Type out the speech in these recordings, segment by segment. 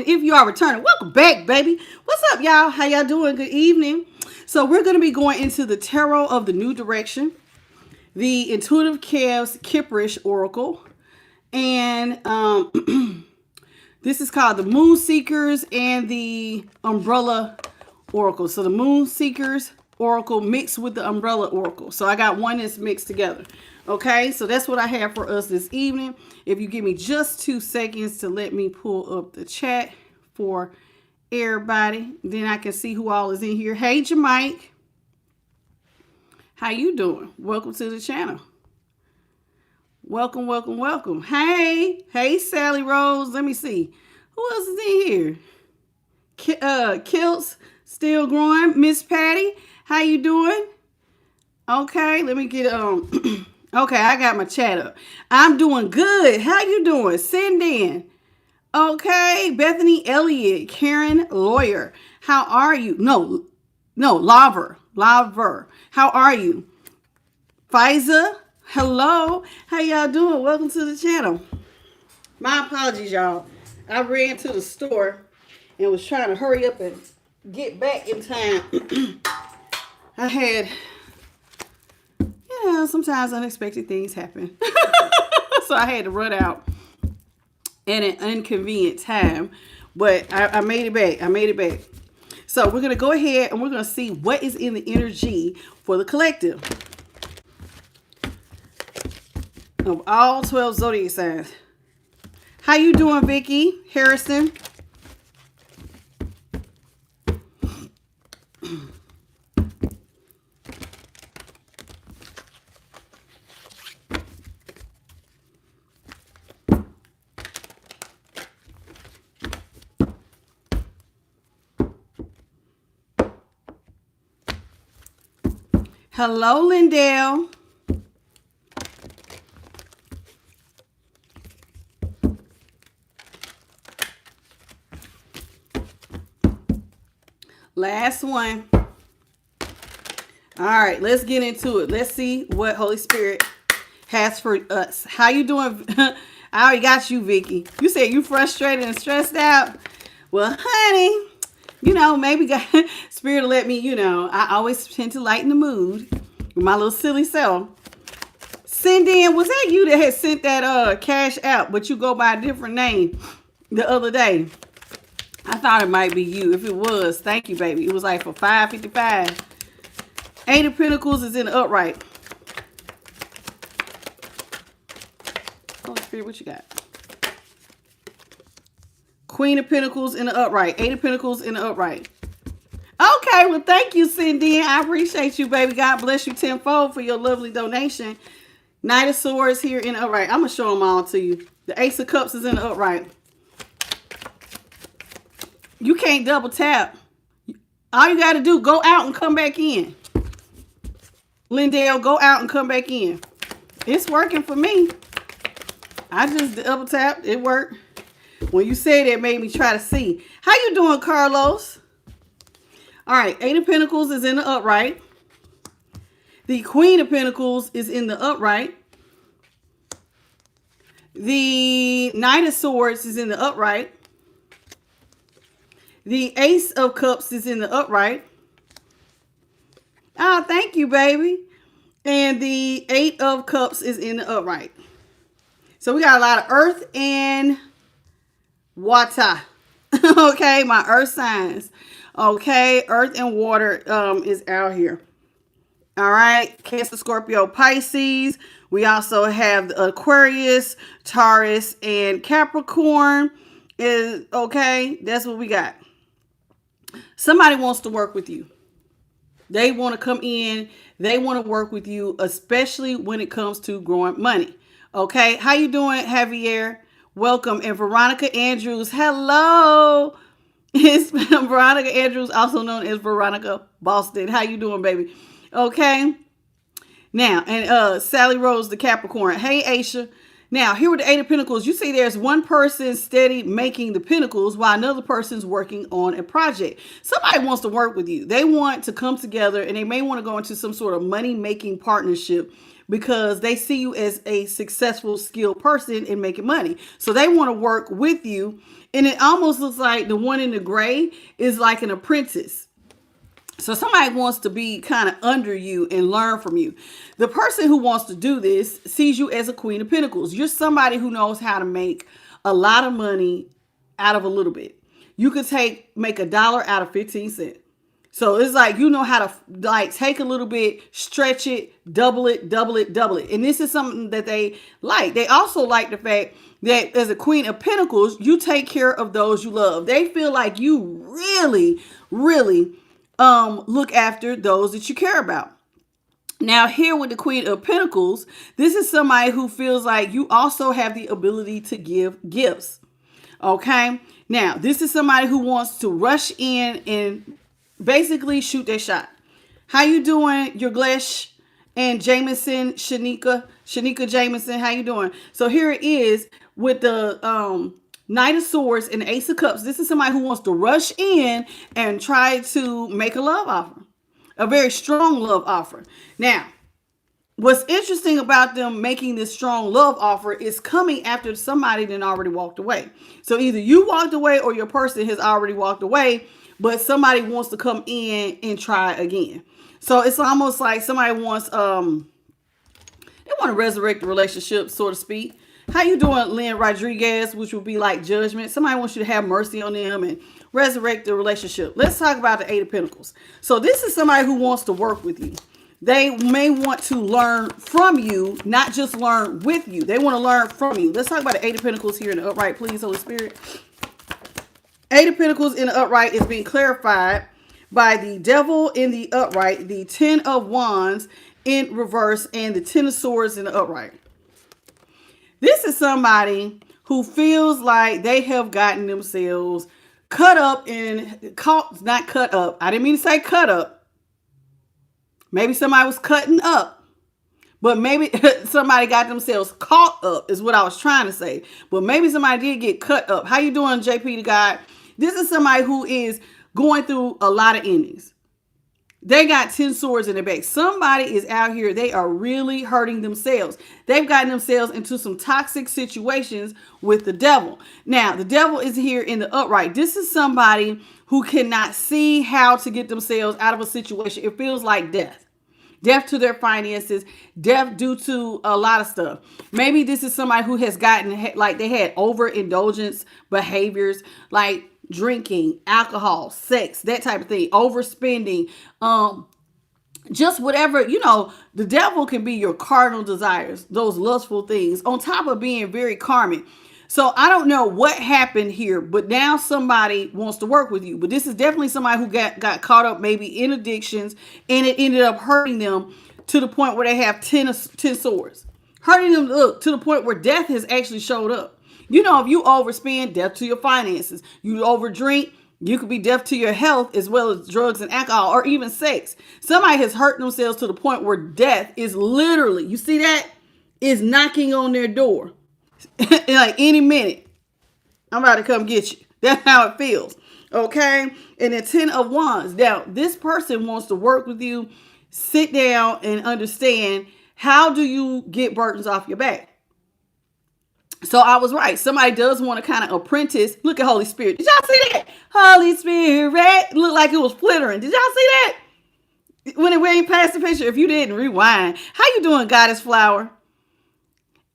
If you are returning, welcome back, baby. What's up, y'all? How y'all doing? Good evening. So we're going to be going into the Tarot of the New Direction, the Intuitive Chaos Kipperish Oracle, and this is called the Moon Seekers and the Umbrella Oracle. So the Moon Seekers Oracle mixed with the Umbrella Oracle. So I got one that's mixed together. Okay, so that's what I have for us this evening. If you give me just 2 seconds to let me pull up the chat for everybody, then I can see who all is in here. Hey, Jamike. How you doing? Welcome to the channel. Welcome, welcome, welcome. Hey, Sally Rose. Let me see. Who else is in here? Kilts, still growing. Miss Patty, how you doing? Okay, let me get Okay, I got my chat up. I'm doing good. How you doing? Send in. Okay, Bethany Elliott, Karen Lawyer. How are you? No, Laver. How are you? Fiza, hello. How y'all doing? Welcome to the channel. My apologies, y'all. I ran to the store and was trying to hurry up and get back in time. I had, sometimes unexpected things happen. So I had to run out at an inconvenient time. But I made it back. So we're going to go ahead and we're going to see what is in the energy for the collective of all 12 zodiac signs. How you doing, Vicky Harrison? Hello, Lindell. Last one. All right, let's get into it. Let's see what Holy Spirit has for us. How you doing? I already got you, Vicky. You said you frustrated and stressed out. Well, honey, maybe God, Spirit will let me, I always tend to lighten the mood with my little silly self. Send in, was that you that had sent that cash out, but you go by a different name the other day? I thought it might be you. If it was, thank you, baby. It was like for $5.55. 8 of Pentacles is in the upright. Holy Spirit, what you got? Queen of Pentacles in the upright. 8 of Pentacles in the upright. Okay, well, thank you, Cindy. I appreciate you, baby. God bless you tenfold for your lovely donation. Knight of Swords here in the upright. I'm going to show them all to you. The Ace of Cups is in the upright. You can't double tap. All you got to do, go out and come back in. Lindell, go out and come back in. It's working for me. I just double tapped. It worked. When you said it made me try to see. How you doing, Carlos? All right, 8 of Pentacles is in the upright. The Queen of Pentacles is in the upright. The Knight of Swords is in the upright. The Ace of Cups is in the upright. Oh, thank you, baby. And the 8 of Cups is in the upright. So we got a lot of earth and water. Okay, my earth signs. Okay, earth and water is out here. All right, Cancer, Scorpio, Pisces. We also have the Aquarius, Taurus, and Capricorn. Is okay, that's what we got. Somebody wants to work with you. They want to come in. They want to work with you, especially when it comes to growing money. Okay, how you doing, Javier? Welcome. And Veronica Andrews, hello. It's Veronica Andrews, also known as Veronica Boston. How you doing, baby? Okay. Now, and Sally Rose, the Capricorn. Hey, Aisha. Now, here with the 8 of Pentacles, you see there's one person steady making the pentacles while another person's working on a project. Somebody wants to work with you. They want to come together and they may want to go into some sort of money-making partnership because they see you as a successful, skilled person in making money. So they want to work with you And it almost looks like the one in the gray is like an apprentice. So somebody wants to be kind of under you and learn from you. The person who wants to do this sees you as a Queen of Pentacles. You're somebody who knows how to make a lot of money out of a little bit. You could make $1 out of 15 cents. So it's like, you know how to like take a little bit, stretch it, double it, double it, double it. And this is something that they like. They also like the fact that as a Queen of Pentacles, you take care of those you love. They feel like you really, really look after those that you care about. Now here with the Queen of Pentacles, this is somebody who feels like you also have the ability to give gifts. Okay. Now this is somebody who wants to rush in and basically shoot their shot. How you doing, your Glesh and Jameson, Shanika Jameson? How you doing? So here it is with the Knight of Swords and the Ace of Cups. This is somebody who wants to rush in and try to make a love offer, a very strong love offer. Now, what's interesting about them making this strong love offer is coming after somebody that already walked away. So either you walked away or your person has already walked away, but somebody wants to come in and try again. So it's almost like somebody wants, they want to resurrect the relationship, so to speak. How you doing, Lynn Rodriguez, which would be like judgment. Somebody wants you to have mercy on them and resurrect the relationship. Let's talk about the Eight of Pentacles. So this is somebody who wants to work with you. They may want to learn from you, not just learn with you. They want to learn from you. Let's talk about the Eight of Pentacles here in the upright, please, Holy Spirit. Eight of Pentacles in the upright is being clarified by the Devil in the upright, the Ten of Wands in reverse, and the Ten of Swords in the upright. This is somebody who feels like they have gotten themselves cut up and caught, not cut up. I didn't mean to say cut up. Maybe somebody was cutting up, but maybe somebody got themselves caught up is what I was trying to say. But maybe somebody did get cut up. How you doing, JP the God? This is somebody who is going through a lot of endings. They got 10 swords in their back. Somebody is out here. They are really hurting themselves. They've gotten themselves into some toxic situations with the devil. Now, the devil is here in the upright. This is somebody who cannot see how to get themselves out of a situation. It feels like death. Death to their finances, death due to a lot of stuff. Maybe this is somebody who has gotten, like they had overindulgence behaviors, like drinking, alcohol, sex, that type of thing, overspending, just whatever, you know, the devil can be your cardinal desires, those lustful things, on top of being very karmic. So I don't know what happened here, but now somebody wants to work with you. But this is definitely somebody who got caught up maybe in addictions, and it ended up hurting them to the point where they have 10 swords. Hurting them to the point where death has actually showed up. You know, if you overspend, death to your finances. You overdrink, you could be death to your health as well as drugs and alcohol or even sex. Somebody has hurt themselves to the point where death is literally, you see that, is knocking on their door. Like any minute, I'm about to come get you. That's how it feels. Okay. And the 10 of Wands. Now, this person wants to work with you, sit down and understand, how do you get burdens off your back? So I was right. Somebody does want to kind of apprentice. Look at Holy Spirit. Did y'all see that? Holy Spirit. Looked like it was flittering. Did y'all see that? When it went past the picture, if you didn't, rewind. How you doing, Goddess Flower?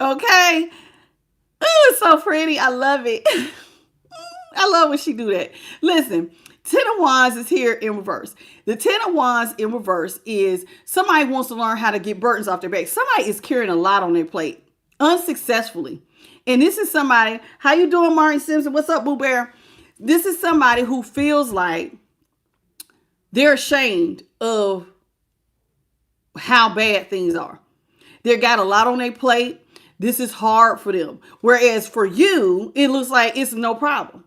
Okay. Oh, it's so pretty. I love it. I love when she do that. Listen, 10 of Wands is here in reverse. The 10 of Wands in reverse is somebody wants to learn how to get burdens off their back. Somebody is carrying a lot on their plate unsuccessfully. And this is somebody, how you doing, Martin Simpson? What's up, Boo Bear? This is somebody who feels like they're ashamed of how bad things are. They got a lot on their plate. This is hard for them. Whereas for you, it looks like it's no problem.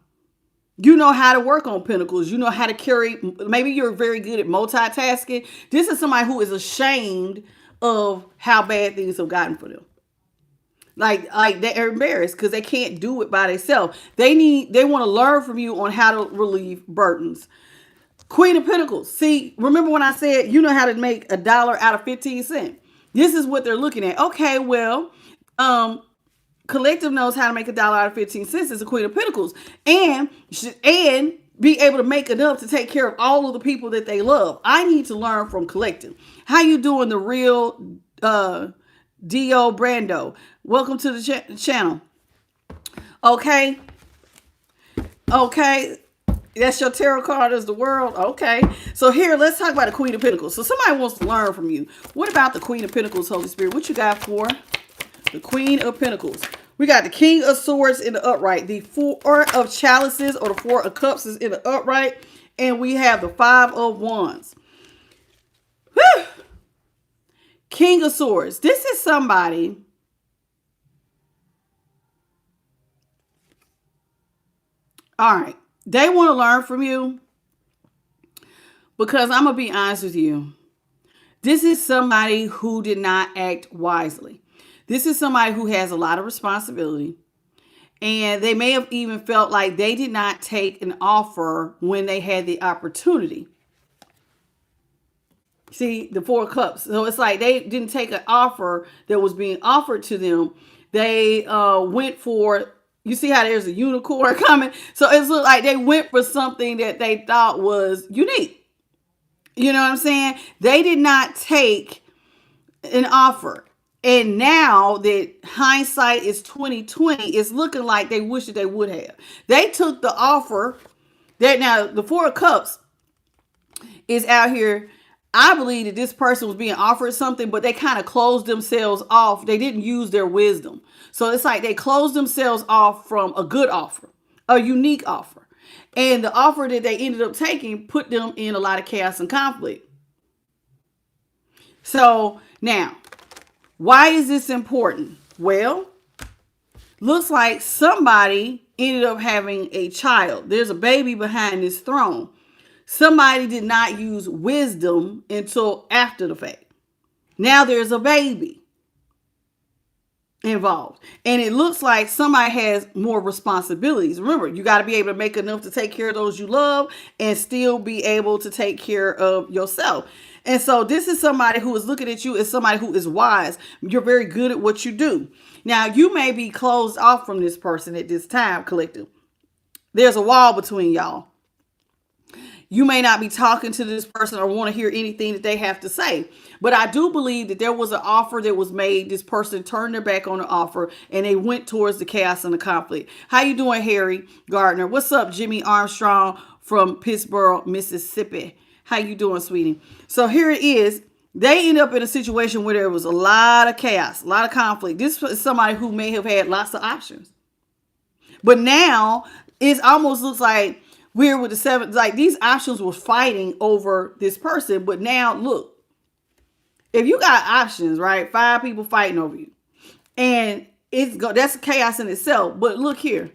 You know how to work on pentacles. You know how to carry, maybe you're very good at multitasking. This is somebody who is ashamed of how bad things have gotten for them. Like they're embarrassed because they can't do it by themselves. They want to learn from you on how to relieve burdens. Queen of Pentacles. See, remember when I said you know how to make $1 out of 15 cents? This is what they're looking at. Okay, well, Collective knows how to make $1 out of 15 cents as a Queen of Pentacles, and be able to make enough to take care of all of the people that they love. I need to learn from Collective. How you doing, the real Dio Brando? Welcome to the channel. Okay. That's your tarot card as the world. Okay. So here, let's talk about the Queen of Pentacles. So somebody wants to learn from you. What about the Queen of Pentacles, Holy Spirit? What you got for the Queen of Pentacles? We got the King of Swords in the upright. The Four of Chalices or the Four of Cups is in the upright. And we have the Five of Wands. Whew. King of Swords. This is somebody all right. They want to learn from you because I'm going to be honest with you. This is somebody who did not act wisely. This is somebody who has a lot of responsibility. And they may have even felt like they did not take an offer when they had the opportunity. See, the Four of Cups. So it's like they didn't take an offer that was being offered to them. They went for... You see how there's a unicorn coming? So it's like they went for something that they thought was unique. You know what I'm saying? They did not take an offer. And now that hindsight is 2020, it's looking like they wish that they would have. They took the offer that now the Four of Cups is out here. I believe that this person was being offered something, but they kind of closed themselves off. They didn't use their wisdom. So it's like they closed themselves off from a good offer, a unique offer. And the offer that they ended up taking put them in a lot of chaos and conflict. So now, why is this important? Well, looks like somebody ended up having a child. There's a baby behind this throne. Somebody did not use wisdom until after the fact. Now there's a baby involved. And it looks like somebody has more responsibilities. Remember, you got to be able to make enough to take care of those you love and still be able to take care of yourself. And so this is somebody who is looking at you as somebody who is wise. You're very good at what you do. Now, you may be closed off from this person at this time, Collective. There's a wall between y'all. You may not be talking to this person or want to hear anything that they have to say. But I do believe that there was an offer that was made. This person turned their back on the offer and they went towards the chaos and the conflict. How you doing, Harry Gardner? What's up, Jimmy Armstrong from Pittsburgh, Mississippi? How you doing, sweetie? So here it is. They end up in a situation where there was a lot of chaos, a lot of conflict. This is somebody who may have had lots of options. But now it almost looks like we're with the seven, like these options were fighting over this person. But now look, if you got options, right? 5 people fighting over you and that's chaos in itself. But look here,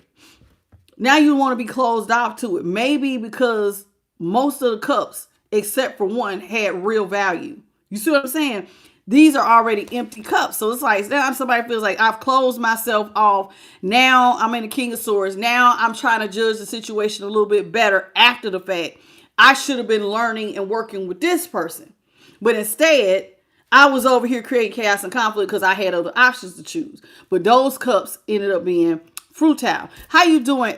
now you want to be closed off to it. Maybe because most of the cups, except for one, had real value. You see what I'm saying? These are already empty cups. So it's like now somebody feels like I've closed myself off. Now I'm in the King of Swords. Now I'm trying to judge the situation a little bit better after the fact. I should have been learning and working with this person. But instead, I was over here creating chaos and conflict because I had other options to choose. But those cups ended up being futile. How you doing,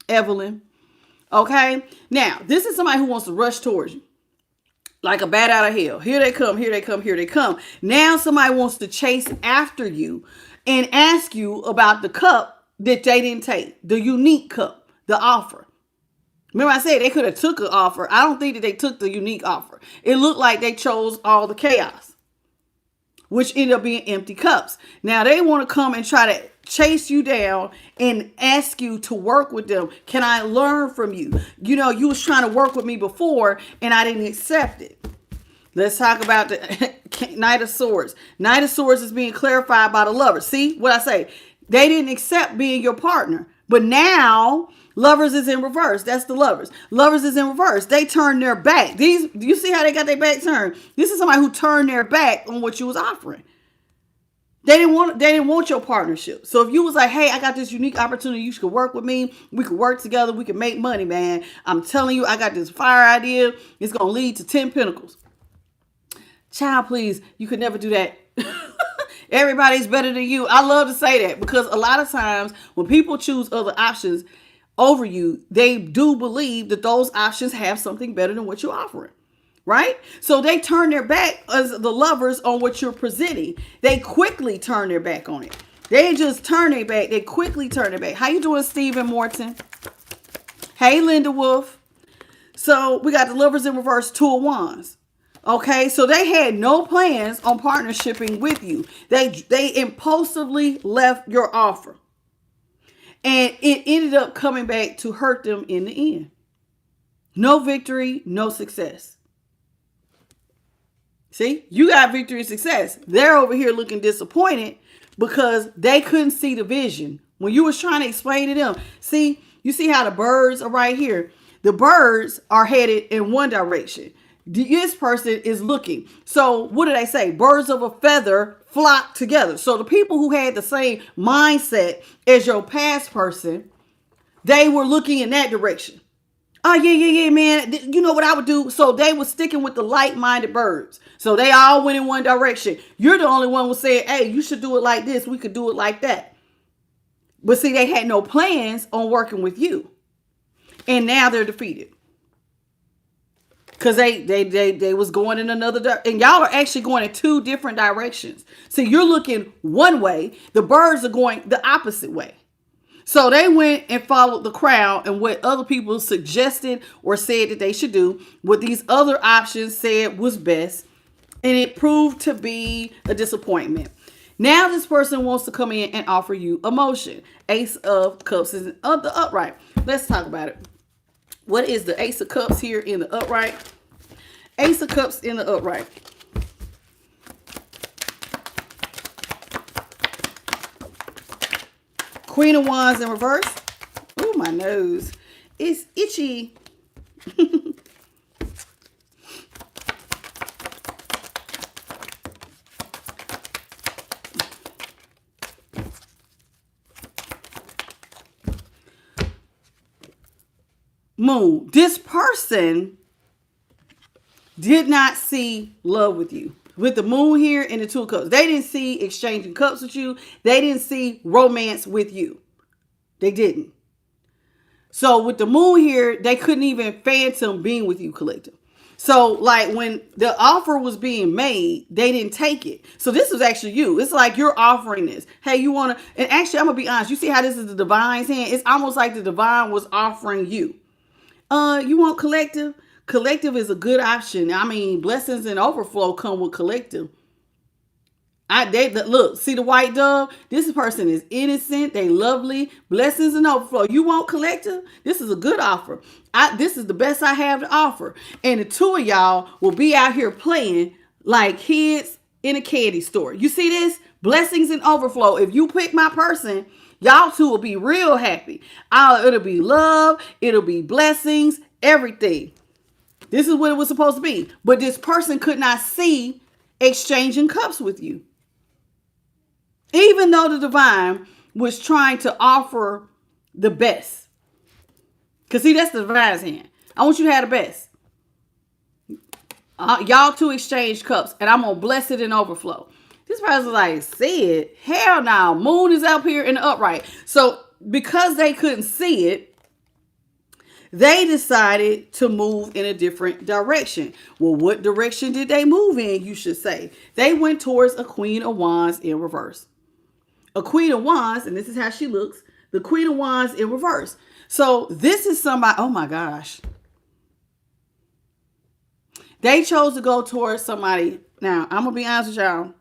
Evelyn? Okay. Now, this is somebody who wants to rush towards you. Like a bat out of hell. Here they come, here they come, here they come. Now somebody wants to chase after you and ask you about the cup that they didn't take. The unique cup, the offer. Remember I said they could have took an offer. I don't think that they took the unique offer. It looked like they chose all the chaos, which ended up being empty cups. Now they want to come and try to chase you down and ask you to work with them. Can I learn from you? You know, you was trying to work with me before and I didn't accept it. Let's talk about the Knight of Swords. Knight of Swords is being clarified by the Lovers. See what I say? They didn't accept being your partner, but now Lovers is in reverse. That's the Lovers. Lovers is in reverse. They turned their back. Do you see how they got their back turned? This is somebody who turned their back on what you was offering. They didn't want your partnership. So if you was like, hey, I got this unique opportunity, you should work with me. We could work together. We can make money, man. I'm telling you, I got this fire idea. It's going to lead to 10 pentacles. Child, please, you could never do that. Everybody's better than you. I love to say that because a lot of times when people choose other options over you, they do believe that those options have something better than what you're offering. Right? So they turn their back as the lovers on what you're presenting. They quickly turn their back on it. They just turn their back. They quickly turn their back. How you doing, Stephen Morton? Hey, Linda Wolf. So we got the lovers in reverse, 2 of wands. Okay, so they had no plans on partnershiping with you. They impulsively left your offer. And it ended up coming back to hurt them in the end. No victory, no success. See, you got victory and success. They're over here looking disappointed because they couldn't see the vision. When you was trying to explain to them, see, you see how the birds are right here. The birds are headed in one direction. This person is looking. So what do they say? Birds of a feather flock together. So the people who had the same mindset as your past person, they were looking in that direction. Oh, yeah, man. You know what I would do? So they were sticking with the like-minded birds. So they all went in one direction. You're the only one who said, hey, you should do it like this. We could do it like that. But see, they had no plans on working with you. And now they're defeated. Because they was going in another direction. And y'all are actually going in 2 different directions. See, you're looking one way. The birds are going the opposite way. So they went and followed the crowd and what other people suggested or said that they should do. What these other options said was best. And it proved to be a disappointment. Now this person wants to come in and offer you emotion. Ace of Cups is the upright. Let's talk about it. What is the Ace of Cups here in the upright? Ace of Cups in the upright. Queen of Wands in reverse. Oh, my nose. It's itchy. Moon. This person did not see love with you. With the moon here and the 2 of cups. They didn't see exchanging cups with you. They didn't see romance with you. They didn't. So with the moon here, they couldn't even phantom being with you, collective. So like when the offer was being made, they didn't take it. So this was actually you. It's like you're offering this. Hey, you want to, and actually I'm going to be honest. You see how this is the divine's hand? It's almost like the divine was offering you. You want collective? Collective is a good option. I mean, blessings and overflow come with collective. Look, see the white dove? This person is innocent. They lovely. Blessings and overflow. You want collective? This is a good offer. This is the best I have to offer. And the 2 of y'all will be out here playing like kids in a candy store. You see this? Blessings and overflow. If you pick my person, y'all 2 will be real happy. It'll be love. It'll be blessings. Everything. This is what it was supposed to be. But this person could not see exchanging cups with you. Even though the divine was trying to offer the best. Because see, that's the divine's hand. I want you to have the best. Y'all 2 exchange cups. And I'm going to bless it and overflow. This person's like, see it? Hell no. Moon is up here in the upright. So because they couldn't see it, they decided to move in a different direction. Well, what direction did they move in, you should say? They went towards a Queen of Wands in reverse. A Queen of Wands, and this is how she looks. The Queen of Wands in reverse. So this is somebody, oh my gosh. They chose to go towards somebody. Now, I'm going to be honest with y'all.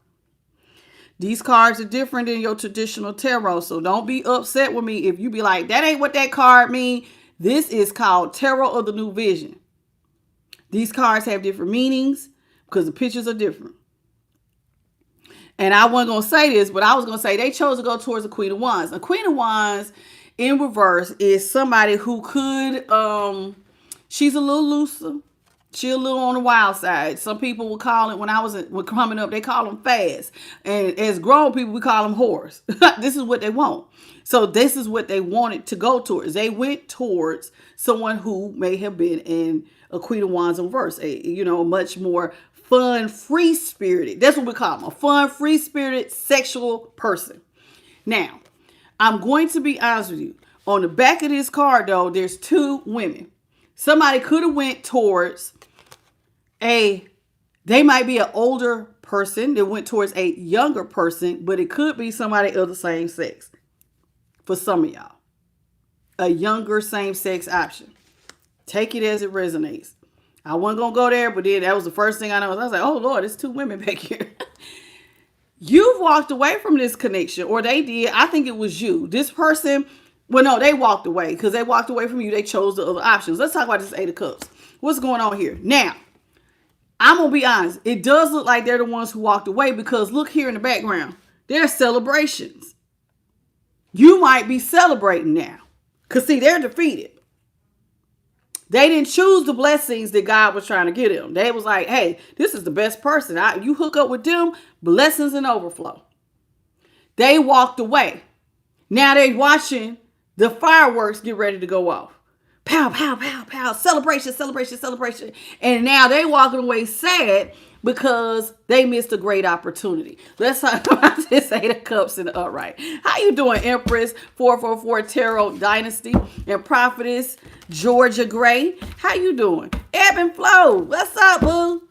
These cards are different than your traditional tarot. So don't be upset with me if you be like, that ain't what that card mean. This is called Tarot of the New Vision. These cards have different meanings because the pictures are different. And I wasn't going to say this, but I was going to say they chose to go towards the Queen of Wands. A Queen of Wands in reverse is somebody who could, she's a little looser. She a little on the wild side. Some people would call it, when I was coming up, they call them fast. And as grown people, we call them whores. This is what they want. So this is what they wanted to go towards. They went towards someone who may have been in a Queen of Wands in reverse, a much more fun, free-spirited. That's what we call them, a fun, free-spirited, sexual person. Now, I'm going to be honest with you. On the back of this card, though, there's two women. Somebody could have went towards they might be an older person that went towards a younger person, but it could be somebody of the same sex. For some of y'all, a younger same-sex option. Take it as it resonates. I wasn't going to go there, but then that was the first thing I know. I was like, oh, Lord, there's two women back here. You've walked away from this connection, or they did. I think it was you. This person, well, no, they walked away because they walked away from you. They chose the other options. Let's talk about this Eight of Cups. What's going on here? Now, I'm going to be honest. It does look like they're the ones who walked away because look here in the background. There's celebrations. You might be celebrating now because, see, they're defeated. They didn't choose the blessings that God was trying to give them. They was like, hey, this is the best person. You hook up with them, blessings and overflow. They walked away. Now they're watching the fireworks get ready to go off. Pow, pow, pow, pow. Celebration, celebration, celebration. And now they walking away sad because they missed a great opportunity. Let's talk about this Eight of Cups in the upright. How you doing, Empress, 444 Tarot Dynasty, and Prophetess Georgia Gray? How you doing? Ebb and Flow. What's up, boo?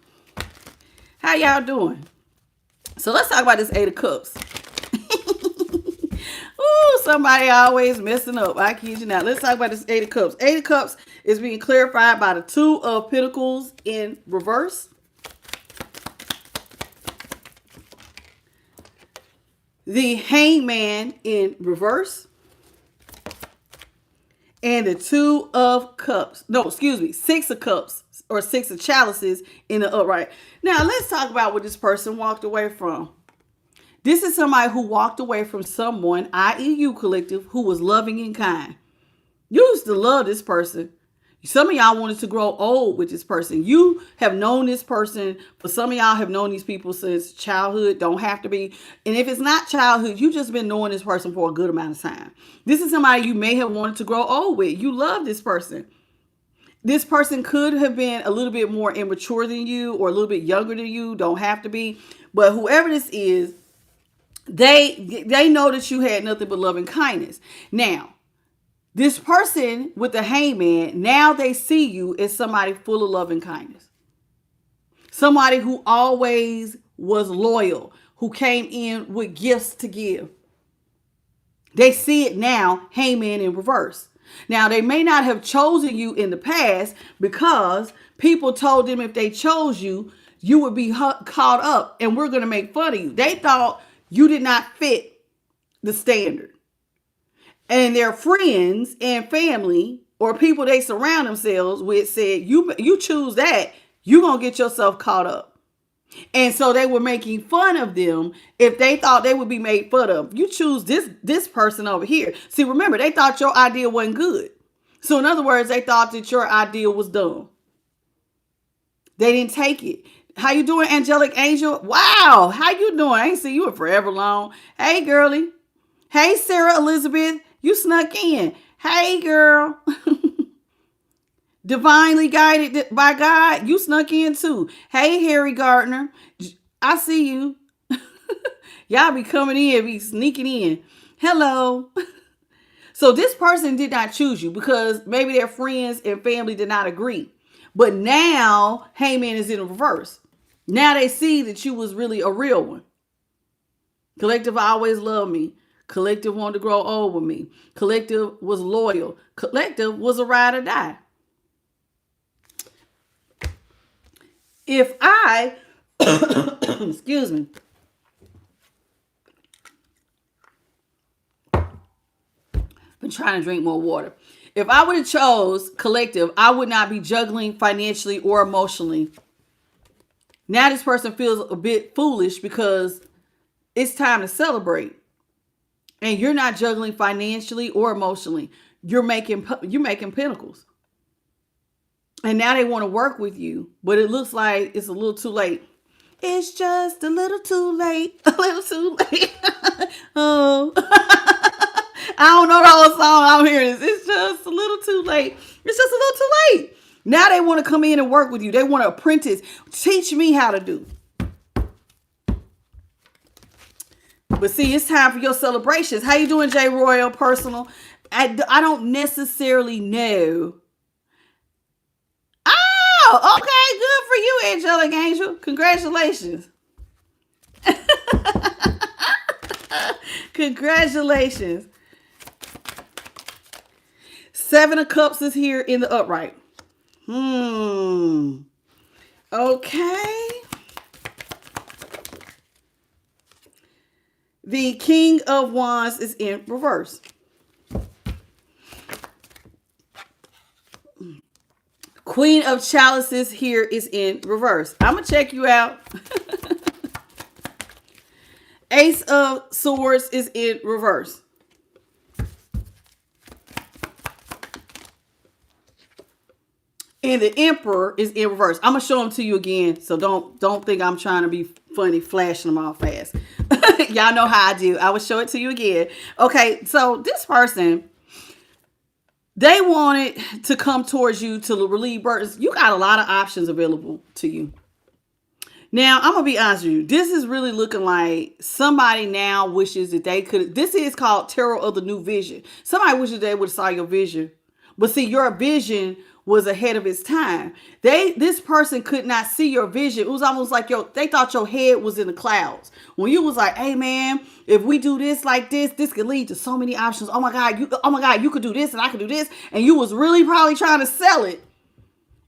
How y'all doing? So let's talk about this Eight of Cups. Ooh, somebody always messing up. I kid you not. Let's talk about this Eight of Cups. Eight of Cups is being clarified by the Two of Pentacles in reverse. The Hangman in reverse. And the Two of Cups. No, excuse me. Six of Cups or Six of Chalices in the upright. Now, let's talk about what this person walked away from. This is somebody who walked away from someone, i.e. you, collective, who was loving and kind. You used to love this person. Some of y'all wanted to grow old with this person. You have known this person. For some of y'all have known these people since childhood. Don't have to be. And if it's not childhood, you've just been knowing this person for a good amount of time. This is somebody you may have wanted to grow old with. You love this person. This person could have been a little bit more immature than you or a little bit younger than you. Don't have to be. But whoever this is, they know that you had nothing but love and kindness. Now, this person with the Hangman, now they see you as somebody full of love and kindness. Somebody who always was loyal, who came in with gifts to give. They see it now, Hangman in reverse. Now, they may not have chosen you in the past because people told them if they chose you, you would be caught up and we're going to make fun of you. They thought you did not fit the standard. And their friends and family or people they surround themselves with said, you choose that, you're going to get yourself caught up. And so they were making fun of them if they thought they would be made fun of. You choose this person over here. See, remember, they thought your idea wasn't good. So in other words, they thought that your idea was dumb. They didn't take it. How you doing, Angelic Angel? Wow, how you doing? I ain't seen you in forever long. Hey, girly. Hey, Sarah Elizabeth. You snuck in. Hey, girl. Divinely guided by God. You snuck in too. Hey, Harry Gardner. I see you. Y'all be coming in, be sneaking in. Hello. So this person did not choose you because maybe their friends and family did not agree. But now Hangman is in reverse. Now they see that you was really a real one. Collective always loved me. Collective wanted to grow old with me. Collective was loyal. Collective was a ride or die. If I, excuse me, been trying to drink more water. If I would have chose collective, I would not be juggling financially or emotionally. Now this person feels a bit foolish because it's time to celebrate. And you're not juggling financially or emotionally. You're making pentacles. And now they want to work with you, but it looks like it's a little too late. It's just a little too late. A little too late. Oh. I don't know the whole song. I'm hearing this. It's just a little too late. It's just a little too late. Now they want to come in and work with you. They want to apprentice. Teach me how to do. But see, it's time for your celebrations. How you doing, J. Royal Personal? I don't necessarily know. Oh, okay. Good for you, Angelic Angel. Congratulations. Congratulations. 7 of Cups is here in the upright. Okay. The King of Wands is in reverse. Queen of Chalices here is in reverse. I'm going to check you out. Ace of Swords is in reverse. And the Emperor is in reverse. I'm going to show them to you again. So don't think I'm trying to be funny, flashing them all fast. Y'all know how I do. I will show it to you again. Okay, so this person, they wanted to come towards you to relieve burdens. You got a lot of options available to you. Now, I'm going to be honest with you. This is really looking like somebody now wishes that they could. This is called Tarot of the New Vision. Somebody wishes they would have saw your vision. But see, your vision was ahead of its time. This person could not see your vision. It was almost like they thought your head was in the clouds. When you was like, hey man, if we do this like this could lead to so many options. Oh my God, you could do this and I could do this. And you was really probably trying to sell it.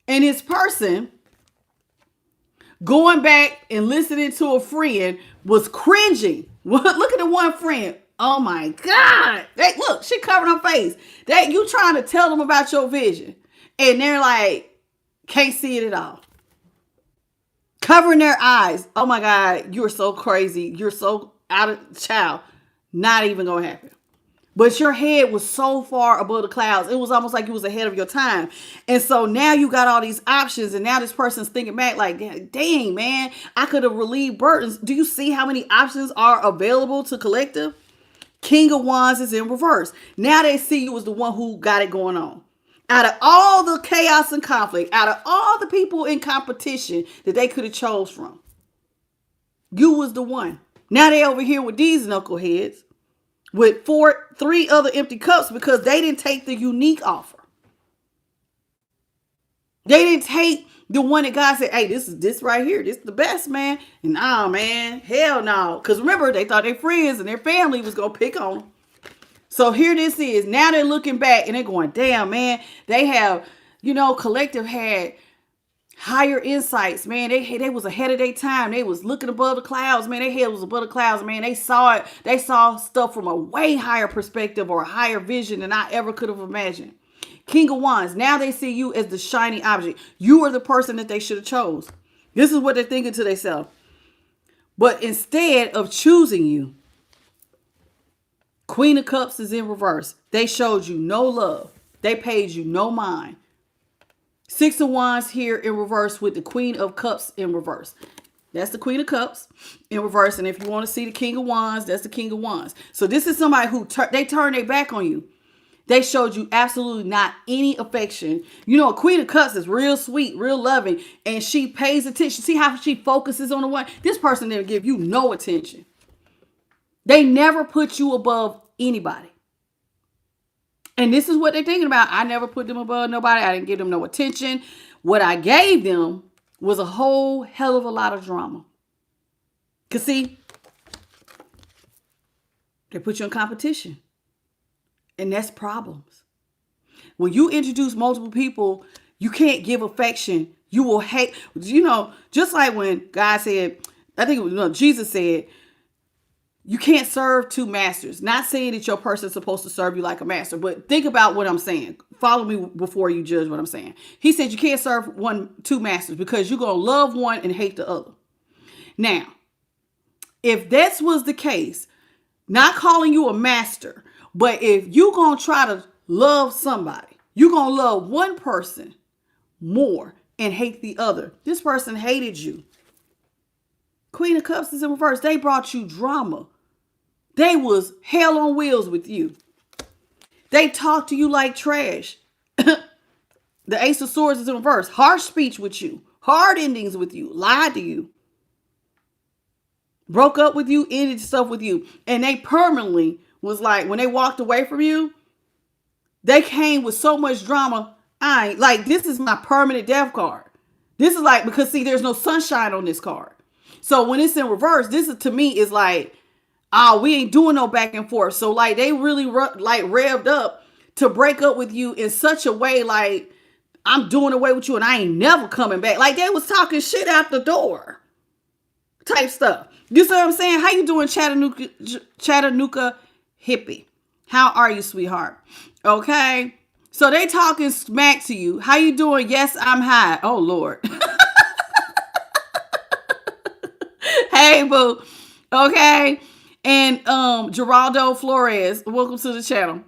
And this person going back and listening to a friend was cringing. Look at the one friend. Oh my God. Look, she covered her face. You trying to tell them about your vision. And they're like, can't see it at all. Covering their eyes. Oh my God, you're so crazy. You're so out of child. Not even going to happen. But your head was so far above the clouds. It was almost like you was ahead of your time. And so now you got all these options. And now this person's thinking back like, dang, man, I could have relieved burdens. Do you see how many options are available to collective? King of Wands is in reverse. Now they see you as the one who got it going on. Out of all the chaos and conflict, out of all the people in competition that they could have chose from, you was the one. Now they over here with these knuckleheads with 3 other empty cups because they didn't take the unique offer. They didn't take the one that God said, hey, this right here. This is the best, man. And nah, man, hell no. Because remember, they thought their friends and their family was going to pick on them. So here this is. Now they're looking back and they're going, damn, man. They have, collective had higher insights, man. They was ahead of their time. They was looking above the clouds, man. Their head was above the clouds, man. They saw it. They saw stuff from a way higher perspective or a higher vision than I ever could have imagined. King of Wands. Now they see you as the shiny object. You are the person that they should have chose. This is what they're thinking to themselves. But instead of choosing you, Queen of Cups is in reverse. They showed you no love. They paid you no mind. 6 of Wands here in reverse with the Queen of Cups in reverse. That's the Queen of Cups in reverse. And if you want to see the King of Wands, that's the King of Wands. So this is somebody who they turned their back on you. They showed you absolutely not any affection. A Queen of Cups is real sweet, real loving, and she pays attention. See how she focuses on the one? This person didn't give you no attention. They never put you above anybody. And this is what they're thinking about. I never put them above nobody. I didn't give them no attention. What I gave them was a whole hell of a lot of drama. Because see, they put you in competition. And that's problems. When you introduce multiple people, you can't give affection. You will hate. Just like when God said, I think it was, Jesus said, you can't serve 2 masters. Not saying that your person is supposed to serve you like a master, but think about what I'm saying. Follow me before you judge what I'm saying. He said you can't serve 2 masters because you're going to love one and hate the other. Now, if that was the case, not calling you a master, but if you're going to try to love somebody, you're going to love one person more and hate the other. This person hated you. Queen of Cups is in reverse. They brought you drama. They was hell on wheels with you. They talked to you like trash. The Ace of Swords is in reverse. Harsh speech with you. Hard endings with you. Lied to you. Broke up with you. Ended stuff with you. And they permanently was like, when they walked away from you, they came with so much drama. This is my permanent death card. This is like, because see, there's no sunshine on this card. So when it's in reverse, this is, to me, is like, we ain't doing no back and forth. So like, they really revved up to break up with you in such a way, like, I'm doing away with you and I ain't never coming back. Like, they was talking shit out the door type stuff. You see what I'm saying? How you doing, Chattanooga hippie? How are you, sweetheart? Okay. So they talking smack to you. How you doing? Yes, I'm high. Oh, Lord. Hey, boo. Okay. And Geraldo Flores, welcome to the channel.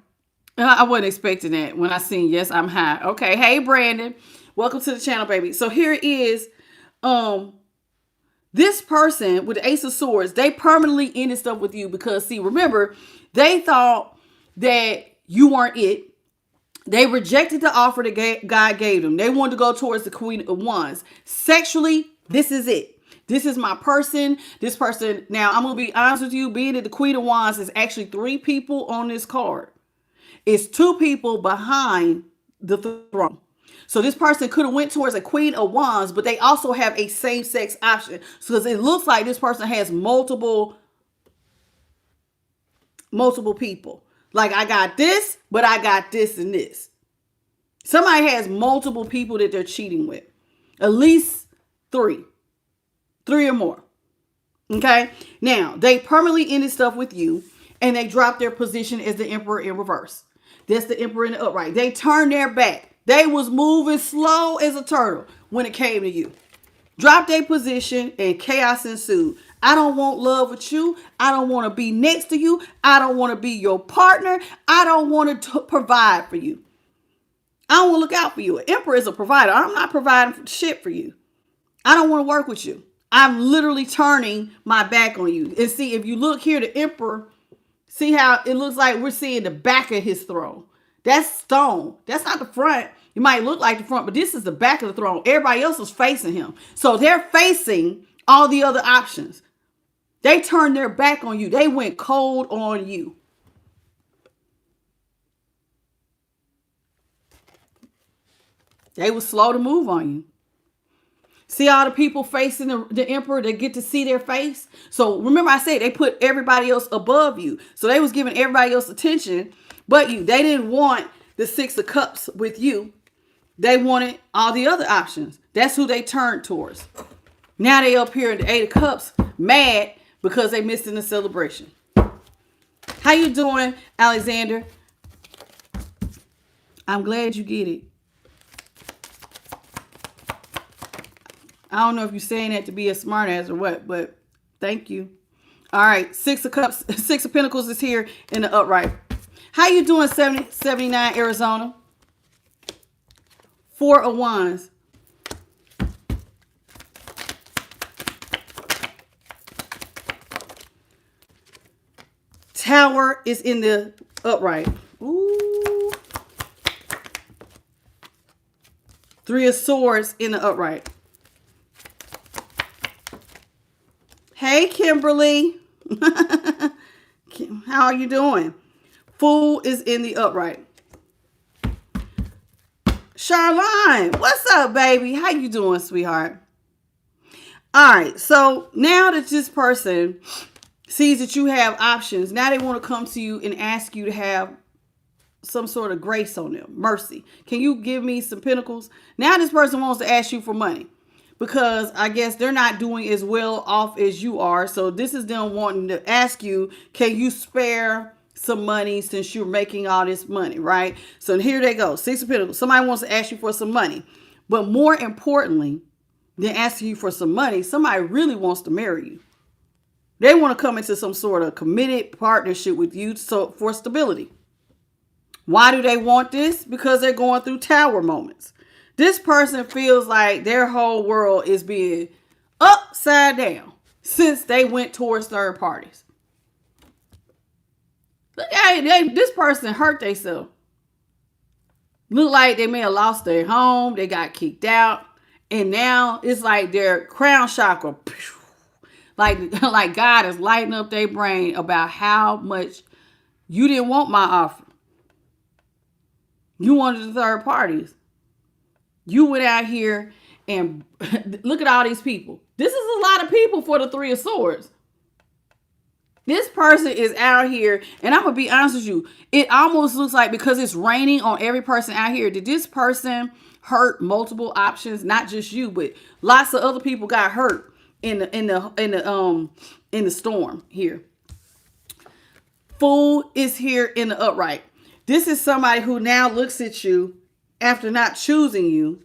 I wasn't expecting that when I seen yes, I'm high. Okay. Hey, Brandon. Welcome to the channel, baby. So here is this person with the Ace of Swords. They permanently ended stuff with you because, see, remember, they thought that you weren't it. They rejected the offer that God gave them. They wanted to go towards the Queen of Wands. Sexually, this is it. This is my person. This person. Now, I'm going to be honest with you. Being that the Queen of Wands is actually 3 people on this card. It's 2 people behind the throne. So this person could have went towards a Queen of Wands, but they also have a same-sex option. So it looks like this person has multiple people. Like, I got this, but I got this and this. Somebody has multiple people that they're cheating with. At least 3. 3 or more. Okay? Now, they permanently ended stuff with you, and they dropped their position as the Emperor in reverse. That's the Emperor in the upright. They turned their back. They was moving slow as a turtle when it came to you. Dropped their position, and chaos ensued. I don't want love with you. I don't want to be next to you. I don't want to be your partner. I don't want to provide for you. I don't want to look out for you. An emperor is a provider. I'm not providing shit for you. I don't want to work with you. I'm literally turning my back on you. And see, if you look here, the emperor, see how it looks like we're seeing the back of his throne. That's stone. That's not the front. It might look like the front, but this is the back of the throne. Everybody else is facing him. So they're facing all the other options. They turned their back on you. They went cold on you. They were slow to move on you. See all the people facing the emperor that get to see their face? So remember I said they put everybody else above you. So they was giving everybody else attention but you. They didn't want the 6 of Cups with you. They wanted all the other options. That's who they turned towards. Now they up here in the 8 of Cups mad because they missed in the celebration. How you doing, Alexander? I'm glad you get it. I don't know if you're saying that to be a smart ass or what, but thank you. All right, 6 of Cups, 6 of Pentacles is here in the upright. How you doing, 79 Arizona? 4 of Wands. Tower is in the upright. Ooh. 3 of Swords in the upright. Hey, Kimberly. How are you doing? Fool is in the upright. Charlene, what's up, baby? How you doing, sweetheart? All right, so now that this person sees that you have options, now they want to come to you and ask you to have some sort of grace on them, mercy. Can you give me some pentacles? Now this person wants to ask you for money because I guess they're not doing as well off as you are. So this is them wanting to ask you, can you spare some money since you're making all this money, right? So here they go, 6 of Pentacles. Somebody wants to ask you for some money. But more importantly than asking you for some money, somebody really wants to marry you. They want to come into some sort of committed partnership with you for stability. Why do they want this? Because they're going through tower moments. This person feels like their whole world is being upside down since they went towards third parties. Look at this person hurt themselves. Look like they may have lost their home, they got kicked out, and now it's like their crown chakra, like God is lighting up their brain about how much you didn't want my offer. You wanted the third parties. You went out here and look at all these people. This is a lot of people for the Three of Swords. This person is out here, and I'm going to be honest with you, it almost looks like because it's raining on every person out here, did this person hurt multiple options? Not just you, but lots of other people got hurt in the storm here. Fool is here in the upright. This is somebody who now looks at you after not choosing you.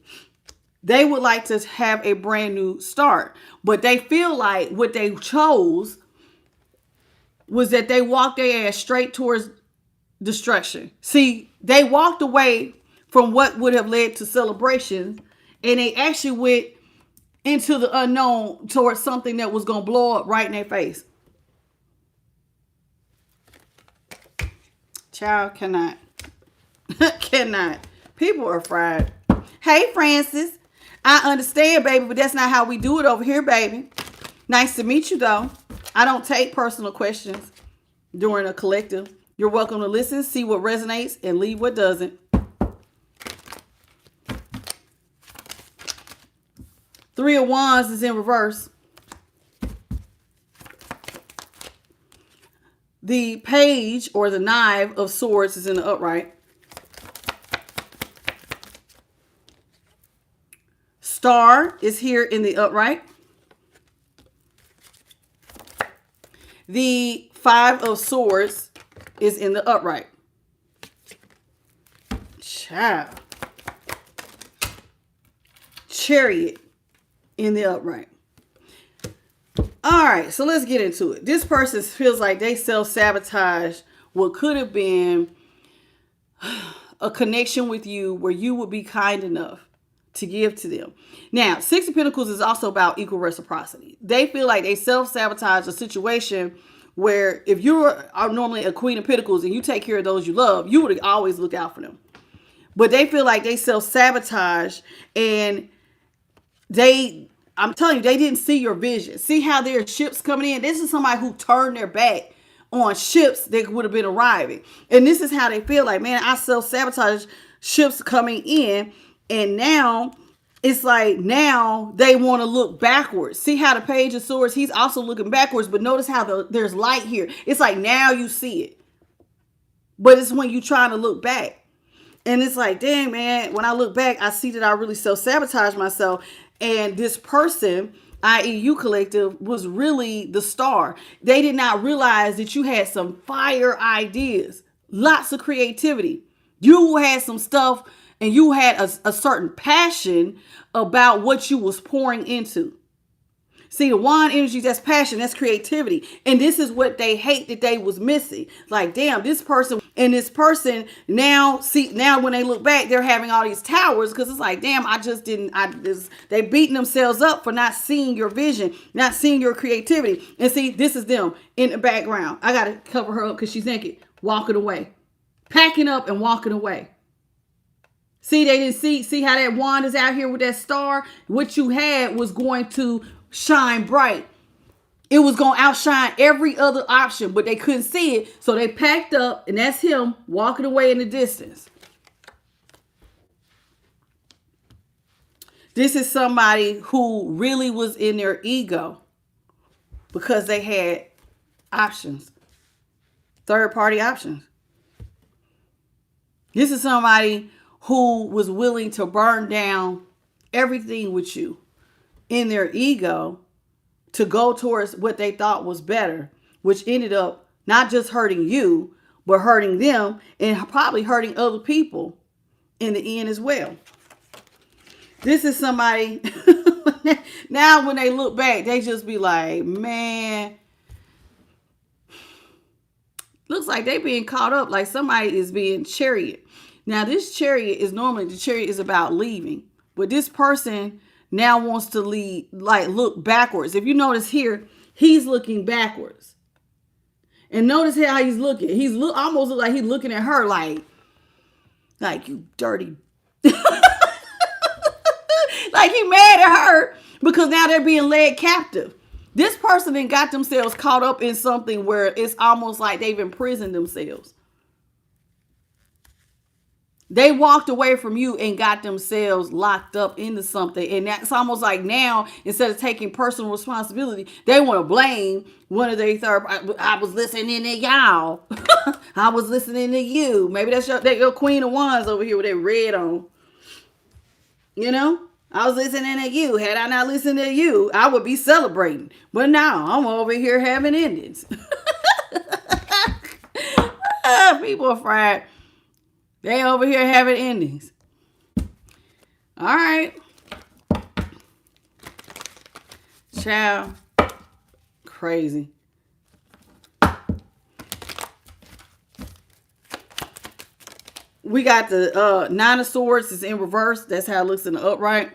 They would like to have a brand new start, but they feel like what they chose was that they walked their ass straight towards destruction. See, they walked away from what would have led to celebration, and they actually went into the unknown towards something that was going to blow up right in their face. Child cannot. Cannot. People are fried. Hey, Francis. I understand, baby, but that's not how we do it over here, baby. Nice to meet you, though. I don't take personal questions during a collective. You're welcome to listen, see what resonates, and leave what doesn't. Three of Wands is in reverse. The Page or the Knife of Swords is in the upright. Star is here in the upright. The Five of Swords is in the upright. Child. Chariot in the upright. All right, so let's get into it. This person feels like they self-sabotage what could have been a connection with you where you would be kind enough to give to them. Now, Six of Pentacles is also about equal reciprocity. They feel like they self-sabotage a situation where if you are normally a Queen of Pentacles and you take care of those you love, you would always look out for them. But they feel like they self-sabotage, and I'm telling you, they didn't see your vision. See how there are ships coming in? This is somebody who turned their back on ships that would have been arriving. And this is how they feel like, man, I self-sabotage ships coming in. And now it's like now they want to look backwards. See how the Page of Swords, he's also looking backwards. But notice how there's light here. It's like now you see it. But it's when you're trying to look back. And it's like, dang, man, when I look back, I see that I really self-sabotage myself. And this person, i.e. you collective, was really the star. They did not realize that you had some fire ideas, lots of creativity. You had some stuff and you had a certain passion about what you was pouring into. See, the wand energy, that's passion, that's creativity. And this is what they hate that they was missing. Like, damn, this person and this person now, see, now when they look back, they're having all these towers because it's like, damn, they beating themselves up for not seeing your vision, not seeing your creativity. And see, this is them in the background. I got to cover her up because she's naked, walking away, packing up and walking away. See, they didn't see how that wand is out here with that star. What you had was going to shine bright. It was going to outshine every other option, but they couldn't see it. So they packed up, and that's him walking away in the distance. This is somebody who really was in their ego because they had options, third-party options. This is somebody who was willing to burn down everything with you in their ego to go towards what they thought was better, which ended up not just hurting you, but hurting them and probably hurting other people in the end as well. This is somebody, now when they look back, they just be like, man, looks like they being caught up, like somebody is being chariot. Now, this chariot is normally, the chariot is about leaving. But this person now wants to look backwards. If you notice here, he's looking backwards. And notice how he's looking. Almost look like he's looking at her like you dirty. Like he mad at her because now they're being led captive. This person then got themselves caught up in something where it's almost like they've imprisoned themselves. They walked away from you and got themselves locked up into something. And that's almost like now, instead of taking personal responsibility, they want to blame one of their third. I was listening to y'all. I was listening to you. Maybe that's your queen of wands over here with that red on. You know? I was listening to you. Had I not listened to you, I would be celebrating. But now I'm over here having endings. People are fried. They over here having endings. All right. Child. Crazy. We got the Nine of Swords is in reverse. That's how it looks in the upright.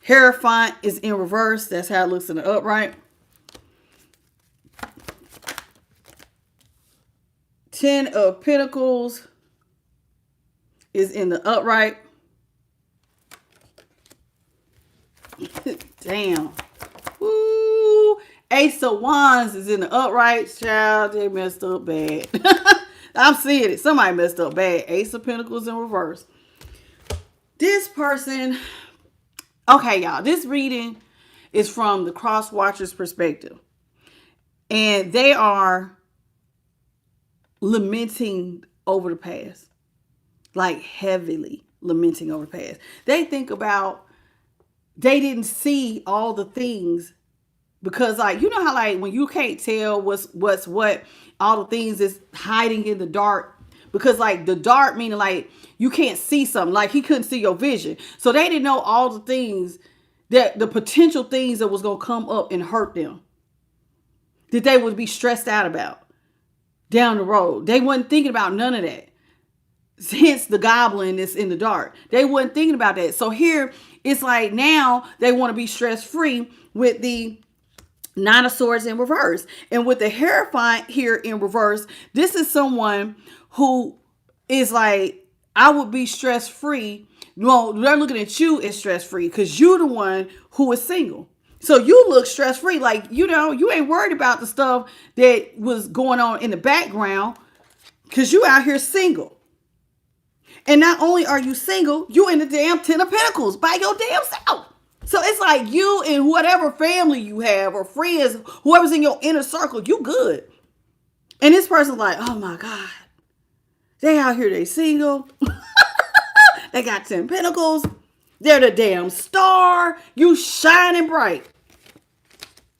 Hierophant is in reverse. That's how it looks in the upright. 10 of Pentacles is in the upright. Damn. Woo. Ace of Wands is in the upright. Child, they messed up bad. I'm seeing it. Somebody messed up bad. Ace of Pentacles in reverse. This person... Okay, y'all. This reading is from the cross watcher's perspective. And they are lamenting over the past. Like heavily lamenting over the past. They think about, they didn't see all the things because you know how when you can't tell what's what, all the things is hiding in the dark. Because the dark meaning you can't see something. He couldn't see your vision. So they didn't know all the things the potential things that was going to come up and hurt them. That they would be stressed out about down the road. They wasn't thinking about none of that. Hence the goblin is in the dark. They wasn't thinking about that. So here it's now they want to be stress free with the Nine of Swords in reverse. And with the Hierophant here in reverse, this is someone who is I would be stress free. Well, they're looking at you as stress free because you're the one who is single. So you look stress free. You ain't worried about the stuff that was going on in the background because you out here single. And not only are you single, you in the damn 10 of Pentacles by your damn self. So it's you and whatever family you have or friends, whoever's in your inner circle, you good. And this person's oh my God. They out here, they single. They got 10 Pentacles. They're the damn star. You shining bright.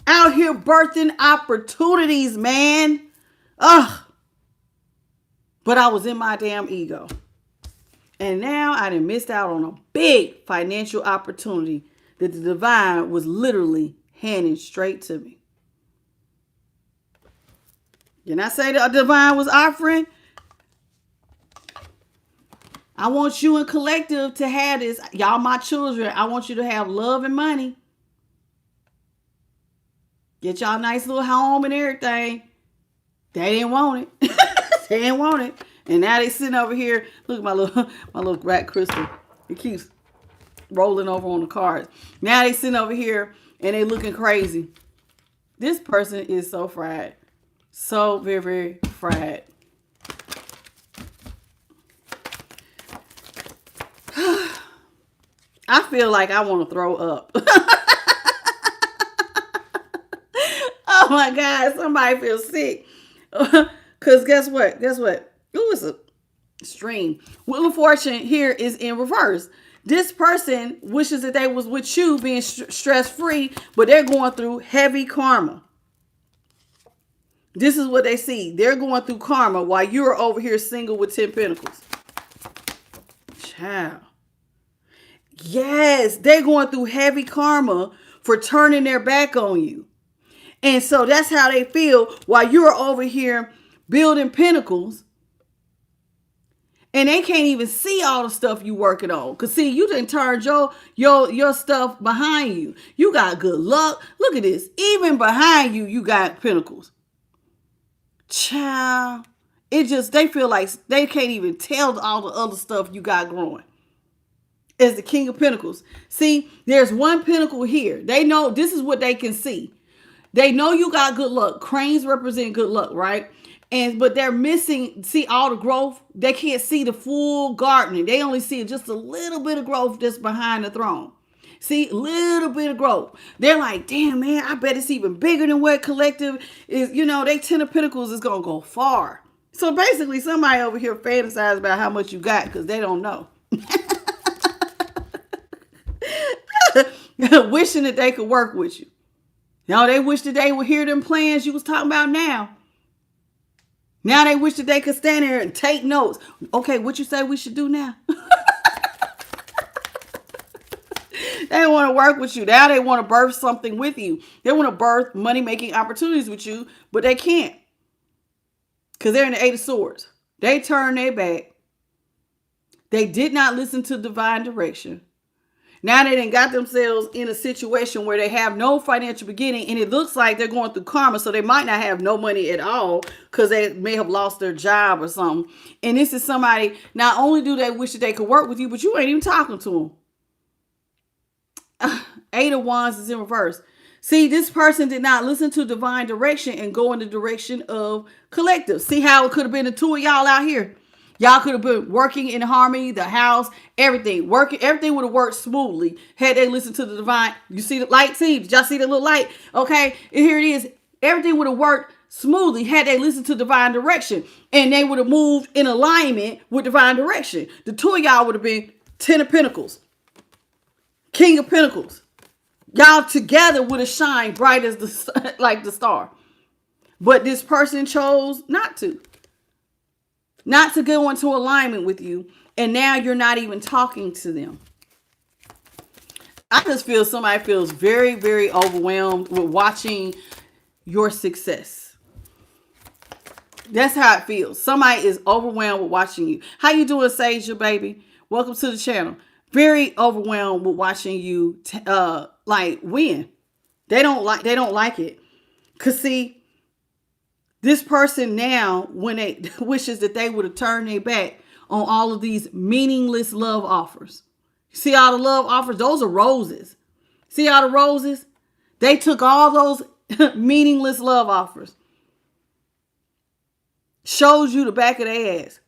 Out here birthing opportunities, man. Ugh. But I was in my damn ego. And now I done missed out on a big financial opportunity that the divine was literally handing straight to me. Can I say the divine was offering? I want you and collective to have this. Y'all my children. I want you to have love and money. Get y'all a nice little home and everything. They didn't want it. They didn't want it. And now they sitting over here. Look at my little rat crystal. It keeps rolling over on the cards. Now they sitting over here and they looking crazy. This person is so fried. So very, very fried. I feel like I want to throw up. Oh my God, somebody feels sick. Because guess what? Ooh, it's a stream. Wheel of Fortune here is in reverse. This person wishes that they was with you being stress-free, but they're going through heavy karma. This is what they see. They're going through karma while you're over here single with 10 Pentacles. Child. Yes, they're going through heavy karma for turning their back on you. And so that's how they feel while you're over here building pinnacles, and they can't even see all the stuff you working on. Cause see, you done turned your stuff behind you. You got good luck. Look at this. Even behind you, you got pinnacles. Child, they feel like they can't even tell all the other stuff you got growing. As the King of Pentacles. See, there's one pinnacle here. They know this is what they can see. They know you got good luck. Cranes represent good luck, right? But they're missing, see all the growth. They can't see the full gardening. They only see just a little bit of growth that's behind the throne. See, a little bit of growth. They're like, damn, man, I bet it's even bigger than what collective is. You know, they 10 of Pentacles is going to go far. So basically, somebody over here fantasize about how much you got because they don't know. Wishing that they could work with you. Now they wish that they would hear them plans you was talking about now. Now they wish that they could stand there and take notes. Okay, what you say we should do now? They want to work with you. Now they want to birth something with you. They want to birth money-making opportunities with you, but they can't. Because they're in the 8 of Swords. They turn their back. They did not listen to divine direction. Now they done got themselves in a situation where they have no financial beginning, and it looks like they're going through karma, so they might not have no money at all because they may have lost their job or something. And this is somebody, not only do they wish that they could work with you, but you ain't even talking to them. 8 of Wands is in reverse. See, this person did not listen to divine direction and go in the direction of collective. See how it could have been the two of y'all out here? Y'all could have been working in harmony, the house, everything. Everything would have worked smoothly had they listened to the divine. You see the light? See, did y'all see the little light? Okay, and here it is. Everything would have worked smoothly had they listened to divine direction. And they would have moved in alignment with divine direction. The two of y'all would have been 10 of Pentacles, King of Pentacles. Y'all together would have shined bright as like the star. But this person chose not to. Not to go into alignment with you. And now you're not even talking to them. I just feel somebody feels very, very overwhelmed with watching your success. That's how it feels. Somebody is overwhelmed with watching you. How you doing, Sage, baby? Welcome to the channel. Very overwhelmed with watching you like win. They don't like it. Cause see, this person now, when they wishes that they would have turned their back on all of these meaningless love offers. See all the love offers? Those are roses. See all the roses? They took all those meaningless love offers. Shows you the back of their ass.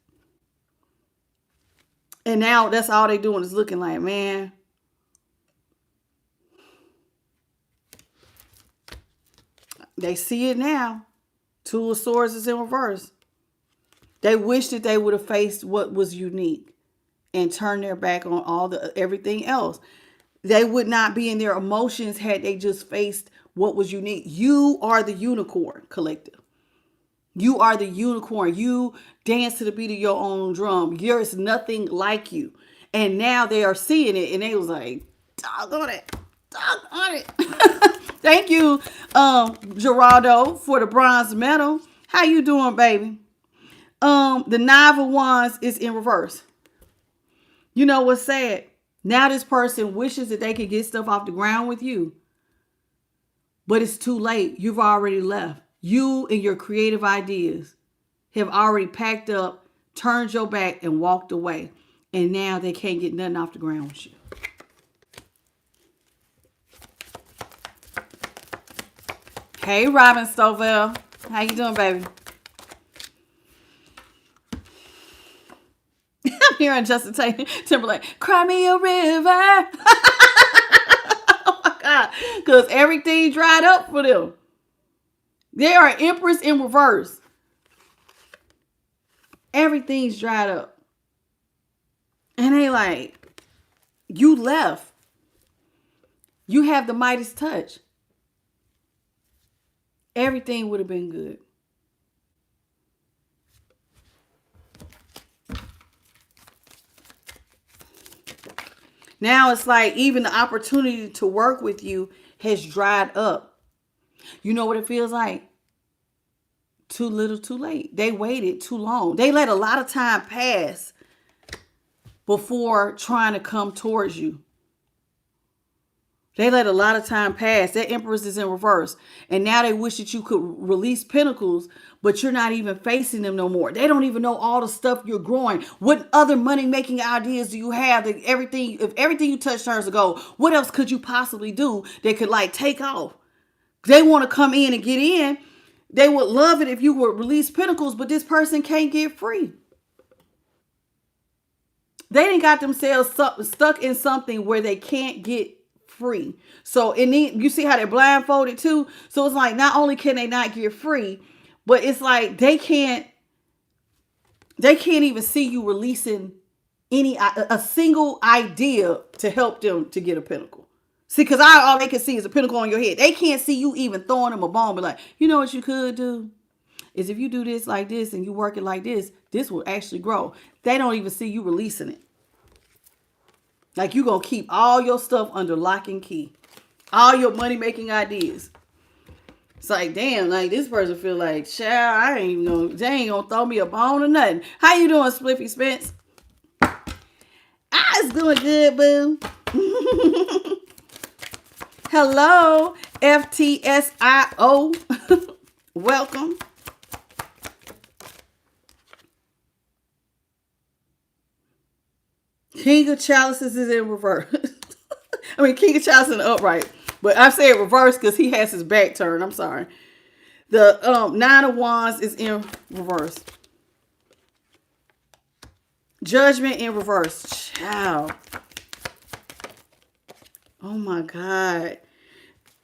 And now that's all they doing is looking like, man. They see it now. 2 of Swords is in reverse. They wish that they would have faced what was unique and turned their back on everything else. They would not be in their emotions had they just faced what was unique. You are the unicorn, collective. You are the unicorn. You dance to the beat of your own drum. There's nothing like you. And now they are seeing it and they was like, doggone it. Doggone it. Thank you, Geraldo, for the bronze medal. How you doing, baby? The 9 of Wands is in reverse. You know what's sad? Now this person wishes that they could get stuff off the ground with you. But it's too late. You've already left. You and your creative ideas have already packed up, turned your back, and walked away. And now they can't get nothing off the ground with you. Hey, Robin Stovell. How you doing, baby? I'm hearing Justin Timberlake. Cry me a river. Oh, my God. Because everything dried up for them. They are Empress in reverse. Everything's dried up. And they like, you left. You have the Midas touch. Everything would have been good. Now it's like even the opportunity to work with you has dried up. You know what it feels like? Too little, too late. They waited too long. They let a lot of time pass before trying to come towards you. They let a lot of time pass. That Empress is in reverse. And now they wish that you could release pentacles, but you're not even facing them no more. They don't even know all the stuff you're growing. What other money-making ideas do you have? That if everything you touch turns to gold, what else could you possibly do that could like take off? They want to come in and get in. They would love it if you would release pentacles, but this person can't get free. They didn't got themselves stuck in something where they can't get free. So you see how they're blindfolded too. So it's like not only can they not get free, but it's like they can't even see you releasing a single idea to help them to get a pinnacle. See, because all they can see is a pinnacle on your head. They can't see you even throwing them a bone. But like, you know what you could do is if you do this like this and you work it like this will actually grow. They don't even see you releasing it. Like you're going to keep all your stuff under lock and key. All your money-making ideas. It's like, damn, like this person feel like, child, they ain't going to throw me a bone or nothing. How you doing, Spliffy Spence? I was doing good, boo. Hello, FTSIO. Welcome. King of Chalices is in reverse. I mean, King of Chalices in the upright. But I say it reverse because he has his back turned. I'm sorry. The Nine of Wands is in reverse. Judgment in reverse. Child. Oh my God.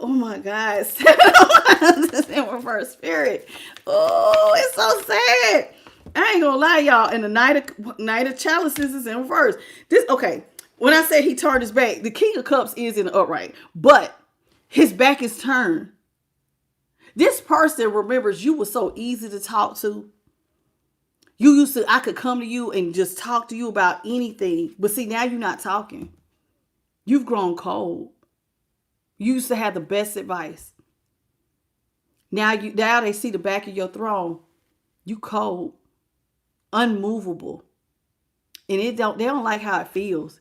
Oh my God. This in reverse. Spirit. Oh, it's so sad. I ain't gonna lie, y'all. And the Knight of Chalices is in reverse. Okay. When I say he turned his back, the King of Cups is in the upright, but his back is turned. This person remembers you were so easy to talk to. I could come to you and just talk to you about anything. But see, now you're not talking. You've grown cold. You used to have the best advice. Now they see the back of your throne. You cold. Unmovable. And they don't like how it feels.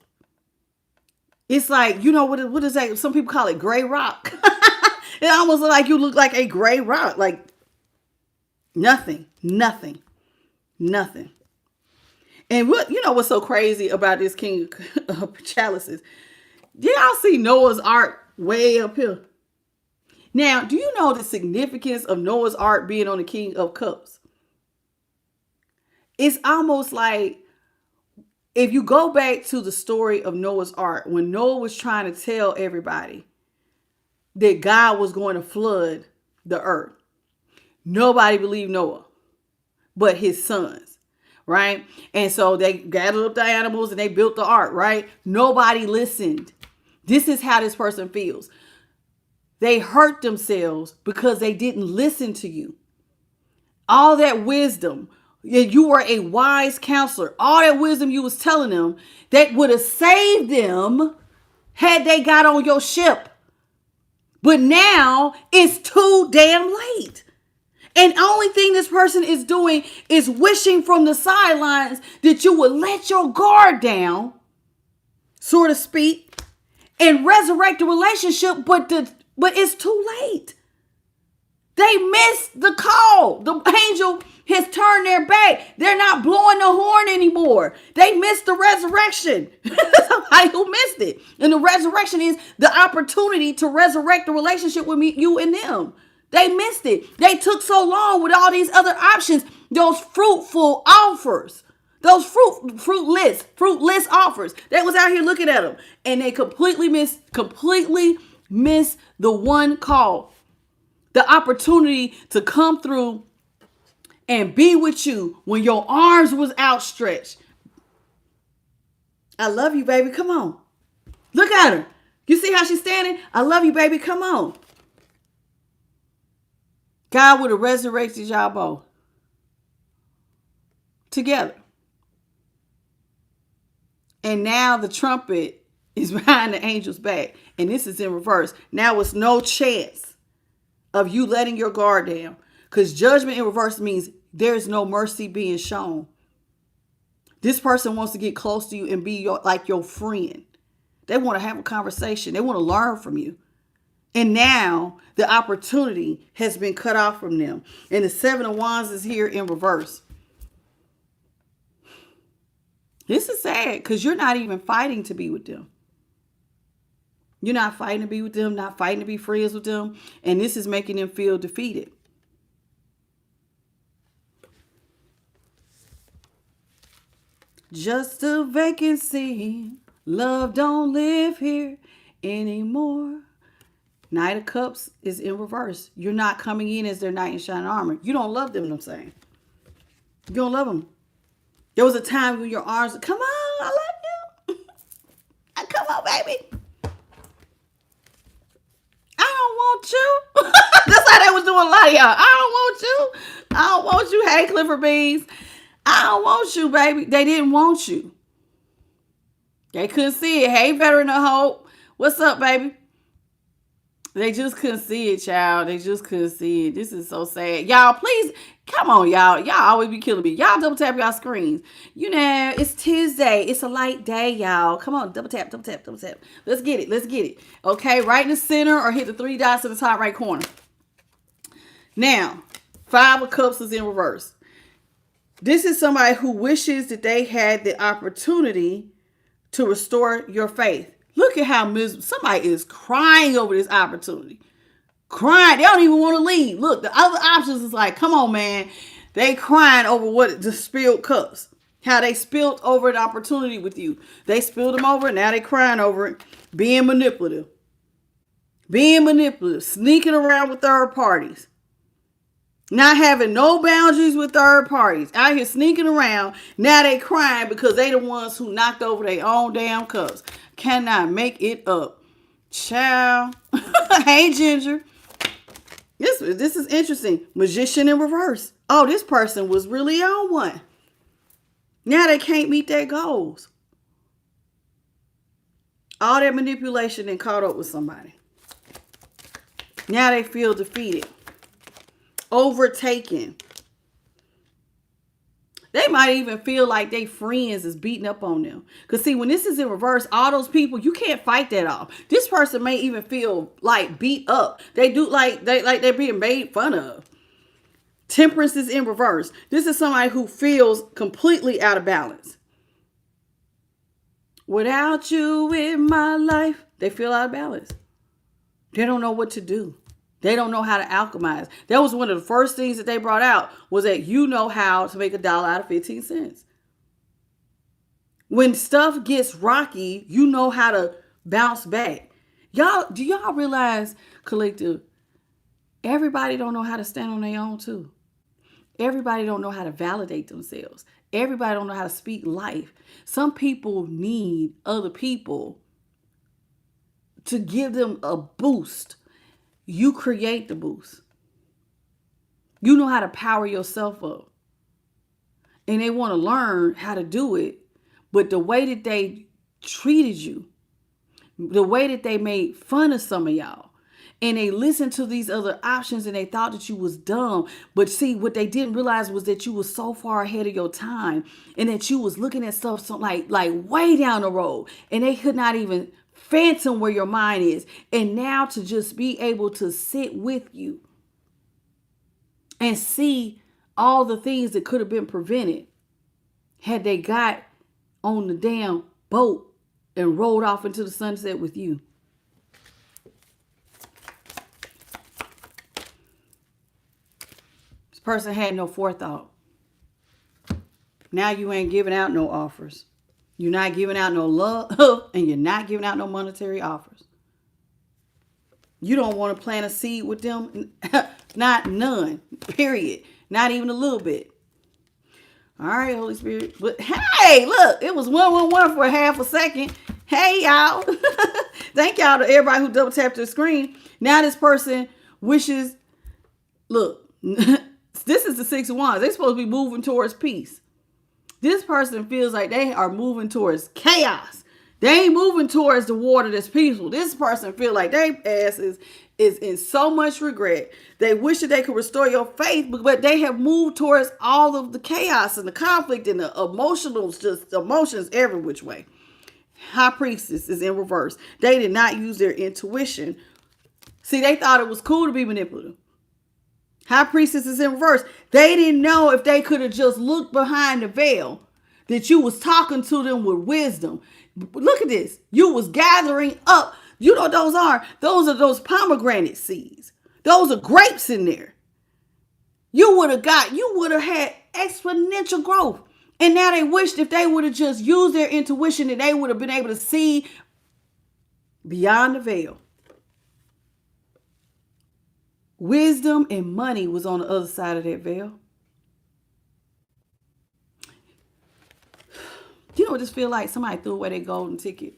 It's like, you know, what is that? Some people call it gray rock. It almost look like you look like a gray rock. Like nothing. And what's so crazy about this King of Chalices? Did y'all see Noah's Ark way up here? Now, do you know the significance of Noah's Ark being on the King of Cups? It's almost like if you go back to the story of Noah's Ark, when Noah was trying to tell everybody that God was going to flood the earth, nobody believed Noah but his sons, right? And so they gathered up the animals and they built the ark, right? Nobody listened. This is how this person feels. They hurt themselves because they didn't listen to you. All that wisdom, you were a wise counselor. All that wisdom you was telling them that would have saved them had they got on your ship. But now it's too damn late. And the only thing this person is doing is wishing from the sidelines that you would let your guard down, so to speak, and resurrect the relationship, but it's too late. They missed the call. The angel has turned their back. They're not blowing the horn anymore. They missed the resurrection. Somebody who missed it. And the resurrection is the opportunity to resurrect the relationship with you and them. They missed it. They took so long with all these other options, those fruitful offers, those fruitless offers. They was out here looking at them, and they completely missed the one call, the opportunity to come through and be with you when your arms was outstretched. I love you, baby. Come on. Look at her. You see how she's standing? I love you, baby. Come on. God would have resurrected y'all both together. And now the trumpet is behind the angel's back. And this is in reverse. Now it's no chance of you letting your guard down. Because judgment in reverse means there's no mercy being shown. This person wants to get close to you and be like your friend. They want to have a conversation. They want to learn from you. And now the opportunity has been cut off from them. And the 7 of Wands is here in reverse. This is sad because you're not even fighting to be with them. You're not fighting to be with them, not fighting to be friends with them. And this is making them feel defeated. Just a vacancy. Love don't live here anymore. Knight of Cups is in reverse. You're not coming in as their knight in shining armor. You don't love them, I'm saying. You don't love them. There was a time when your arms, come on, I love you. Come on, baby. I don't want you. That's how they was doing a lot of y'all. I don't want you. I don't want you. Hey, Clifford Beans. I don't want you, baby. They didn't want you. They couldn't see it. Hey, Veteran of Hope. What's up, baby? They just couldn't see it, child. They just couldn't see it. This is so sad. Y'all, please, come on, y'all. Y'all always be killing me. Y'all double tap y'all screens. You know, it's Tuesday. It's a light day, y'all. Come on, double tap, double tap, double tap. Let's get it. Let's get it. Okay, right in the center or hit the 3 dots in the top right corner. Now, 5 of Cups is in reverse. This is somebody who wishes that they had the opportunity to restore your faith. Look at how miserable. Somebody is crying over this opportunity. Crying. They don't even want to leave. Look, the other options is like, come on, man. They crying over what the spilled cups. How they spilled over an opportunity with you. They spilled them over. Now they crying over it. Being manipulative. Being manipulative. Sneaking around with third parties. Not having no boundaries with third parties. Out here sneaking around. Now they crying because they the ones who knocked over their own damn cups. Cannot make it up. Child. Hey, Ginger. This is interesting. Magician in reverse. Oh, this person was really on one. Now they can't meet their goals. All that manipulation and caught up with somebody. Now they feel defeated. Overtaken. They might even feel like their friends is beating up on them. Because see, when this is in reverse, all those people, you can't fight that off. This person may even feel like beat up. They do like they're being made fun of. Temperance is in reverse. This is somebody who feels completely out of balance. Without you in my life, they feel out of balance. They don't know what to do. They don't know how to alchemize. That was one of the first things that they brought out was that you know how to make $1 out of 15 cents. When stuff gets rocky, you know how to bounce back. Y'all, do y'all realize, collective, everybody don't know how to stand on their own too. Everybody don't know how to validate themselves. Everybody don't know how to speak life. Some people need other people to give them a boost. You create the boost. You know how to power yourself up. And they want to learn how to do it. But the way that they treated you, the way that they made fun of some of y'all, and they listened to these other options and they thought that you was dumb. But see, what they didn't realize was that you was so far ahead of your time and that you was looking at stuff so like way down the road. And they could not even phantom where your mind is. And now to just be able to sit with you and see all the things that could have been prevented had they got on the damn boat and rolled off into the sunset with you. This person had no forethought. Now you ain't giving out no offers. You're not giving out no love, and you're not giving out no monetary offers. You don't want to plant a seed with them. Not none, period. Not even a little bit. All right, Holy Spirit. But hey, look, it was 111 for a half a second. Hey, y'all. Thank y'all to everybody who double tapped their screen. Now this person wishes, look, this is the 6 of Wands. They're supposed to be moving towards peace. This person feels like they are moving towards chaos. They ain't moving towards the water that's peaceful. This person feel like their ass is in so much regret. They wish that they could restore your faith, but they have moved towards all of the chaos and the conflict and the emotions every which way. High priestess is in reverse. They did not use their intuition. See, they thought it was cool to be manipulative. High priestess is in reverse. They didn't know if they could have just looked behind the veil that you was talking to them with wisdom. Look at this. You was gathering up. You know what those are? Those are those pomegranate seeds. Those are grapes in there. You would have had exponential growth. And now they wished if they would have just used their intuition that they would have been able to see beyond the veil. Wisdom and money was on the other side of that veil. You know what this feel like? Somebody threw away their golden ticket.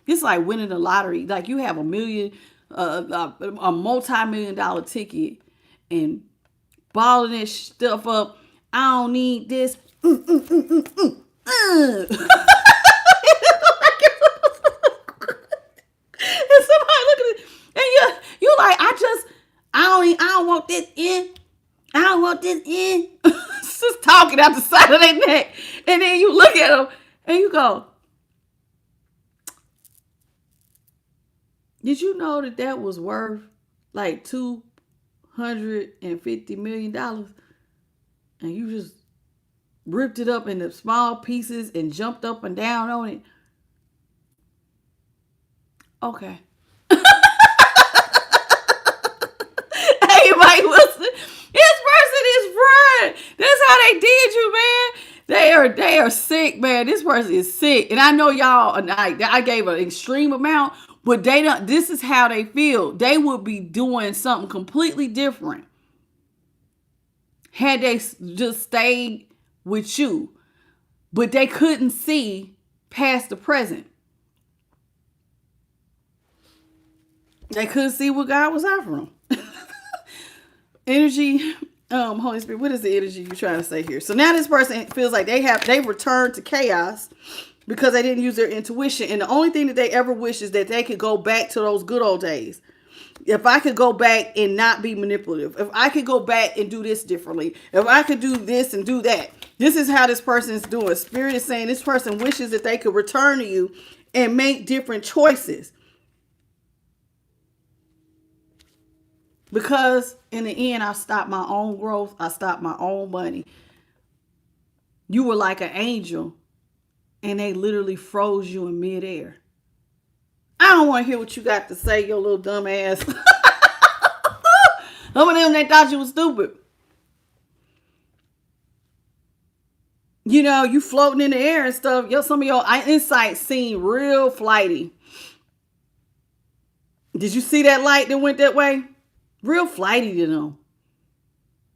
It's like winning the lottery. Like you have a multi-million-dollar ticket and balling this stuff up. I don't need this. And somebody look at it, and you like, I don't want this in. I don't want this in. Just talking out the side of their neck, and then you look at them and you go, did you know that was worth like $250 million? And you just ripped it up into small pieces and jumped up and down on it. Okay. Hey, Mike Wilson, this person is friend. That's how they did you, man. They are sick, man. This person is sick. And I know y'all, I gave an extreme amount, but they don't. This is how they feel. They would be doing something completely different had they just stayed with you. But they couldn't see past the present. They couldn't see what God was offering them. Energy, Holy Spirit, what is the energy you're trying to say here? So now this person feels like they returned to chaos because they didn't use their intuition. And the only thing that they ever wish is that they could go back to those good old days. If I could go back and not be manipulative, if I could go back and do this differently, if I could do this and do that, this is how this person is doing. Spirit is saying this person wishes that they could return to you and make different choices. Because in the end, I stopped my own growth. I stopped my own money. You were like an angel and they literally froze you in midair. I don't want to hear what you got to say, your little dumb ass. Some of them, they thought you was stupid. You know, you floating in the air and stuff. Some of your insights seem real flighty. Did you see that light that went that way? Real flighty to them.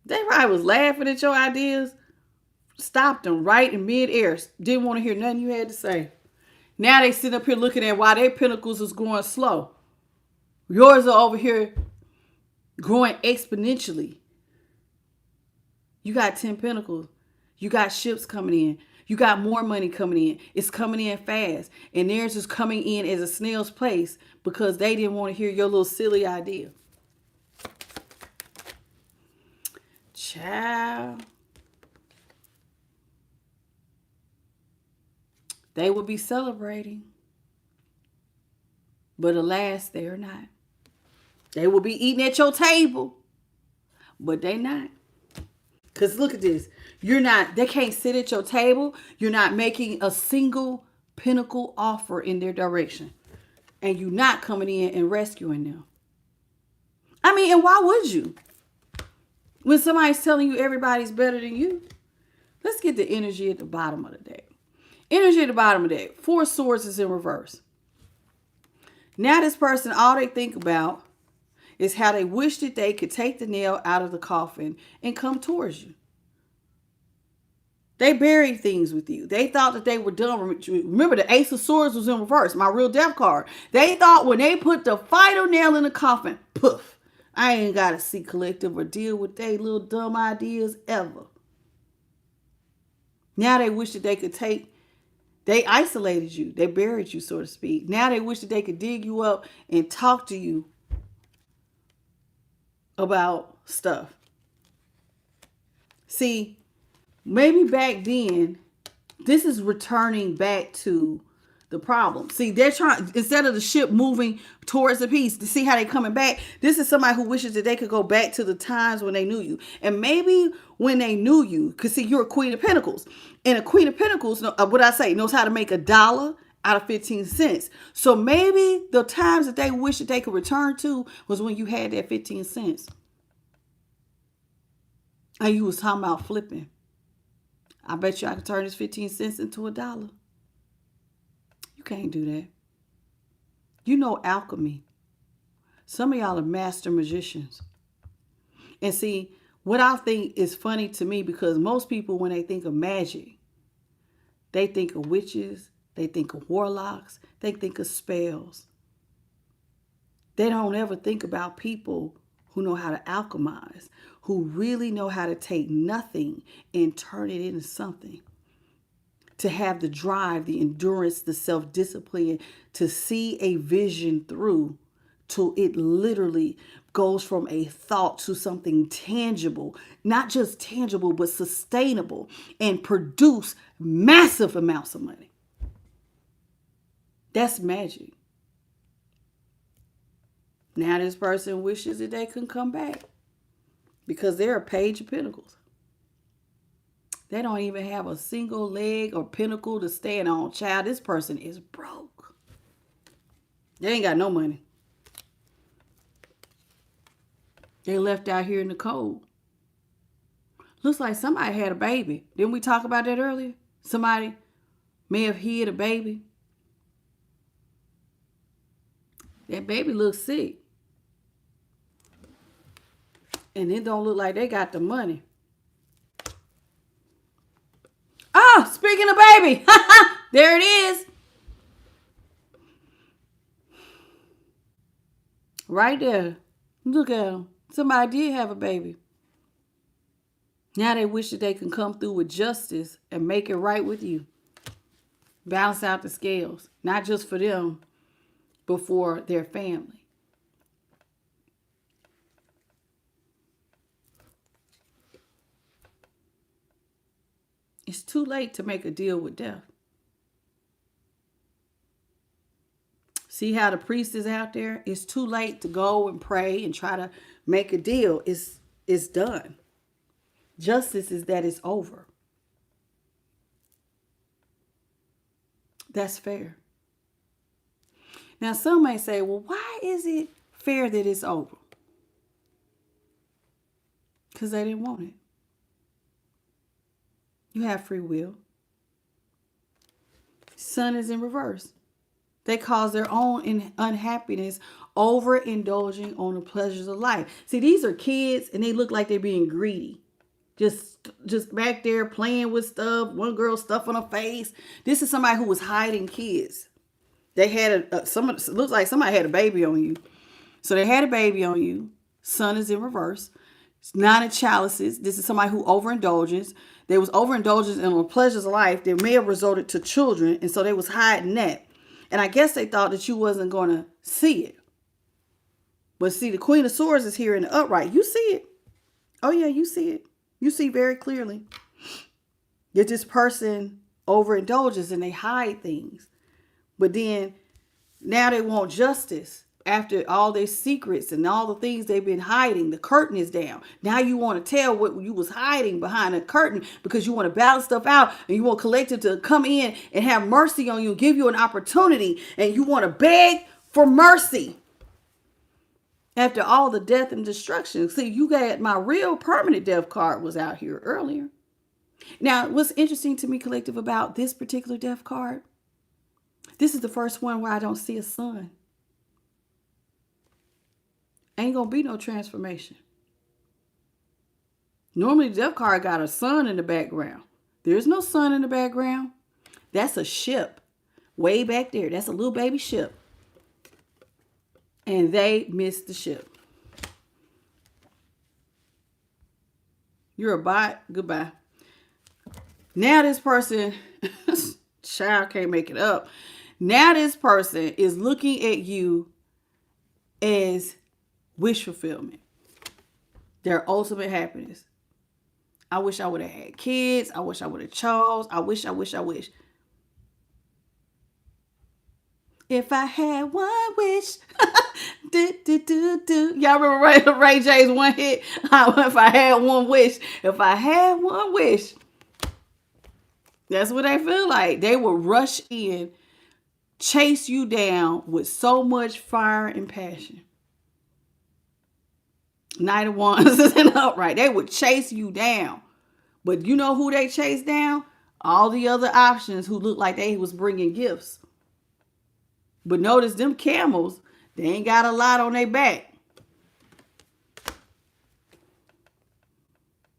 They probably was laughing at your ideas. Stopped them right in midair. Didn't want to hear nothing you had to say. Now they sit up here looking at why their pinnacles is growing slow. Yours are over here growing exponentially. You got 10 pinnacles. You got ships coming in. You got more money coming in. It's coming in fast. And theirs is coming in as a snail's pace because they didn't want to hear your little silly idea. Child. They will be celebrating. But alas, they are not. They will be eating at your table. But they not. Because look at this. They can't sit at your table. You're not making a single pinnacle offer in their direction. And you're not coming in and rescuing them. I mean, and why would you? When somebody's telling you everybody's better than you. Let's get the energy at the bottom of the deck. Energy at the bottom of the deck. 4 swords is in reverse. Now this person, all they think about is how they wish that they could take the nail out of the coffin and come towards you. They buried things with you. They thought that they were done. Remember, the Ace of Swords was in reverse. My real death card. They thought when they put the final nail in the coffin, poof, I ain't got to see collective or deal with their little dumb ideas ever. Now they wish that they could take They isolated you. They buried you, so to speak. Now they wish that they could dig you up and talk to you about stuff. See, maybe back then, this is returning back to the problem. See, they're trying, instead of the ship moving towards the peace, to see how they coming back. This is somebody who wishes that they could go back to the times when they knew you. And maybe when they knew you, because see, you're a Queen of Pentacles. And a Queen of Pentacles, what I say, knows how to make $1 out of 15 cents. So maybe the times that they wish that they could return to was when you had that 15 cents. And you was talking about flipping. I bet you I could turn this 15 cents into $1. You can't do that. You know alchemy. Some of y'all are master magicians. And see, what I think is funny to me, because most people, when they think of magic, they think of witches, they think of warlocks, they think of spells. They don't ever think about people who know how to alchemize, who really know how to take nothing and turn it into something. To have the drive, the endurance, the self-discipline, to see a vision through till it literally goes from a thought to something tangible, not just tangible, but sustainable, and produce massive amounts of money. That's magic. Now this person wishes that they can come back because they're a Page of Pentacles. They don't even have a single leg or pinnacle to stand on. Child, this person is broke. They ain't got no money. They left out here in the cold. Looks like somebody had a baby. Didn't we talk about that earlier? Somebody may have hid a baby. That baby looks sick. And it don't look like they got the money. Oh, speaking of baby, there it is. Right there. Look at them. Somebody did have a baby. Now they wish that they can come through with justice and make it right with you. Balance out the scales. Not just for them, but for their family. It's too late to make a deal with death. See how the priest is out there? It's too late to go and pray and try to make a deal. It's done. Justice is that it's over. That's fair. Now, some may say, well, why is it fair that it's over? Because they didn't want it. You have free will. Sun is in reverse. They cause their own unhappiness overindulging on the pleasures of life. See, these are kids and they look like they're being greedy. Just back there playing with stuff. One girl stuff on her face. This is somebody who was hiding kids. They had looks like somebody had a baby on you. So they had a baby on you. Sun is in reverse. It's 9 of chalices. This is somebody who overindulges. There was overindulgence in the pleasures of life. They may have resulted to children. And so they was hiding that. And I guess they thought that you wasn't going to see it. But see, the Queen of Swords is here in the upright. You see it. Oh, yeah, you see it. You see very clearly that this person overindulges and they hide things. But then now they want justice. After all their secrets and all the things they've been hiding, the curtain is down. Now you want to tell what you was hiding behind the curtain because you want to balance stuff out and you want collective to come in and have mercy on you, give you an opportunity, and you want to beg for mercy. After all the death and destruction. See, you got my real permanent death card was out here earlier. Now, what's interesting to me, collective, about this particular death card, this is the first one where I don't see a sun. Ain't gonna be no transformation. Normally the death card got a sun in the background. There's no sun in the background. That's a ship way back there. That's a little baby ship. And they missed the ship. You're a bot. Goodbye. Now this person, Child can't make it up. Now this person is looking at you as wish fulfillment, their ultimate happiness. I wish I would have had kids. I wish I would have chose. I wish. If I had one wish. do, do, do, do. Y'all remember Ray J's one hit? If I had one wish. If I had one wish. That's what they feel like. They will rush in, chase you down with so much fire and passion. Knight of Wands isn't upright. They would chase you down. But you know who they chase down? All the other options who look like they was bringing gifts. But notice them camels, they ain't got a lot on their back.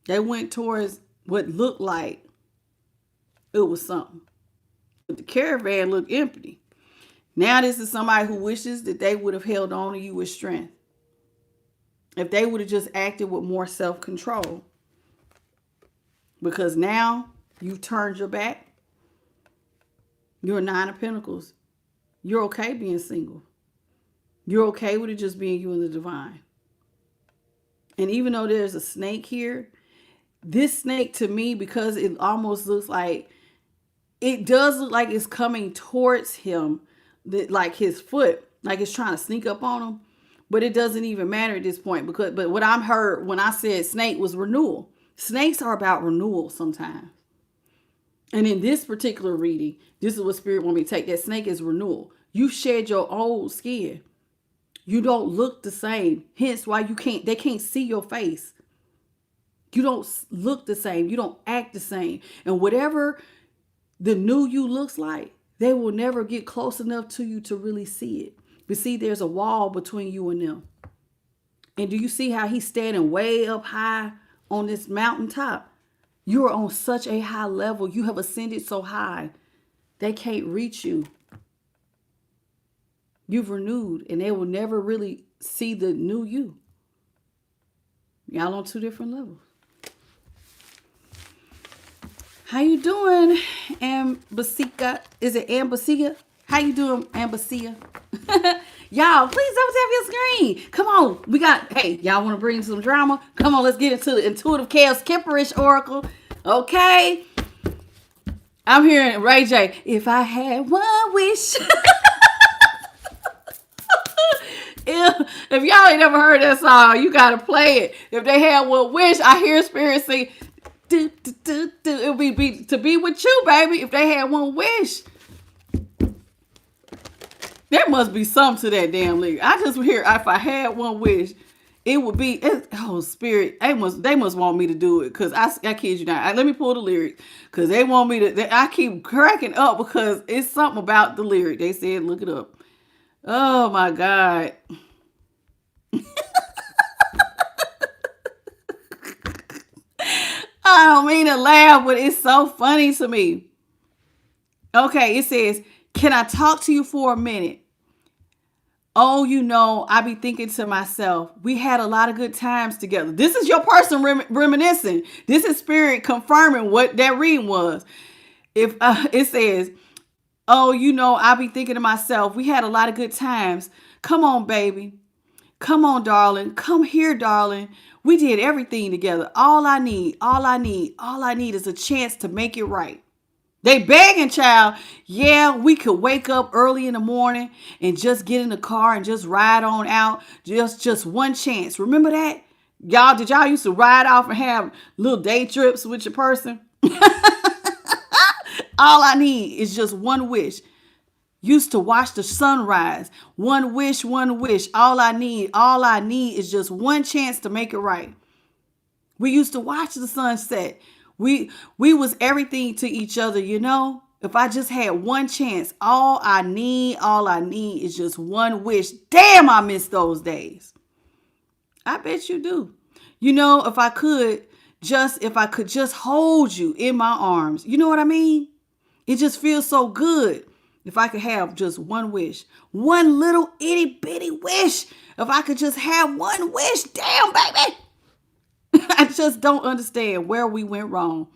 They went towards what looked like it was something. But the caravan looked empty. Now this is somebody who wishes that they would have held on to you with strength. If they would have just acted with more self-control. Because now you've turned your back. You're a 9 of Pentacles. You're okay being single. You're okay with it just being you and the divine. And even though there's a snake here, this snake to me, because it almost looks like, it does look like it's coming towards him, like his foot, like it's trying to sneak up on him. But it doesn't even matter at this point. But what I heard when I said snake was renewal. Snakes are about renewal sometimes. And in this particular reading, this is what Spirit want me to take. That snake is renewal. You shed your old skin. You don't look the same. Hence why they can't see your face. You don't look the same. You don't act the same. And whatever the new you looks like, they will never get close enough to you to really see it. But see, there's a wall between you and them. And do you see how he's standing way up high on this mountaintop? You are on such a high level. You have ascended so high. They can't reach you. You've renewed, and they will never really see the new you. Y'all on 2 different levels. How you doing, Ambasika? Is it Ambasia? How you doing, Ambasia? Y'all, please don't tap your screen. Come on. We got, hey, y'all want to bring some drama? Come on, let's get into the Intuitive Chaos Kipperish Oracle. Okay. I'm hearing Ray J. If I had one wish. If y'all ain't never heard that song, you got to play it. If they had one wish, I hear Spirit sing, do, do, do, do. It would be to be with you, baby, if they had one wish. There must be something to that damn lyric. I just hear, if I had one wish, it would be, Spirit, they must want me to do it, because I kid you not. Let me pull the lyric, because they want me to, I keep cracking up because it's something about the lyric. They said, look it up. Oh my God. I don't mean to laugh, but it's so funny to me. Okay, it says, can I talk to you for a minute? Oh, I be thinking to myself, we had a lot of good times together. This is your person reminiscing. This is Spirit confirming what that reading was. If it says, oh, I be thinking to myself, we had a lot of good times. Come on, baby. Come on, darling. Come here, darling. We did everything together. All I need is a chance to make it right. They begging, child. Yeah, we could wake up early in the morning and just get in the car and just ride on out. Just one chance. Remember that? Y'all, did y'all used to ride off and have little day trips with your person? All I need is just one wish. Used to watch the sunrise. One wish, one wish. All I need is just one chance to make it right. We used to watch the sunset. We was everything to each other, If I just had one chance, all I need is just one wish. Damn, I miss those days. I bet you do. If I could just hold you in my arms. You know what I mean? It just feels so good. If I could have just one wish, one little itty bitty wish. If I could just have one wish, damn, baby. I just don't understand where we went wrong.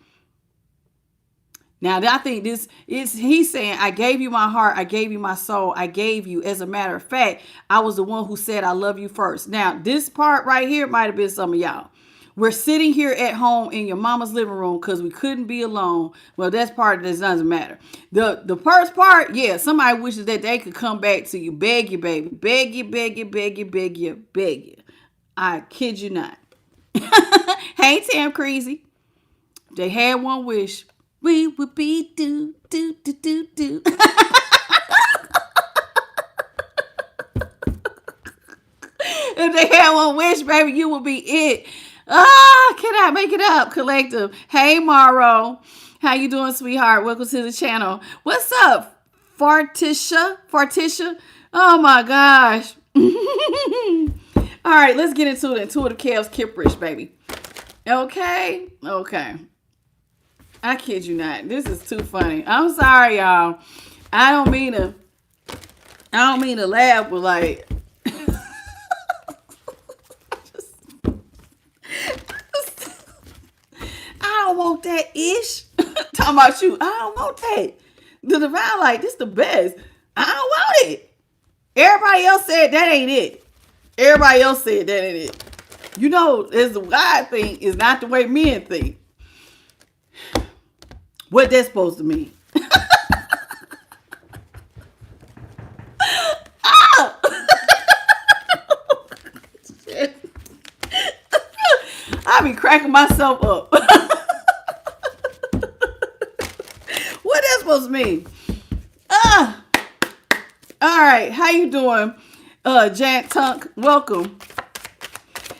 Now, I think this is, he's saying, I gave you my heart, I gave you my soul, I gave you. As a matter of fact, I was the one who said, I love you first. Now, this part right here might have been some of y'all. We're sitting here at home in your mama's living room because we couldn't be alone. Well, that's part that doesn't matter. The first part, yeah, somebody wishes that they could come back to you, beg you, baby, beg you, beg you, beg you, beg you, beg you. I kid you not. Hey, Tam Crazy. They had one wish. We would be do. If they had one wish, baby, you would be it. Can I make it up, collective? Hey, Morrow. How you doing, sweetheart? Welcome to the channel. What's up, Fartisha? Oh, my gosh. All right, let's get into the intuitive chaos kipperish, baby. Okay. I kid you not. This is too funny. I'm sorry, y'all. I don't mean to laugh, but like, I don't want that ish. Talking about you. I don't want that. The divine, like, this the best. I don't want it. Everybody else said that ain't it. Everybody else said that ain't it. You know, as the God thing is not the way men think. What that's supposed to mean? Oh! I be cracking myself up. What that's supposed to mean? All right, how you doing, Jant Tunk? Welcome.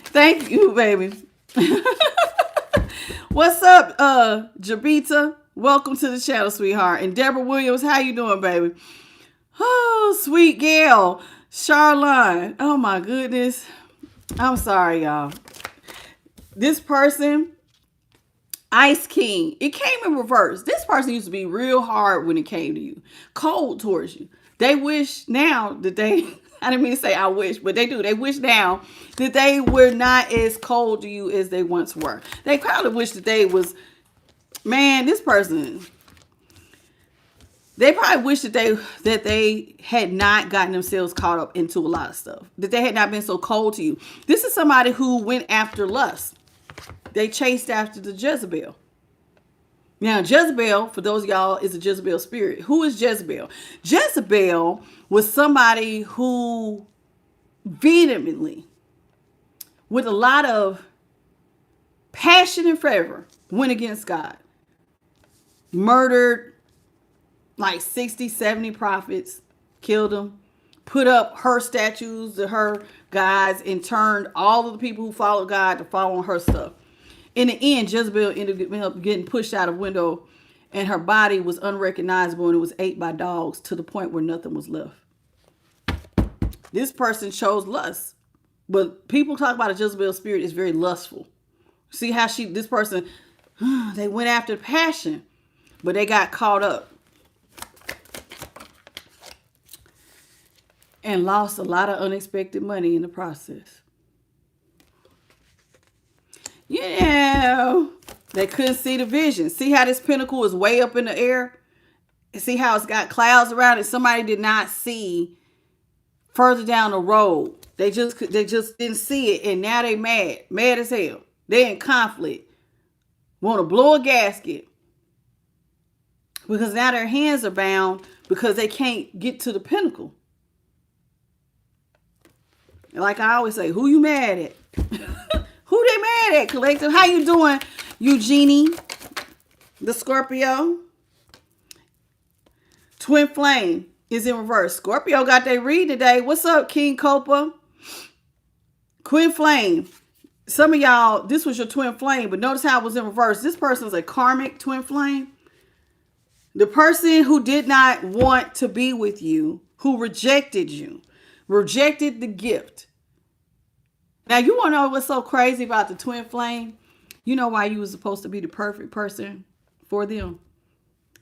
Thank you, baby. What's up, Jabita? Welcome to the channel, sweetheart. And Deborah Williams, how you doing, baby? Oh, sweet Gail. Charlene. Oh, my goodness. I'm sorry, y'all. This person, Ice King, it came in reverse. This person used to be real hard when it came to you. Cold towards you. They wish now that they, I didn't mean to say I wish, but they do. They wish now that they were not as cold to you as they once were. They probably wish that they was, man, this person, they probably wish that they had not gotten themselves caught up into a lot of stuff. That they had not been so cold to you. This is somebody who went after lust. They chased after the Jezebel. Now, Jezebel, for those of y'all, is a Jezebel spirit. Who is Jezebel? Jezebel was somebody who vehemently, with a lot of passion and fervor, went against God. Murdered like 60, 70 prophets, killed them, put up her statues to her gods, and turned all of the people who followed God to follow her stuff. In the end, Jezebel ended up getting pushed out of a window, and her body was unrecognizable, and it was ate by dogs to the point where nothing was left. This person chose lust. But people talk about a Jezebel spirit is very lustful. See how this person, they went after passion, but they got caught up and lost a lot of unexpected money in the process. Yeah, they couldn't see the vision. See how this pinnacle is way up in the air? See how it's got clouds around it? Somebody did not see further down the road. They just didn't see it, and now they mad as hell. They in conflict. Want to blow a gasket because now their hands are bound because they can't get to the pinnacle. And like I always say, who you mad at? Who they mad at, collective? How you doing, Eugenie, the Scorpio? Twin Flame is in reverse. Scorpio got their read today. What's up, King Copa? Twin Flame. Some of y'all, this was your twin flame, but notice how it was in reverse. This person is a karmic twin flame. The person who did not want to be with you, who rejected you, rejected the gift. Now, you want to know what's so crazy about the twin flame? You know why you was supposed to be the perfect person for them?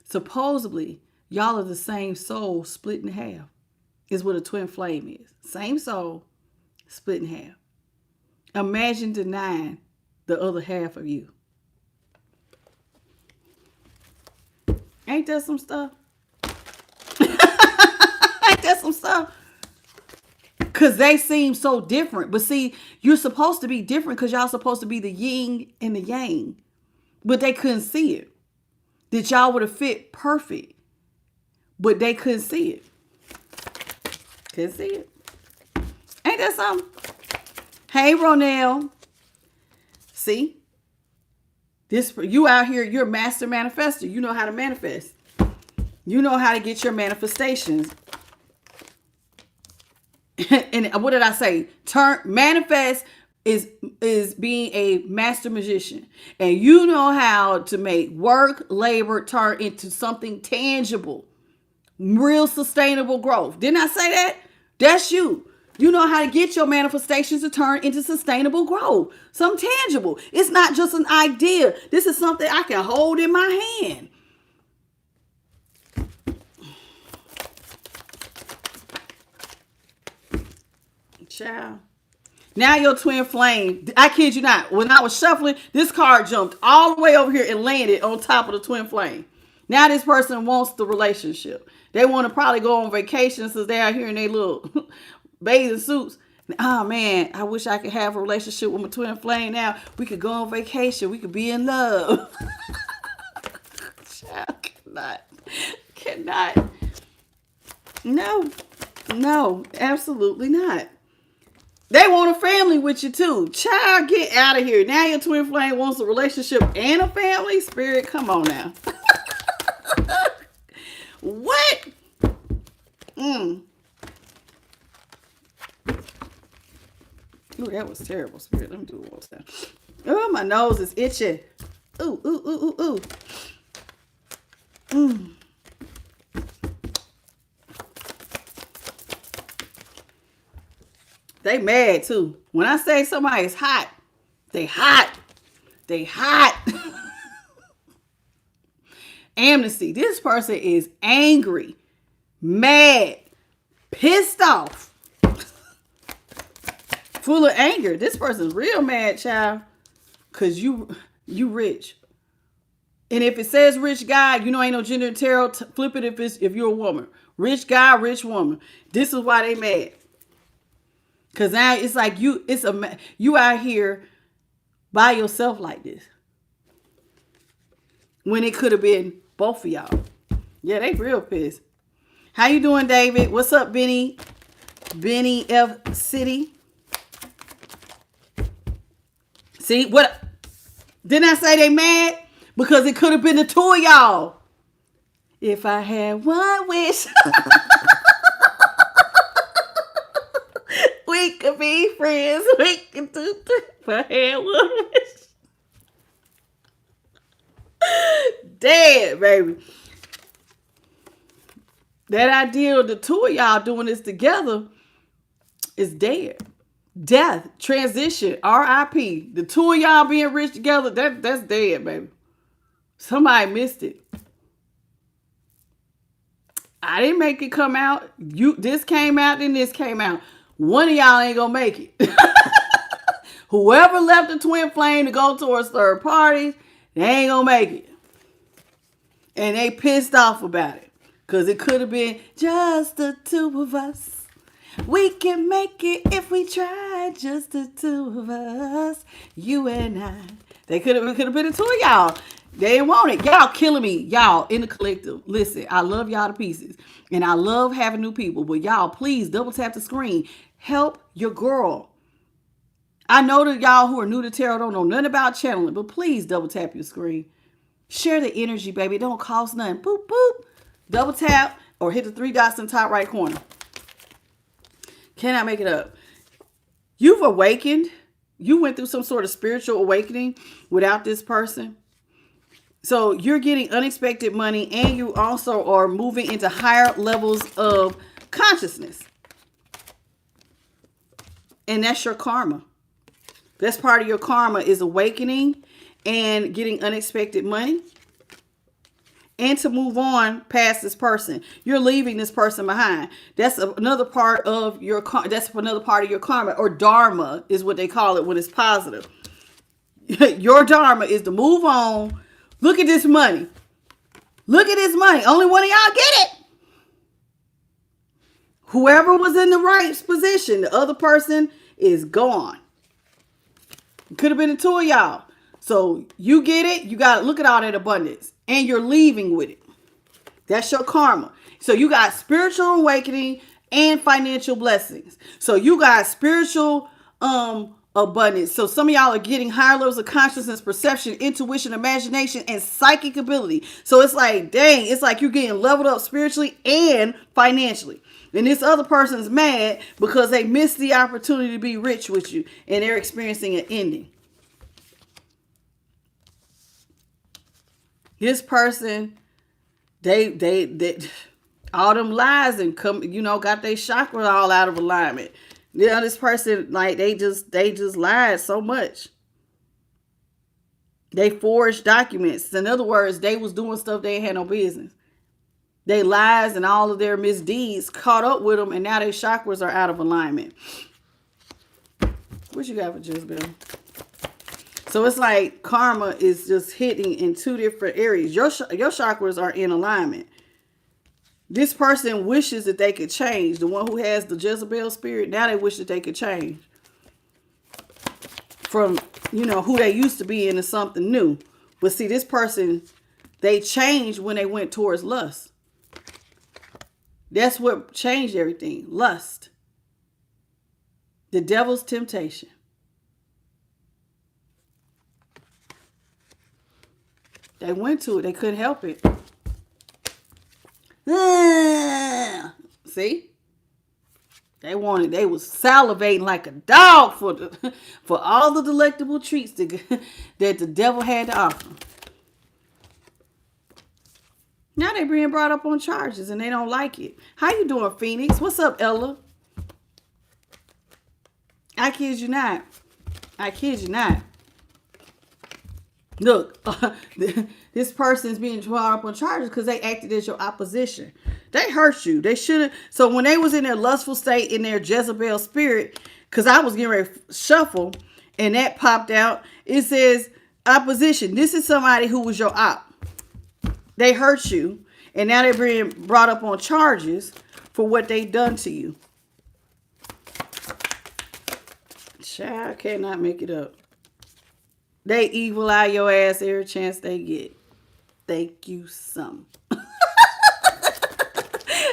Supposedly, y'all are the same soul split in half, is what a twin flame is. Same soul split in half. Imagine denying the other half of you. Ain't that some stuff? Ain't that some stuff? Because they seem so different. But see, you're supposed to be different because y'all supposed to be the yin and the yang. But they couldn't see it. That y'all would have fit perfect. But they couldn't see it. Couldn't see it. Ain't that something? Hey, Ronell. See? You out here, you're a master manifester. You know how to manifest. You know how to get your manifestations. And what did I say? Manifest is being a master magician. And you know how to make work, labor turn into something tangible. Real sustainable growth. Didn't I say that? That's you. You know how to get your manifestations to turn into sustainable growth. Something tangible. It's not just an idea. This is something I can hold in my hand. Child. Now your twin flame, I kid you not, when I was shuffling, this card jumped all the way over here and landed on top of the twin flame. Now this person wants the relationship. They want to probably go on vacation since they're out here in their little bathing suits. Oh man, I wish I could have a relationship with my twin flame now. We could go on vacation. We could be in love. Child, cannot. No, absolutely not. They want a family with you too. Child, get out of here. Now your twin flame wants a relationship and a family. Spirit, come on now. What? Ooh, that was terrible, Spirit. Let me do it one time. Oh, my nose is itching. Ooh. They mad too. When I say somebody's hot, they hot. Amnesty. This person is angry, mad, pissed off, full of anger. This person's real mad, child, because you rich. And if it says rich guy, you know ain't no gender in tarot. Flip it if you're a woman. Rich guy, rich woman. This is why they mad. Cause now it's like you out here by yourself like this. When it could have been both of y'all. Yeah, they real pissed. How you doing, David? What's up, Benny? Benny F City. See what? Didn't I say they mad? Because it could have been the two of y'all. If I had one wish. We could be friends. We could do if I had one wish. Dead, baby. That idea of the two of y'all doing this together is dead. Death, transition, R.I.P. The two of y'all being rich together, that's dead, baby. Somebody missed it. I didn't make it come out. This came out, then this came out. One of y'all ain't gonna make it. Whoever left the twin flame to go towards third parties, they ain't gonna make it. And they pissed off about it. Because it could have been just the two of us. We can make it if we try, just the two of us. You and I. It could have been the two of y'all. They didn't want it. Y'all killing me. Y'all in the collective. Listen, I love y'all to pieces. And I love having new people. But y'all, please double tap the screen. Help your girl. I know that y'all who are new to tarot don't know nothing about channeling. But please double tap your screen. Share the energy, baby. It don't cost nothing. Boop, boop. Double tap or hit the three dots in the top right corner. Cannot make it up. You've awakened. You went through some sort of spiritual awakening without this person. So you're getting unexpected money and you also are moving into higher levels of consciousness. And that's your karma. That's part of your karma is awakening and getting unexpected money. And to move on past this person. You're leaving this person behind. That's another part of your karma, or dharma is what they call it when it's positive. Your dharma is to move on. Look at this money. Look at his money. Only one of y'all get it. Whoever was in the right position, the other person is gone. It could have been the two of y'all. So you get it. You got to look at all that abundance. And you're leaving with it. That's your karma. So you got spiritual awakening and financial blessings. So you got spiritual abundance. So some of y'all are getting higher levels of consciousness, perception, intuition, imagination, and psychic ability. So it's like, dang, it's like you're getting leveled up spiritually and financially. And this other person's mad because they missed the opportunity to be rich with you and they're experiencing an ending. This person, they all them lies and come, got their chakra all out of alignment. This person, like, they just lied so much. They forged documents. In other words, they was doing stuff they had no business. They lies and all of their misdeeds caught up with them, and now their chakras are out of alignment. What you got for Jezebel? So it's like karma is just hitting in two different areas. Your chakras are in alignment. This person wishes that they could change. The one who has the Jezebel spirit, now they wish that they could change from, who they used to be into something new. But see, this person, they changed when they went towards lust. That's what changed everything. Lust. The devil's temptation. They went to it. They couldn't help it. See? They was salivating like a dog for all the delectable treats that the devil had to offer. Now they're being brought up on charges and they don't like it. How you doing, Phoenix? What's up, Ella? I kid you not. I kid you not. Look, this person's being brought up on charges because they acted as your opposition. They hurt you. They should have. So when they was in their lustful state, in their Jezebel spirit, because I was getting ready to shuffle and that popped out, it says opposition. This is somebody who was your op. They hurt you, and now they're being brought up on charges for what they done to you. Child, cannot make it up. They evil eye your ass every chance they get. Thank you some.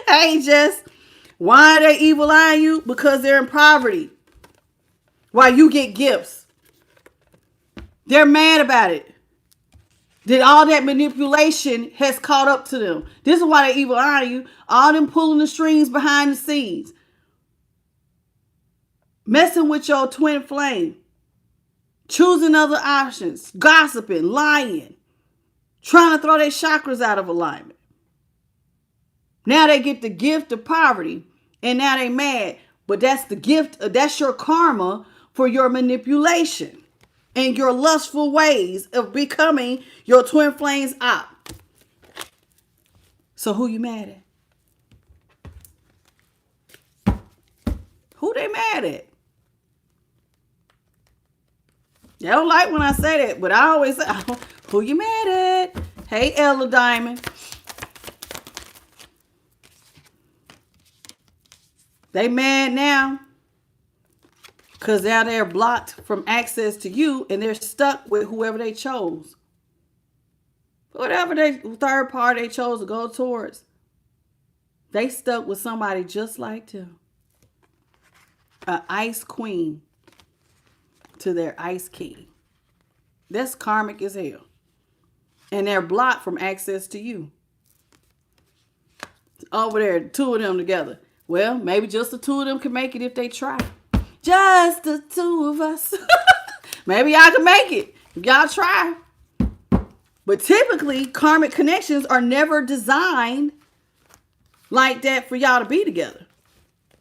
Hey, Jess, why are they evil eyeing you? Because they're in poverty. While you get gifts. They're mad about it. That all that manipulation has caught up to them. This is why they evil eye you. All them pulling the strings behind the scenes. Messing with your twin flame. Choosing other options. Gossiping. Lying. Trying to throw their chakras out of alignment. Now they get the gift of poverty. And now they mad. But that's the gift. That's your karma for your manipulation. And your lustful ways of becoming your twin flames op. So who you mad at? Who they mad at? They don't like when I say that, but I always say, who you mad at? Hey, Ella Diamond. They mad now. Because now they're blocked from access to you and they're stuck with whoever they chose. Whatever third party they chose to go towards. They stuck with somebody just like them. An ice queen to their ice king. That's karmic as hell. And they're blocked from access to you. Over there, two of them together. Well, maybe just the two of them can make it if they try. Just the two of us. Maybe y'all can make it if y'all try. But typically, karmic connections are never designed like that for y'all to be together.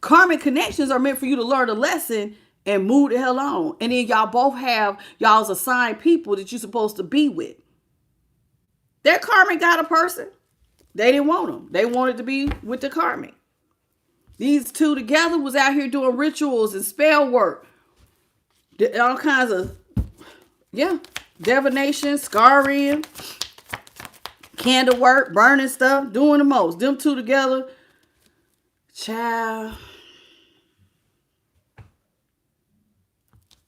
Karmic connections are meant for you to learn a lesson and move the hell on. And then y'all both have y'all's assigned people that you're supposed to be with. Their karmic got a person. They didn't want them. They wanted to be with the karmic. These two together was out here doing rituals and spell work. All kinds of, divination, scarring, Candle work, burning stuff, doing the most. Them two together. Child.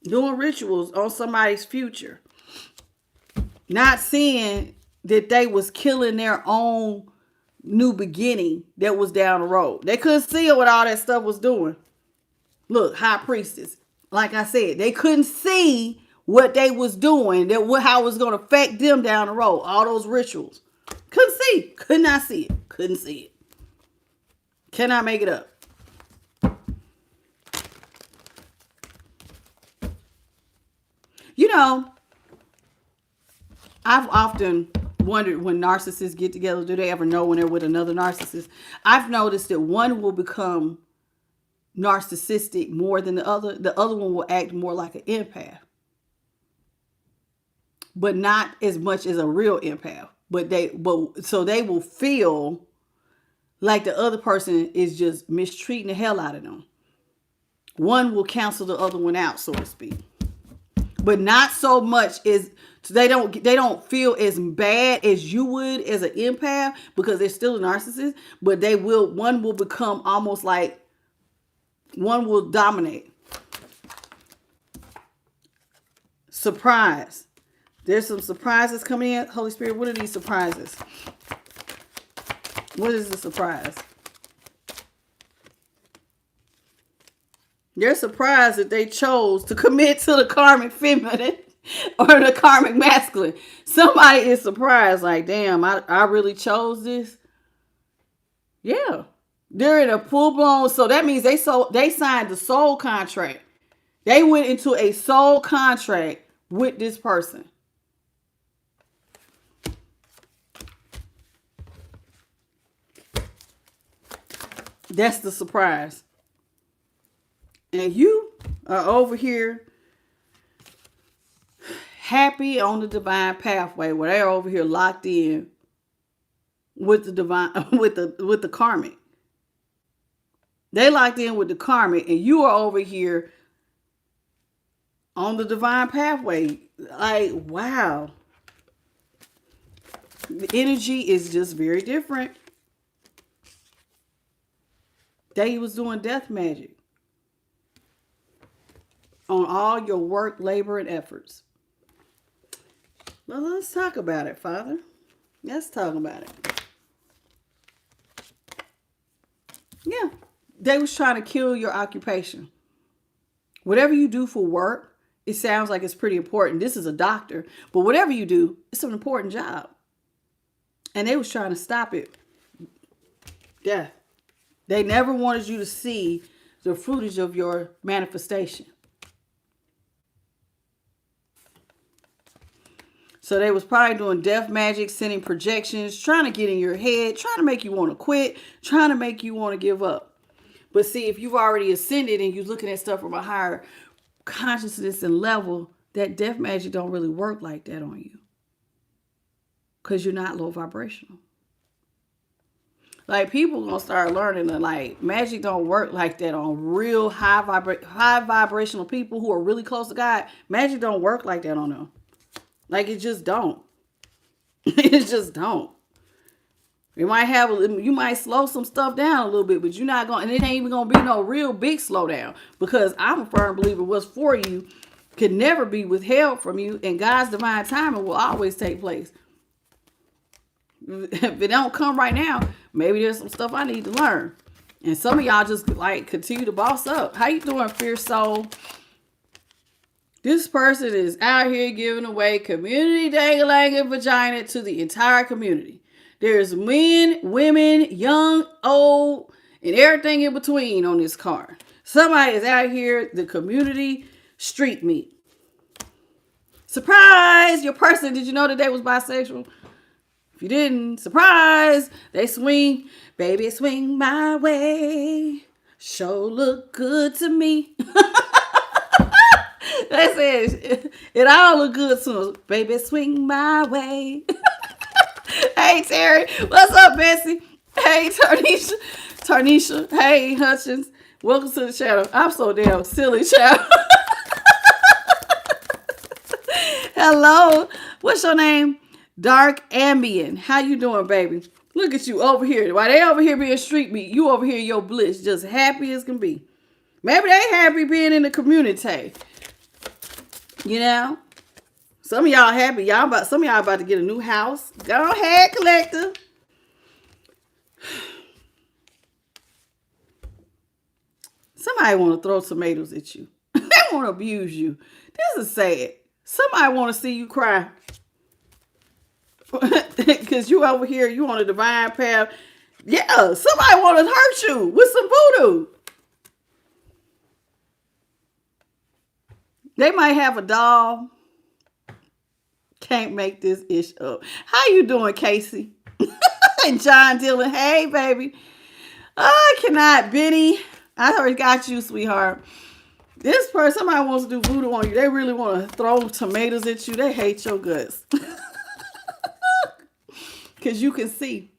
Doing rituals on somebody's future. Not seeing that they was killing their own new beginning that was down the road. They couldn't see what all that stuff was doing. Look, high priestess. Like I said, they couldn't see what they was doing, how it was going to affect them down the road. All those rituals. Couldn't see. Could not see it. Couldn't see it. Cannot make it up. You know, I've often wondered when narcissists get together, do they ever know when they're with another narcissist? I've noticed that one will become narcissistic more than the other. The other one will act more like an empath. But not as much as a real empath. So they will feel like the other person is just mistreating the hell out of them. One will cancel the other one out, so to speak. But not so much as they don't feel as bad as you would as an empath, because they're still a narcissist, but one will become almost like one will dominate. Surprise. There's some surprises coming in. Holy Spirit, what are these surprises? What is the surprise? They're surprised that they chose to commit to the karmic feminine or the karmic masculine. Somebody is surprised, like, damn, I really chose this. Yeah. They're in a full-blown, so that means they signed the soul contract. They went into a soul contract with this person. That's the surprise. And you are over here happy on the divine pathway, where they're over here locked in with the divine, with the karmic. They locked in with the karmic, and you are over here on the divine pathway. Like, wow. The energy is just very different. They was doing death magic on all your work, labor, and efforts. Well, let's talk about it, Father. Let's talk about it. Yeah. They was trying to kill your occupation. Whatever you do for work, it sounds like it's pretty important. This is a doctor. But whatever you do, it's an important job. And they was trying to stop it. Yeah. They never wanted you to see the fruitage of your manifestation. So they was probably doing death magic, sending projections, trying to get in your head, trying to make you want to quit, trying to make you want to give up. But see, if you've already ascended and you're looking at stuff from a higher consciousness and level, that death magic don't really work like that on you. Because you're not low vibrational. Like, people gonna start learning that, like, magic don't work like that on real high vibrational people who are really close to God. Magic don't work like that on them. Like, it just don't. It just don't. You might slow some stuff down a little bit, but you're not going, and it ain't even going to be no real big slowdown, because I'm a firm believer what's for you can never be withheld from you, and God's divine timing will always take place. If it don't come right now, maybe there's some stuff I need to learn. And some of y'all just like continue to boss up. How you doing, fierce soul? This person is out here giving away community dang-a-lang and vagina to the entire community. There's men, women, young, old, and everything in between on this card. Somebody is out here, the community street meat. Surprise! Your person, did you know that they was bisexual? If you didn't, surprise! They swing, baby, swing my way. Sure look good to me. They said, it all look good to us. Baby, swing my way. Hey, Terry. What's up, Bessie? Hey, Tarnisha. Hey, Hutchins. Welcome to the channel. I'm so damn silly, child. Hello. What's your name? Dark ambient. How you doing, baby? Look at you over here. While they over here being street meat, you over here in your bliss, just happy as can be. Maybe they happy being in the community. You know? Some of y'all happy. Some of y'all about to get a new house. Go ahead, collector. Somebody want to throw tomatoes at you. They want to abuse you. This is sad. Somebody want to see you cry. Because you over here, you on a divine path. Yeah, somebody want to hurt you with some voodoo. They might have a doll. Can't make this ish up. How you doing, Casey? And John Dillon. Hey, baby. Oh, I cannot. Benny. I already got you, sweetheart. This person, somebody wants to do voodoo on you. They really want to throw tomatoes at you. They hate your guts. Because you can see.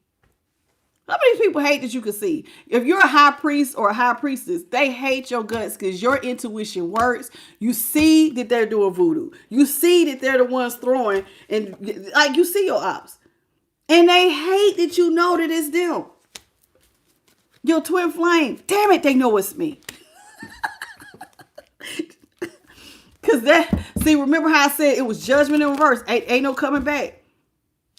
How many people hate that you can see? If you're a high priest or a high priestess, they hate your guts because your intuition works. You see that they're doing voodoo. You see that they're the ones throwing, and like you see your ops. And they hate that you know that it's them. Your twin flame. Damn it, they know it's me. Because remember how I said it was judgment in reverse. Ain't no coming back.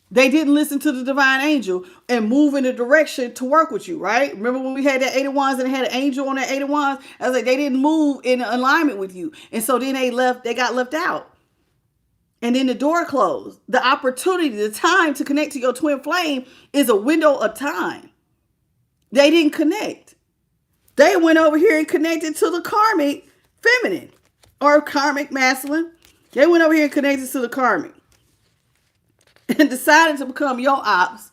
They didn't listen to the divine angel and move in a direction to work with you, right? Remember when we had that 8 of Wands and it had an angel on that 8 of Wands? I was like, they didn't move in alignment with you. And so then they got left out. And then the door closed. The opportunity, the time to connect to your twin flame is a window of time. They didn't connect. They went over here and connected to the karmic feminine or karmic masculine. They went over here and connected to the karmic. And decided to become your ops,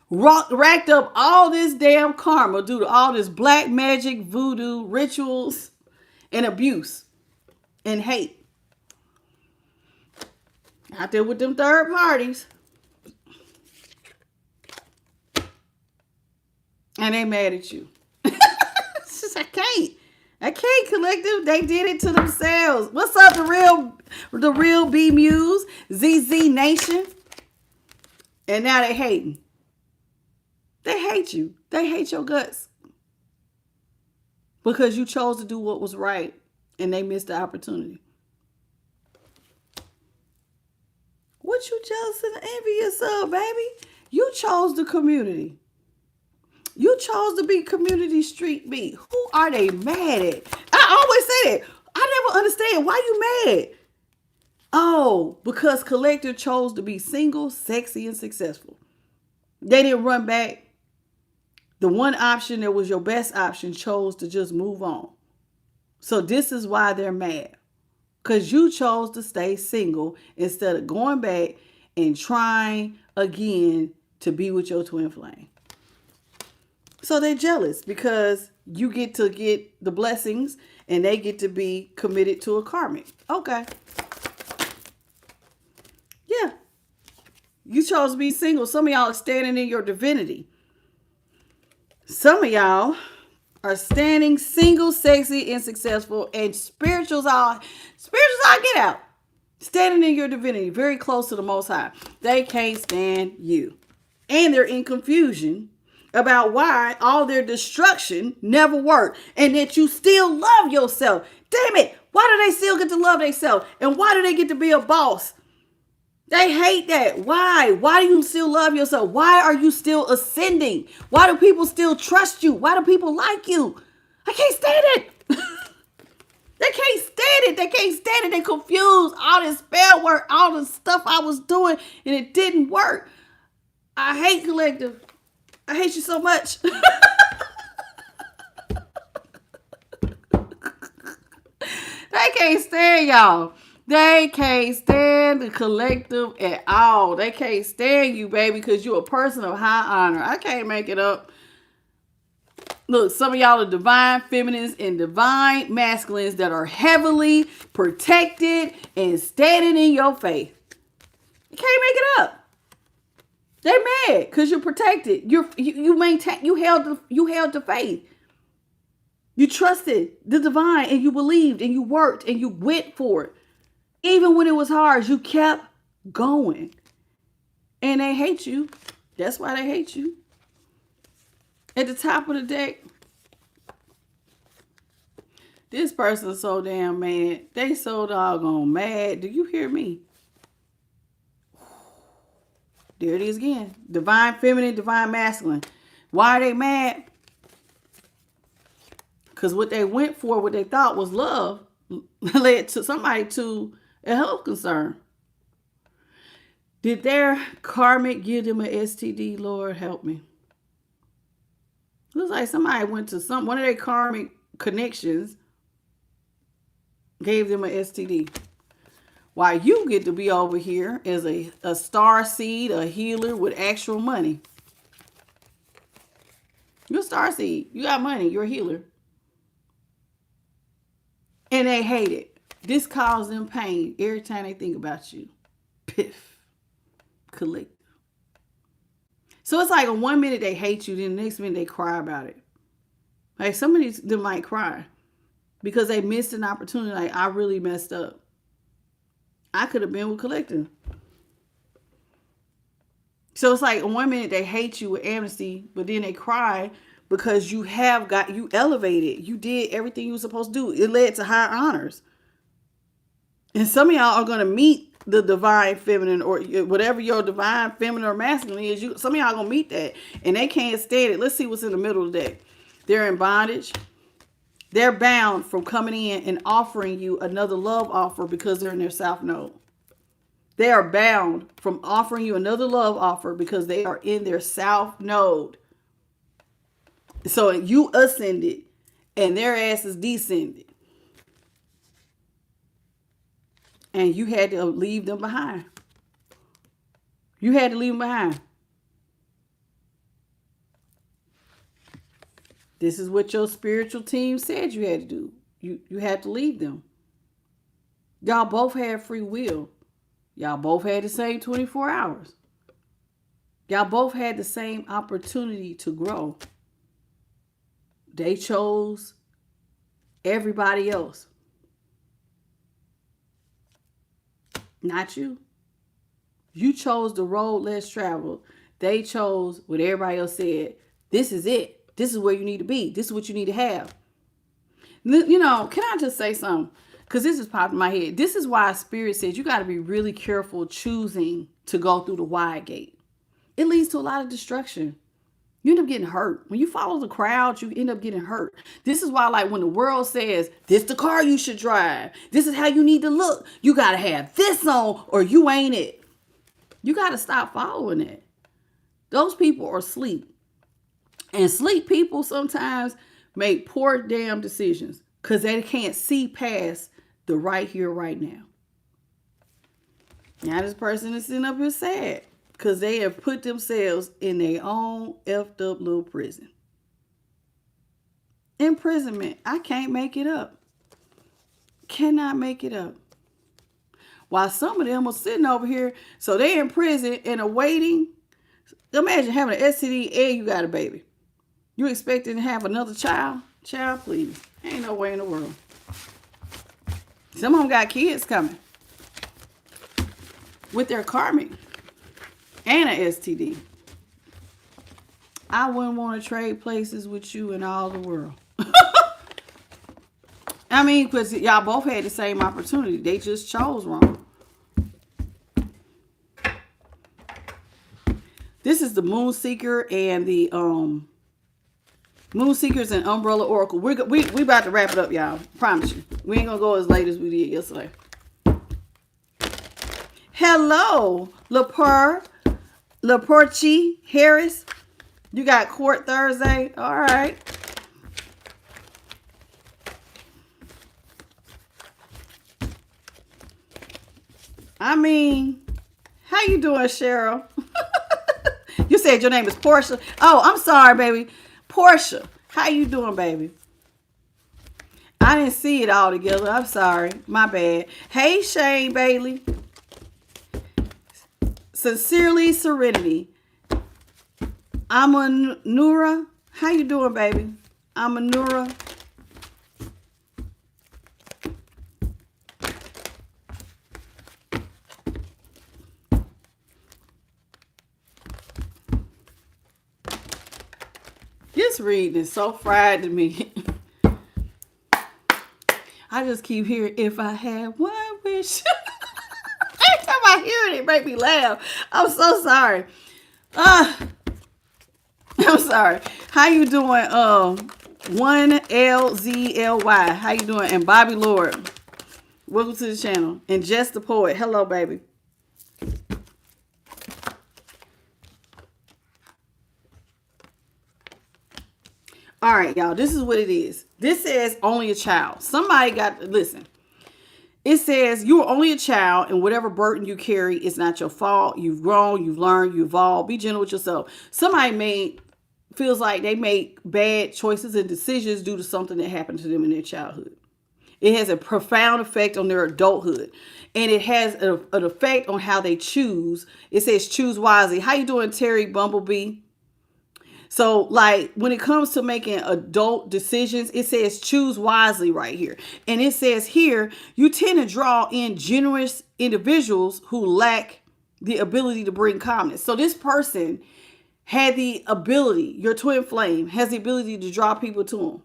racked up all this damn karma due to all this black magic, voodoo, rituals, and abuse, and hate. Out there with them third parties. And they mad at you. It's just, I can't, collective. They did it to themselves. What's up, the real B Muse, ZZ Nation? And now they hating. They hate you. They hate your guts. Because you chose to do what was right and they missed the opportunity. What you jealous and envious of, baby? You chose the community. You chose to be community street beat. Who are they mad at? I always say that. I never understand why you mad. Oh, because collective chose to be single, sexy, and successful. They didn't run back. The one option that was your best option chose to just move on. So this is why they're mad. Because you chose to stay single instead of going back and trying again to be with your twin flame. So they're jealous because you get to get the blessings and they get to be committed to a karmic. Okay. Yeah. You chose to be single. Some of y'all are standing in your divinity. Some of y'all are standing single, sexy, and successful, and spirituals all get out. Standing in your divinity, very close to the Most High. They can't stand you. And they're in confusion about why all their destruction never worked and that you still love yourself. Damn it. Why do they still get to love themselves? And why do they get to be a boss? They hate that. Why? Why do you still love yourself? Why are you still ascending? Why do people still trust you? Why do people like you? I can't stand it. They can't stand it. They can't stand it. They confused. All this spell work, all the stuff I was doing, and it didn't work. I hate collective. I hate you so much. They can't stand y'all. They can't stand the collective at all. They can't stand you, baby, because you're a person of high honor. I can't make it up. Look, some of y'all are divine feminines and divine masculines that are heavily protected and standing in your faith. You can't make it up. They're mad because you're protected. You maintain. You held the faith. You trusted the divine and you believed and you worked and you went for it. Even when it was hard, you kept going. And they hate you. That's why they hate you. At the top of the deck, this person's so damn mad. They so doggone mad. Do you hear me? There it is again. Divine feminine, divine masculine. Why are they mad? Because what they went for, what they thought was love, led to somebody to a health concern. Did their karmic give them an STD? Lord help me. Looks like somebody went to one of their karmic connections, gave them an STD. While you get to be over here as a star seed, a healer with actual money. You're a star seed. You got money. You're a healer. And they hate it. This causes them pain every time they think about you. Piff. Collective. So it's like in 1 minute they hate you, then the next minute they cry about it. Like some of them might cry because they missed an opportunity. Like, I really messed up. I could have been with collective. So it's like in 1 minute they hate you with amnesty, but then they cry because you elevated. You did everything you were supposed to do. It led to higher honors. And some of y'all are going to meet the divine feminine, or whatever your divine feminine or masculine is. Some of y'all are going to meet that. And they can't stand it. Let's see what's in the middle of the deck. They're in bondage. They're bound from coming in and offering you another love offer because they're in their south node. They are bound from offering you another love offer because they are in their south node. So you ascended and their ass is descended. And you had to leave them behind. You had to leave them behind. This is what your spiritual team said you had to do. You had to leave them. Y'all both had free will. Y'all both had the same 24 hours. Y'all both had the same opportunity to grow. They chose everybody else. Not you. You chose the road less traveled. They chose what everybody else said. This is it. This is where you need to be. This is what you need to have. You know, can I just say something? Because this is popping in my head. This is why Spirit says you got to be really careful choosing to go through the wide gate. It leads to a lot of destruction. You end up getting hurt. When you follow the crowd, you end up getting hurt. This is why, like, when the world says, this the car you should drive. This is how you need to look. You got to have this on or you ain't it. You got to stop following it. Those people are asleep. And sleep people sometimes make poor damn decisions because they can't see past the right here, right now. Now this person is sitting up here sad because they have put themselves in their own effed up little prison. Imprisonment. I can't make it up. Cannot make it up. While some of them are sitting over here, so they in prison and are waiting. Imagine having an STD and you got a baby. You expecting to have another child? Child, please. Ain't no way in the world. Some of them got kids coming with their karmic and an STD. I wouldn't want to trade places with you in all the world. I mean, because y'all both had the same opportunity. They just chose wrong. This is the Moon Seeker and the Moon Seekers and Umbrella Oracle. We about to wrap it up, y'all. Promise you. We ain't going to go as late as we did yesterday. Hello, Laporchi Harris. You got court Thursday. All right. I mean, how you doing, Cheryl? You said your name is Portia. Oh, I'm sorry, baby. Portia, how you doing, baby? I didn't see it all together. I'm sorry. My bad. Hey, Shane Bailey. Sincerely, Serenity. Amanura. How you doing, baby? Amanura. This reading is so fried to me. I just keep hearing, if I had one wish. Every time I hear it, it makes me laugh. I'm so sorry. I'm sorry. How you doing? 1LZLY. How you doing? And Bobby Lord. Welcome to the channel. And Jess the Poet. Hello, baby. All right, y'all. This is what it is. This says only a child. Somebody got, listen. It says you are only a child and whatever burden you carry is not your fault. You've grown, you've learned, you've evolved. Be gentle with yourself. Somebody feels like they make bad choices and decisions due to something that happened to them in their childhood. It has a profound effect on their adulthood. And it has an effect on how they choose. It says choose wisely. How you doing, Terry Bumblebee? So like when it comes to making adult decisions, it says choose wisely right here. And it says here, you tend to draw in generous individuals who lack the ability to bring calmness. So this person had the ability, your twin flame has the ability to draw people to them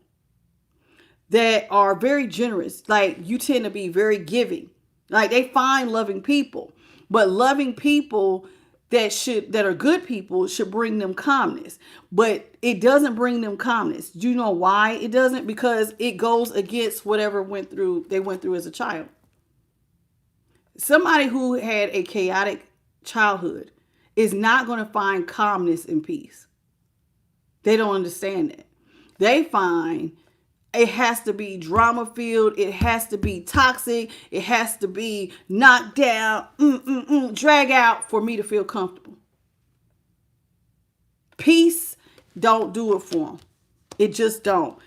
that are very generous. Like you tend to be very giving. Like they find loving people, but loving people that are good people should bring them calmness, but it doesn't bring them calmness. Do you know why it doesn't? Because it goes against whatever they went through as a child. Somebody who had a chaotic childhood is not going to find calmness and peace. They don't understand that. They find it has to be drama filled. It has to be toxic. It has to be knocked down, drag out for me to feel comfortable. Peace don't do it for them. It just don't.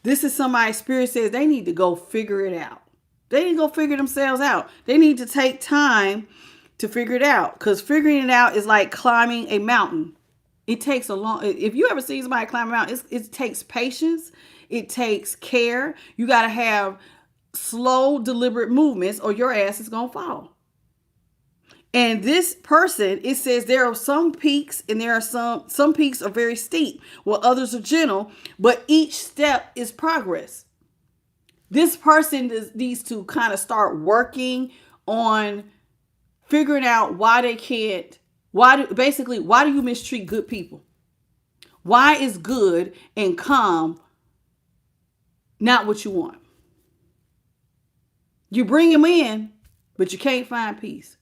This is somebody spirit says they need to go figure it out. They need to go figure themselves out. They need to take time to figure it out, because figuring it out is like climbing a mountain. It takes a long, if you ever see somebody climb a mountain, it takes patience. It takes care. You got to have slow, deliberate movements or your ass is going to fall. And this person, it says there are some peaks and there are some peaks are very steep while others are gentle, but each step is progress. This person needs to kind of start working on figuring out why they can't, why do you mistreat good people? Why is good and calm not what you want? You bring them in, but you can't find peace.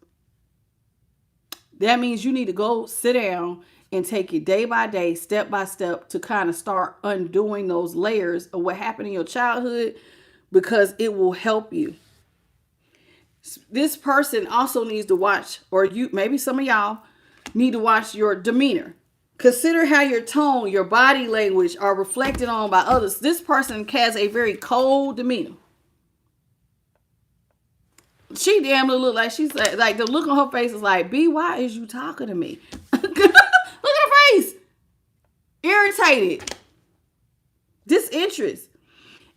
That means you need to go sit down and take it day by day, step by step, to kind of start undoing those layers of what happened in your childhood, because it will help you. This person also needs to watch, or maybe some of y'all need to watch your demeanor. Consider how your tone, your body language are reflected on by others. This person has a very cold demeanor. She damn near look like she's like the look on her face is like, B, why is you talking to me? Look at her face. Irritated. Disinterest.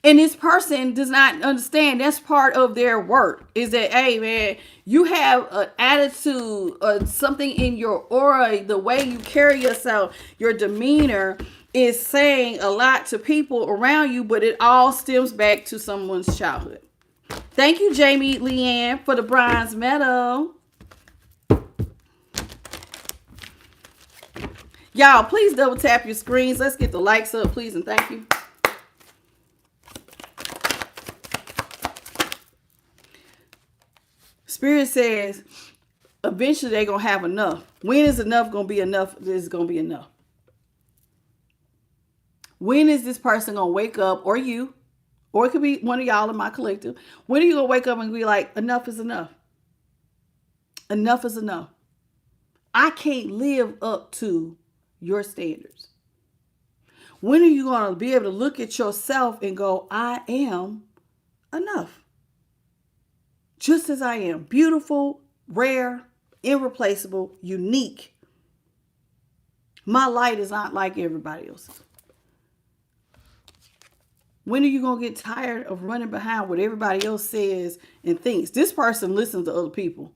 And this person does not understand that's part of their work. Is that, hey, man, you have an attitude or something in your aura, the way you carry yourself, your demeanor is saying a lot to people around you, but it all stems back to someone's childhood. Thank you, Jamie Leanne, for the bronze medal. Y'all, please double tap your screens. Let's get the likes up, please, and thank you. Spirit says, eventually they're going to have enough. When is enough going to be enough? This is going to be enough. When is this person going to wake up, or you, or it could be one of y'all in my collective. When are you going to wake up and be like, enough is enough? Enough is enough. I can't live up to your standards. When are you going to be able to look at yourself and go, I am enough? Just as I am, beautiful, rare, irreplaceable, unique. My light is not like everybody else's. When are you going to get tired of running behind what everybody else says and thinks? This person listens to other people.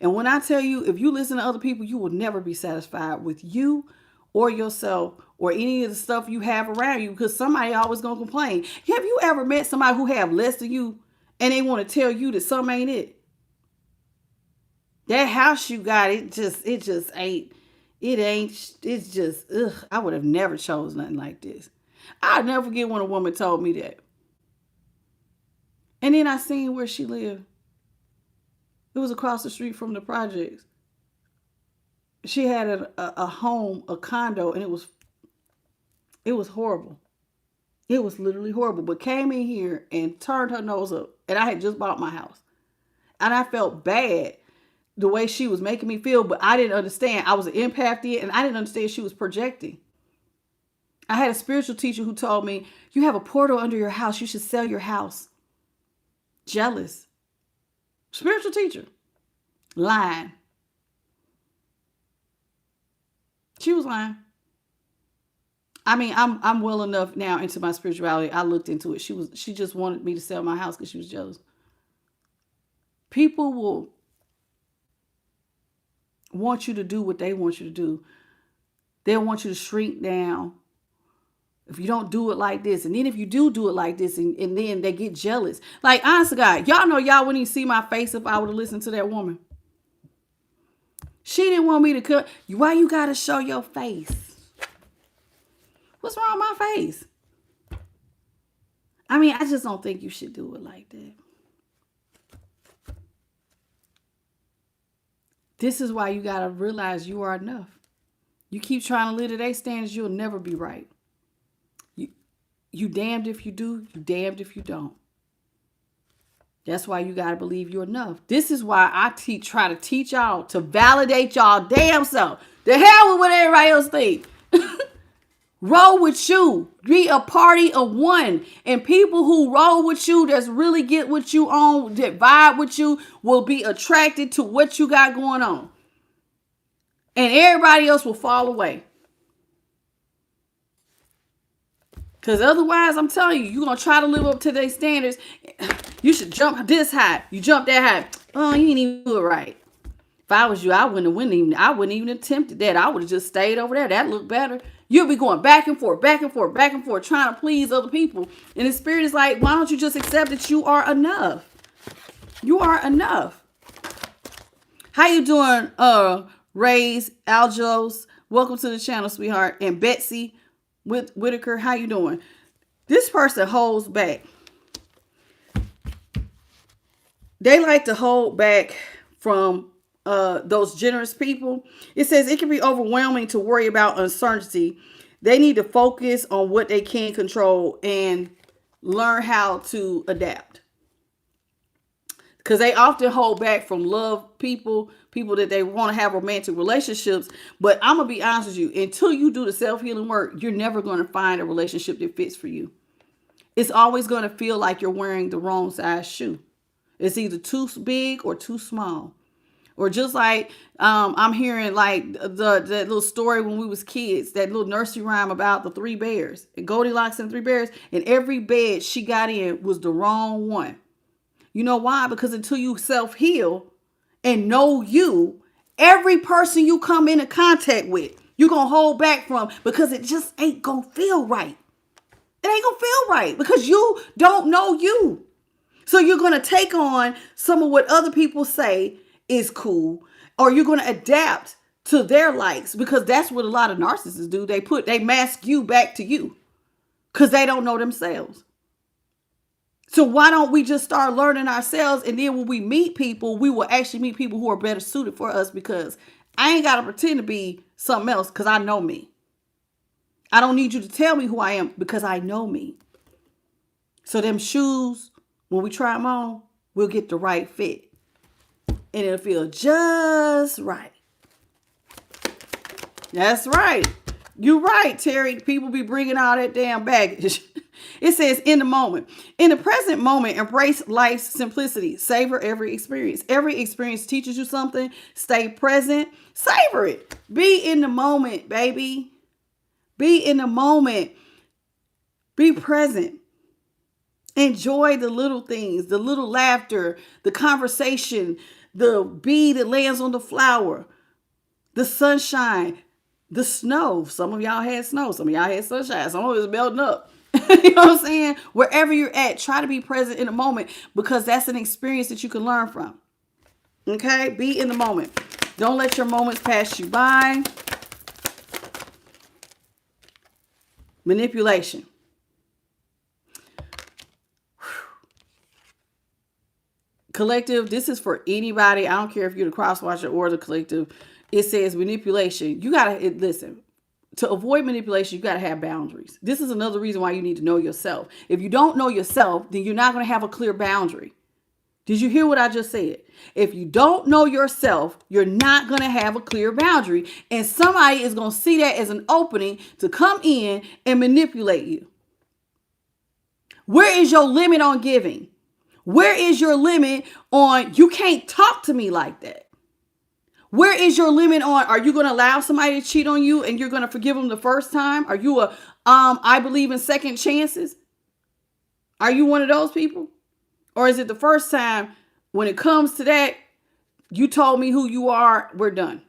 And when I tell you, if you listen to other people, you will never be satisfied with you or yourself or any of the stuff you have around you, because somebody always gonna complain. Have you ever met somebody who have less than you and they want to tell you that something ain't it? That house you got, it just ain't. It's just, ugh. I would have never chose nothing like this. I'll never forget when a woman told me that. And then I seen where she lived. It was across the street from the projects. She had a home, a condo, and it was horrible. It was literally horrible. But came in here and turned her nose up. And I had just bought my house. And I felt bad the way she was making me feel, but I didn't understand. I was an empath then, and I didn't understand she was projecting. I had a spiritual teacher who told me, you have a portal under your house. You should sell your house. Jealous. Spiritual teacher. Lying. She was lying. I mean, I'm well enough now into my spirituality. I looked into it. She just wanted me to sell my house because she was jealous. People will want you to do what they want you to do. They'll want you to shrink down if you don't do it like this. And then if you do it like this, and then they get jealous. Like, honest to God, y'all know y'all wouldn't even see my face if I would have listened to that woman. She didn't want me to cut. Why you got to show your face? What's wrong with my face? I mean, I just don't think you should do it like that. This is why you got to realize you are enough. You keep trying to live to their standards, you'll never be right. You damned if you do, you damned if you don't. That's why you got to believe you're enough. This is why I try to teach y'all to validate y'all damn self. The hell with what everybody else think. Roll with you. Be a party of one. And people who roll with you, that's really get what you on, that vibe with you, will be attracted to what you got going on. And everybody else will fall away. Because otherwise, I'm telling you, you're going to try to live up to their standards. You should jump this high. You jump that high. Oh, you ain't even do it right. If I was you, I wouldn't even attempted that. I would have just stayed over there. That looked better. You'll be going back and forth, back and forth, back and forth, trying to please other people. And the spirit is like, why don't you just accept that you are enough? You are enough. How you doing, Ray's, Aljos? Welcome to the channel, sweetheart. And Betsy Whitaker, how you doing? This person holds back. They like to hold back from those generous people. It says it can be overwhelming to worry about uncertainty. They need to focus on what they can control and learn how to adapt. Because they often hold back from love people that they want to have romantic relationships. But I'm going to be honest with you. Until you do the self-healing work, you're never going to find a relationship that fits for you. It's always going to feel like you're wearing the wrong size shoe. It's either too big or too small. Or just like I'm hearing like that little story when we was kids, that little nursery rhyme about the 3 bears. And Goldilocks and the 3 bears. And every bed she got in was the wrong one. You know why? Because until you self-heal and know you, every person you come into contact with, you're going to hold back from, because it just ain't going to feel right. It ain't going to feel right because you don't know you. So you're going to take on some of what other people say is cool, or you're going to adapt to their likes, because that's what a lot of narcissists do. They mask you back to you because they don't know themselves. So why don't we just start learning ourselves? And then when we meet people, we will actually meet people who are better suited for us, because I ain't got to pretend to be something else, because I know me. I don't need you to tell me who I am, because I know me. So them shoes, when we try them on, we'll get the right fit. And it'll feel just right. That's right. You're right, Terry. People be bringing all that damn baggage. It says, in the moment. In the present moment, embrace life's simplicity. Savor every experience. Every experience teaches you something. Stay present. Savor it. Be in the moment, baby. Be in the moment. Be present. Enjoy the little things, the little laughter, the conversation, the bee that lands on the flower, the sunshine. The snow. Some of y'all had snow. Some of y'all had sunshine. Some of it was melting up. You know what I'm saying? Wherever you're at, try to be present in the moment because that's an experience that you can learn from. Okay? Be in the moment. Don't let your moments pass you by. Manipulation. Collective, this is for anybody. I don't care if you're the cross watcher or the collective. It says manipulation. You got to listen. To avoid manipulation, you got to have boundaries. This is another reason why you need to know yourself. If you don't know yourself, then you're not going to have a clear boundary. Did you hear what I just said? If you don't know yourself, you're not going to have a clear boundary. And somebody is going to see that as an opening to come in and manipulate you. Where is your limit on giving? Where is your limit on you can't talk to me like that? Where is your limit on, are you going to allow somebody to cheat on you and you're going to forgive them the first time? Are you I believe in second chances? Are you one of those people? Or is it the first time when it comes to that, you told me who you are, we're done?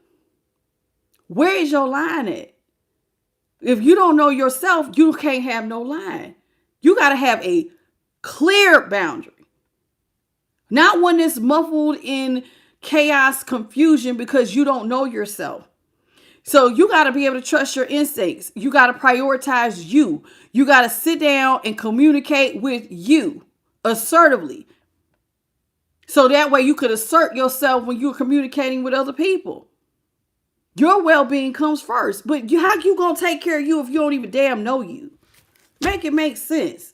Where is your line at? If you don't know yourself, you can't have no line. You got to have a clear boundary. Not one that's muffled in chaos, confusion because you don't know yourself. So you got to be able to trust your instincts. You got to prioritize you. You got to sit down and communicate with you assertively. So that way you could assert yourself when you're communicating with other people. Your well-being comes first. But how you going to take care of you if you don't even damn know you? Make it make sense.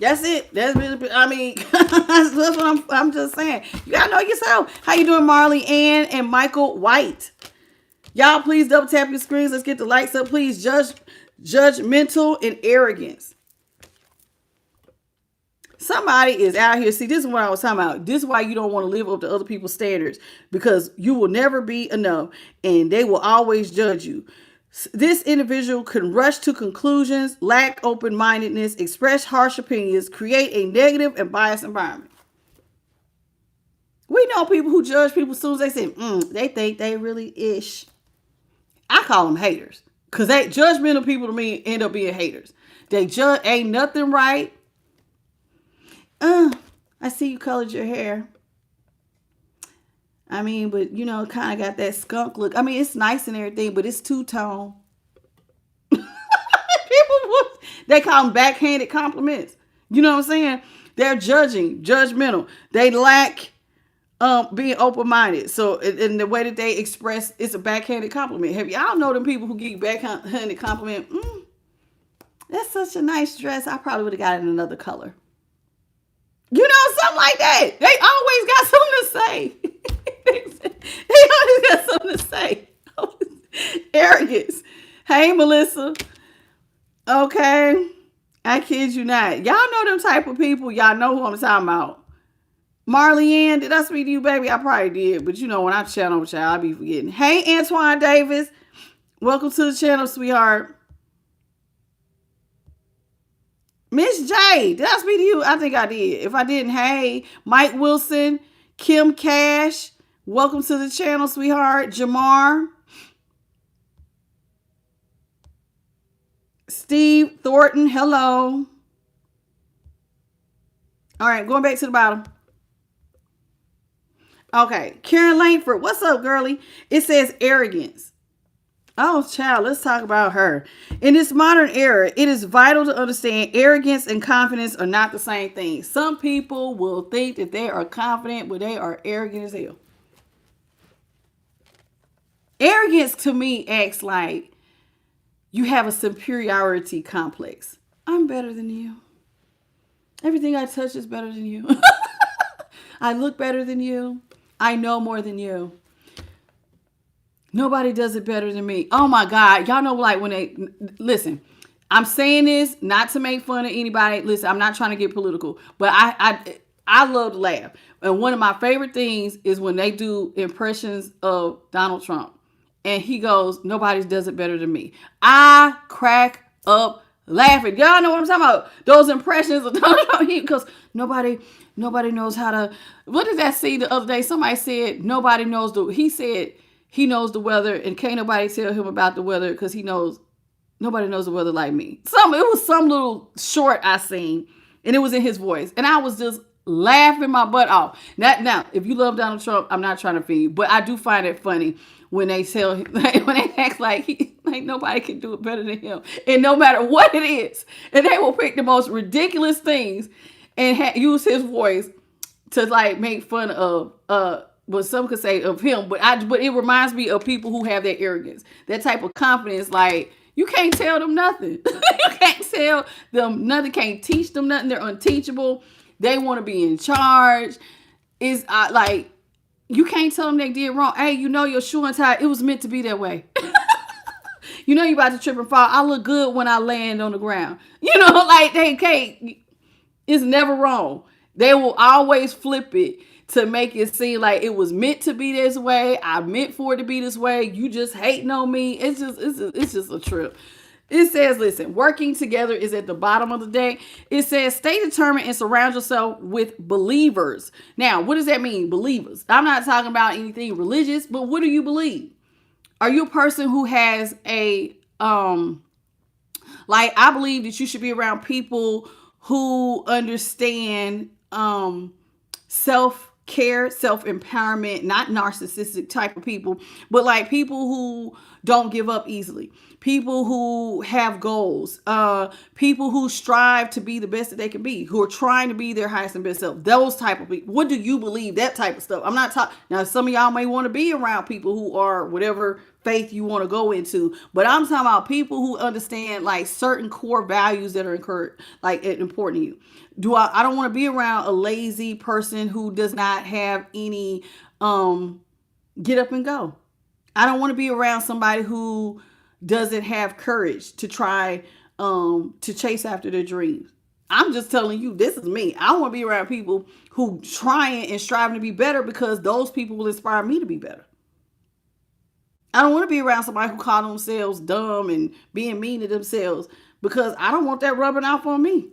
That's it. That's really, I mean, that's what I'm just saying. You gotta know yourself. How you doing, Marley Ann and Michael White? Y'all, please double tap your screens. Let's get the lights up, please. Judgmental and arrogance. Somebody is out here. See, this is what I was talking about. This is why you don't want to live up to other people's standards because you will never be enough and they will always judge you. This individual can rush to conclusions, lack open-mindedness, express harsh opinions, create a negative and biased environment. We know people who judge people as soon as they say, they think they really ish. I call them haters because judgmental people to me end up being haters. They judge, ain't nothing right. I see you colored your hair. I mean, but kind of got that skunk look. I mean, it's nice and everything, but it's two-tone. They call them backhanded compliments. You know what I'm saying? They're judgmental. They lack being open-minded. So in the way that they express, it's a backhanded compliment. Have y'all know them people who give backhanded compliment? That's such a nice dress. I probably would have got it in another color. Something like that. They always got something to say. They always got something to say. Arrogance. Hey, Melissa. Okay. I kid you not. Y'all know them type of people. Y'all know who I'm talking about. Marley Ann, did I speak to you, baby? I probably did. But when I chat on with y'all, I be forgetting. Hey, Antoine Davis. Welcome to the channel, sweetheart. Miss J, did I speak to you? I think I did. If I didn't, hey, Mike Wilson, Kim Cash, welcome to the channel, sweetheart. Jamar, Steve Thornton, hello. All right, going back to the bottom. Okay, Karen Langford, what's up, girly? It says arrogance. Oh, child, let's talk about her. In this modern era, it is vital to understand arrogance and confidence are not the same thing. Some people will think that they are confident, but they are arrogant as hell. Arrogance to me acts like you have a superiority complex. I'm better than you. Everything I touch is better than you. I look better than you. I know more than you. Nobody does it better than me. Oh my God. Y'all know when they, listen, I'm saying this not to make fun of anybody. Listen, I'm not trying to get political, but I love to laugh. And one of my favorite things is when they do impressions of Donald Trump and he goes, nobody does it better than me. I crack up laughing. Y'all know what I'm talking about? Those impressions of Donald Trump because nobody knows how to, what did that say the other day? Somebody said, nobody knows he said, he knows the weather and can't nobody tell him about the weather because he knows nobody knows the weather like me. It was some little short I seen, and it was in his voice. And I was just laughing my butt off. Now, if you love Donald Trump, I'm not trying to offend you, but I do find it funny when they tell when they act like nobody can do it better than him, and no matter what it is, and they will pick the most ridiculous things and use his voice to like make fun of what some could say of him. But it reminds me of people who have that arrogance, that type of confidence. Like, you can't tell them nothing. You can't tell them nothing. Can't teach them nothing. They're unteachable. They want to be in charge. Is like, you can't tell them they did wrong. Hey, you know your shoe untied. It was meant to be that way. You know you about to trip and fall. I look good when I land on the ground. You know, like they can't. It's never wrong. They will always flip it to make it seem like it was meant to be this way. I meant for it to be this way. You just hating on me. It's just a trip. It says, listen, working together is at the bottom of the deck. It says, stay determined and surround yourself with believers. Now, what does that mean, believers? I'm not talking about anything religious, but what do you believe? Are you a person who has I believe that you should be around people who understand self-care, self-empowerment, not narcissistic type of people, but like people who don't give up easily, people who have goals, people who strive to be the best that they can be, who are trying to be their highest and best self, those type of people. What do you believe? That type of stuff. I'm not talking, now some of y'all may want to be around people who are whatever faith you want to go into, but I'm talking about people who understand like certain core values that are important to you. I don't want to be around a lazy person who does not have any get up and go. I don't want to be around somebody who doesn't have courage to try to chase after their dreams. I'm just telling you, this is me. I want to be around people who trying and striving to be better, because those people will inspire me to be better. I don't want to be around somebody who call themselves dumb and being mean to themselves, because I don't want that rubbing off on me.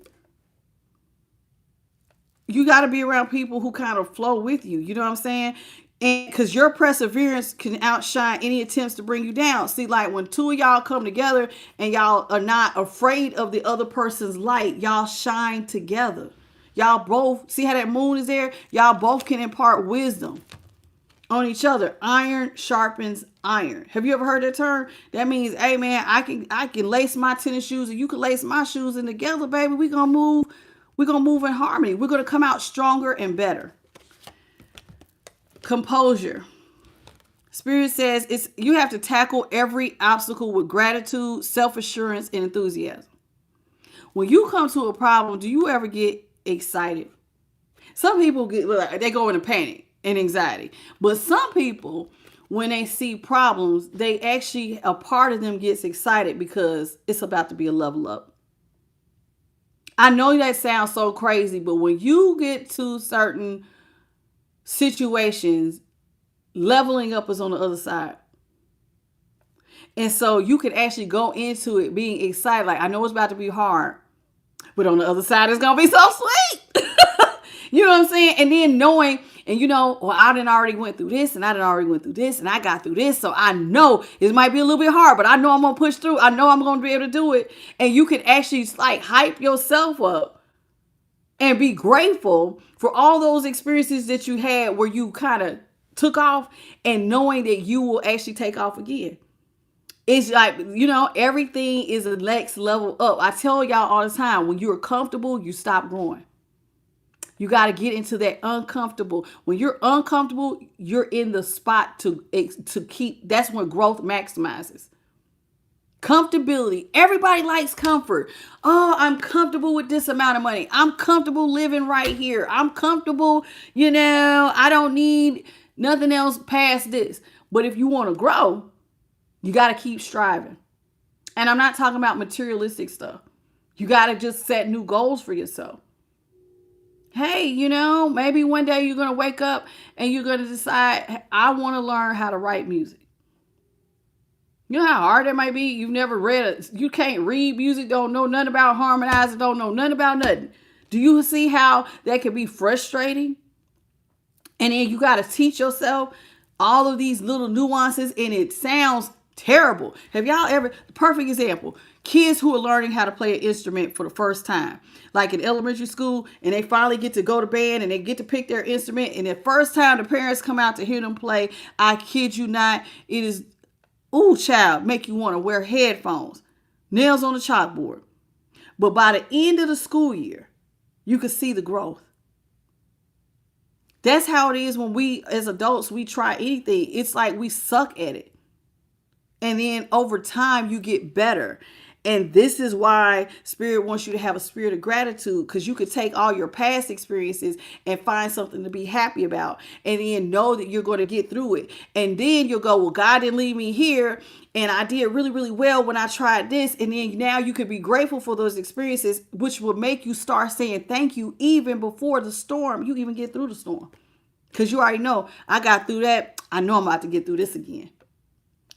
You got to be around people who kind of flow with you. You know what I'm saying? And because your perseverance can outshine any attempts to bring you down. See, like when two of y'all come together and y'all are not afraid of the other person's light, y'all shine together. Y'all both, see how that moon is there? Y'all both can impart wisdom on each other. Iron sharpens iron. Have you ever heard that term? That means, hey man, I can lace my tennis shoes and you can lace my shoes, and together, baby, we're gonna move in harmony. We're gonna come out stronger and better. Composure. Spirit says you have to tackle every obstacle with gratitude, self-assurance, and enthusiasm. When you come to a problem, do you ever get excited? Some people they go into panic and anxiety. But some people, when they see problems, they actually, a part of them gets excited because it's about to be a level up. I know that sounds so crazy, but when you get to certain situations, leveling up is on the other side. And so you can actually go into it being excited. Like, I know it's about to be hard, but on the other side, it's going to be so sweet. You know what I'm saying? And then knowing, and I done already went through this, and I done already went through this, and I got through this. So I know it might be a little bit hard, but I know I'm going to push through. I know I'm going to be able to do it. And you can actually like hype yourself up and be grateful for all those experiences that you had where you kind of took off, and knowing that you will actually take off again. It's like, everything is a next level up. I tell y'all all the time, when you're comfortable, you stop growing. You got to get into that uncomfortable. When you're uncomfortable, you're in the spot to keep. That's when growth maximizes. Comfortability. Everybody likes comfort. Oh, I'm comfortable with this amount of money. I'm comfortable living right here. I'm comfortable, I don't need nothing else past this. But if you want to grow, you got to keep striving. And I'm not talking about materialistic stuff. You got to just set new goals for yourself. Hey, maybe one day you're going to wake up and you're going to decide, I want to learn how to write music. You know how hard that might be? You've never you can't read music, don't know nothing about harmonizing, don't know nothing about nothing. Do you see how that can be frustrating? And then you got to teach yourself all of these little nuances, and it sounds terrible. Have y'all ever, perfect example, kids who are learning how to play an instrument for the first time, like in elementary school, and they finally get to go to band and they get to pick their instrument, and the first time the parents come out to hear them play, I kid you not, it is, ooh, child, make you want to wear headphones, nails on the chalkboard. But by the end of the school year, you can see the growth. That's how it is when we, as adults, we try anything. It's like we suck at it. And then over time, you get better. And this is why Spirit wants you to have a spirit of gratitude, because you could take all your past experiences and find something to be happy about, and then know that you're going to get through it. And then you'll go, well, God didn't leave me here, and I did really, really well when I tried this. And then now you could be grateful for those experiences, which will make you start saying thank you even before the storm. You even get through the storm, because you already know, I got through that. I know I'm about to get through this again.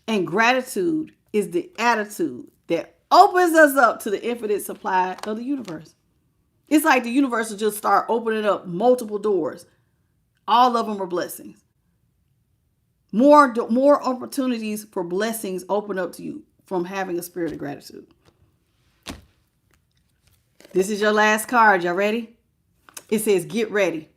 And gratitude is the attitude that opens us up to the infinite supply of the universe. It's like the universe will just start opening up multiple doors. All of them are blessings. More opportunities for blessings open up to you from having a spirit of gratitude. This is your last card. Y'all ready? It says, get ready.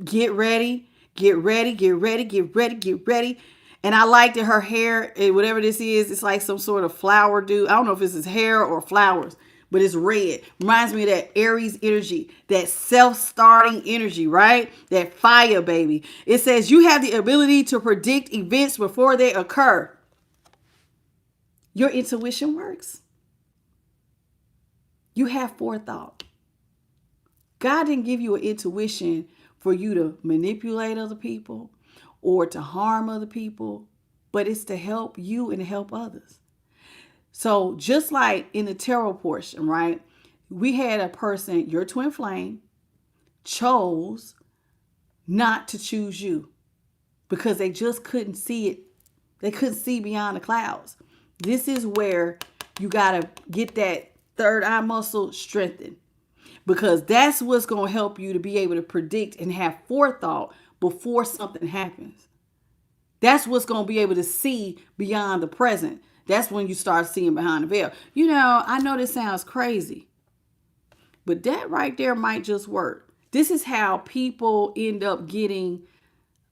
Get ready, get ready, get ready, get ready, get ready. And I like that her hair, whatever this is, it's like some sort of flower dude. I don't know if this is hair or flowers, but it's red. Reminds me of that Aries energy, that self-starting energy, right? That fire, baby. It says you have the ability to predict events before they occur. Your intuition works. You have forethought. God didn't give you an intuition for you to manipulate other people or to harm other people, but it's to help you and to help others. So just like in the tarot portion, right? We had a person, your twin flame, chose not to choose you because they just couldn't see it. They couldn't see beyond the clouds. This is where you got to get that third eye muscle strengthened, because that's what's going to help you to be able to predict and have forethought before something happens. That's what's going to be able to see beyond the present. That's when you start seeing behind the veil. You know, I know this sounds crazy, but that right there might just work. This is how people end up getting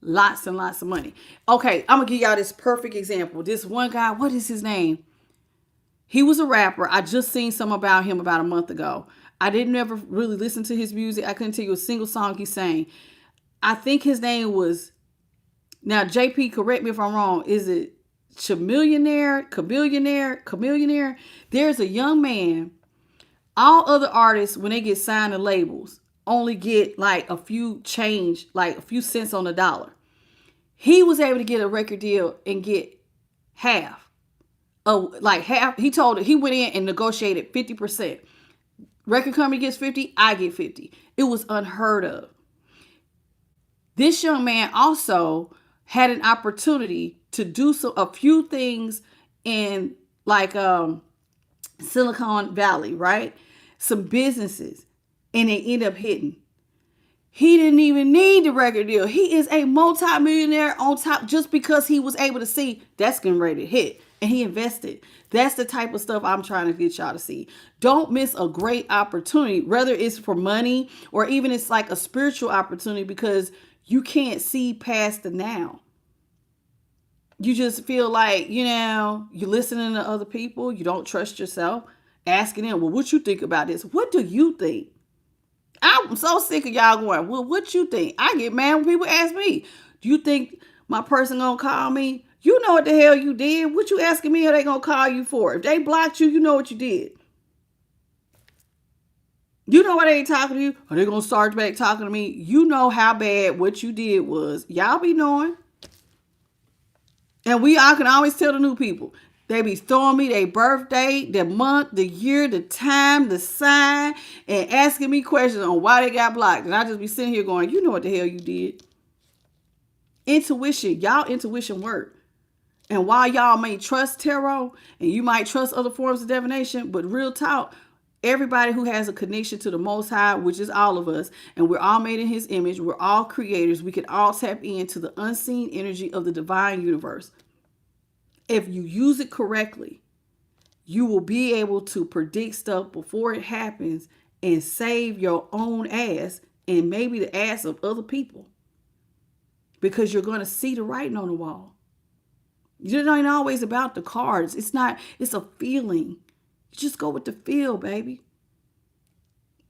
lots and lots of money. Okay, I'm going to give y'all this perfect example. This one guy, what is his name? He was a rapper. I just seen some about him about a month ago. I didn't ever really listen to his music. I couldn't tell you a single song he sang. I think his name was, now JP, correct me if I'm wrong, is it Chamillionaire? There's a young man. All other artists, when they get signed to labels, only get like a few change, like a few cents on the dollar. He was able to get a record deal and get half. Oh, like half. He told it, he went in and negotiated 50%. Record company gets 50, I get 50. It was unheard of. This young man also had an opportunity to do a few things in like Silicon Valley, right? Some businesses, and they end up hitting. He didn't even need the record deal. He is a multimillionaire on top just because he was able to see that's getting ready to hit. And he invested. That's the type of stuff I'm trying to get y'all to see. Don't miss a great opportunity, whether it's for money or even it's like a spiritual opportunity, because you can't see past the now. You just feel like, you know, you're listening to other people. You don't trust yourself. Asking them, well, what you think about this? What do you think? I'm so sick of y'all going, well, what you think? I get mad when people ask me, do you think my person gonna call me? You know what the hell you did. What you asking me are they gonna call you for? If they blocked you, you know what you did. You know why they ain't talking to you? Are they gonna start back talking to me? You know how bad what you did was. Y'all be knowing. And I can always tell the new people. They be throwing me their birthday, the month, the year, the time, the sign, and asking me questions on why they got blocked. And I just be sitting here going, you know what the hell you did. Intuition. Y'all intuition work. And while y'all may trust tarot and you might trust other forms of divination, but real talk, Everybody who has a connection to the Most High, which is all of us, and we're all made in his image, we're all creators, we can all tap into the unseen energy of the divine universe. If you use it correctly, you will be able to predict stuff before it happens and save your own ass and maybe the ass of other people, because you're going to see the writing on the wall. It ain't always about the cards. It's a feeling. You just go with the feel, baby.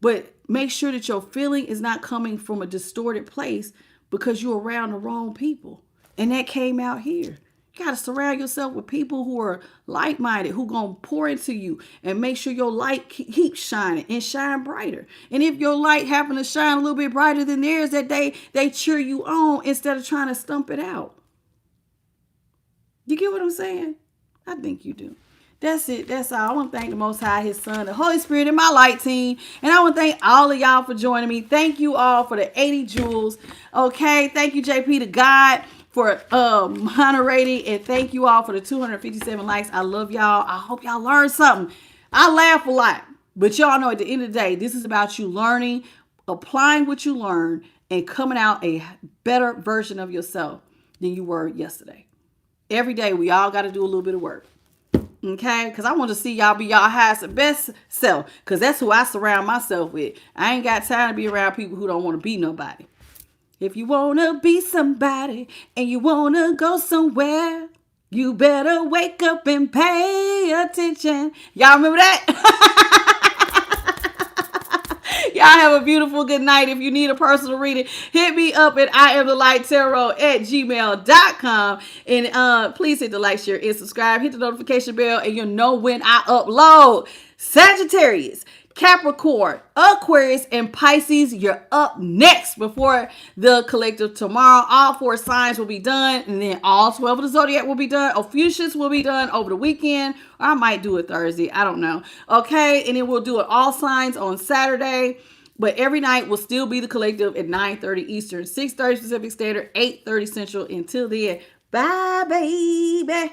But make sure that your feeling is not coming from a distorted place because you're around the wrong people. And that came out here. You got to surround yourself with people who are like-minded, who going to pour into you and make sure your light keeps shining and shine brighter. And if your light happen to shine a little bit brighter than theirs that day, they cheer you on instead of trying to stump it out. You get what I'm saying? I think you do. That's it. That's all. I want to thank the Most High, his Son, the Holy Spirit, and my light team. And I want to thank all of y'all for joining me. Thank you all for the 80 jewels. Okay. Thank you, JP to God, for moderating. And thank you all for the 257 likes. I love y'all. I hope y'all learned something. I laugh a lot. But y'all know at the end of the day, this is about you learning, applying what you learned, and coming out a better version of yourself than you were yesterday. Every day, we all got to do a little bit of work. Okay? Because I want to see y'all be y'all highest and best self. Because that's who I surround myself with. I ain't got time to be around people who don't want to be nobody. If you want to be somebody and you want to go somewhere, you better wake up and pay attention. Y'all remember that? Y'all have a beautiful good night. If you need a personal reading, hit me up at IamTheLightTarot@gmail.com. And please hit the like, share, and subscribe. Hit the notification bell, and you'll know when I upload. Sagittarius, Capricorn, Aquarius, and Pisces, you're up next before the collective tomorrow. All 4 signs will be done, and then all 12 of the zodiac will be done. Ophiuchus will be done over the weekend, or I might do it Thursday. I don't know. Okay, and then we'll do it all signs on Saturday. But every night will still be the collective at 9:30 Eastern, 6:30 Pacific Standard, 8:30 Central. Until then, bye, baby.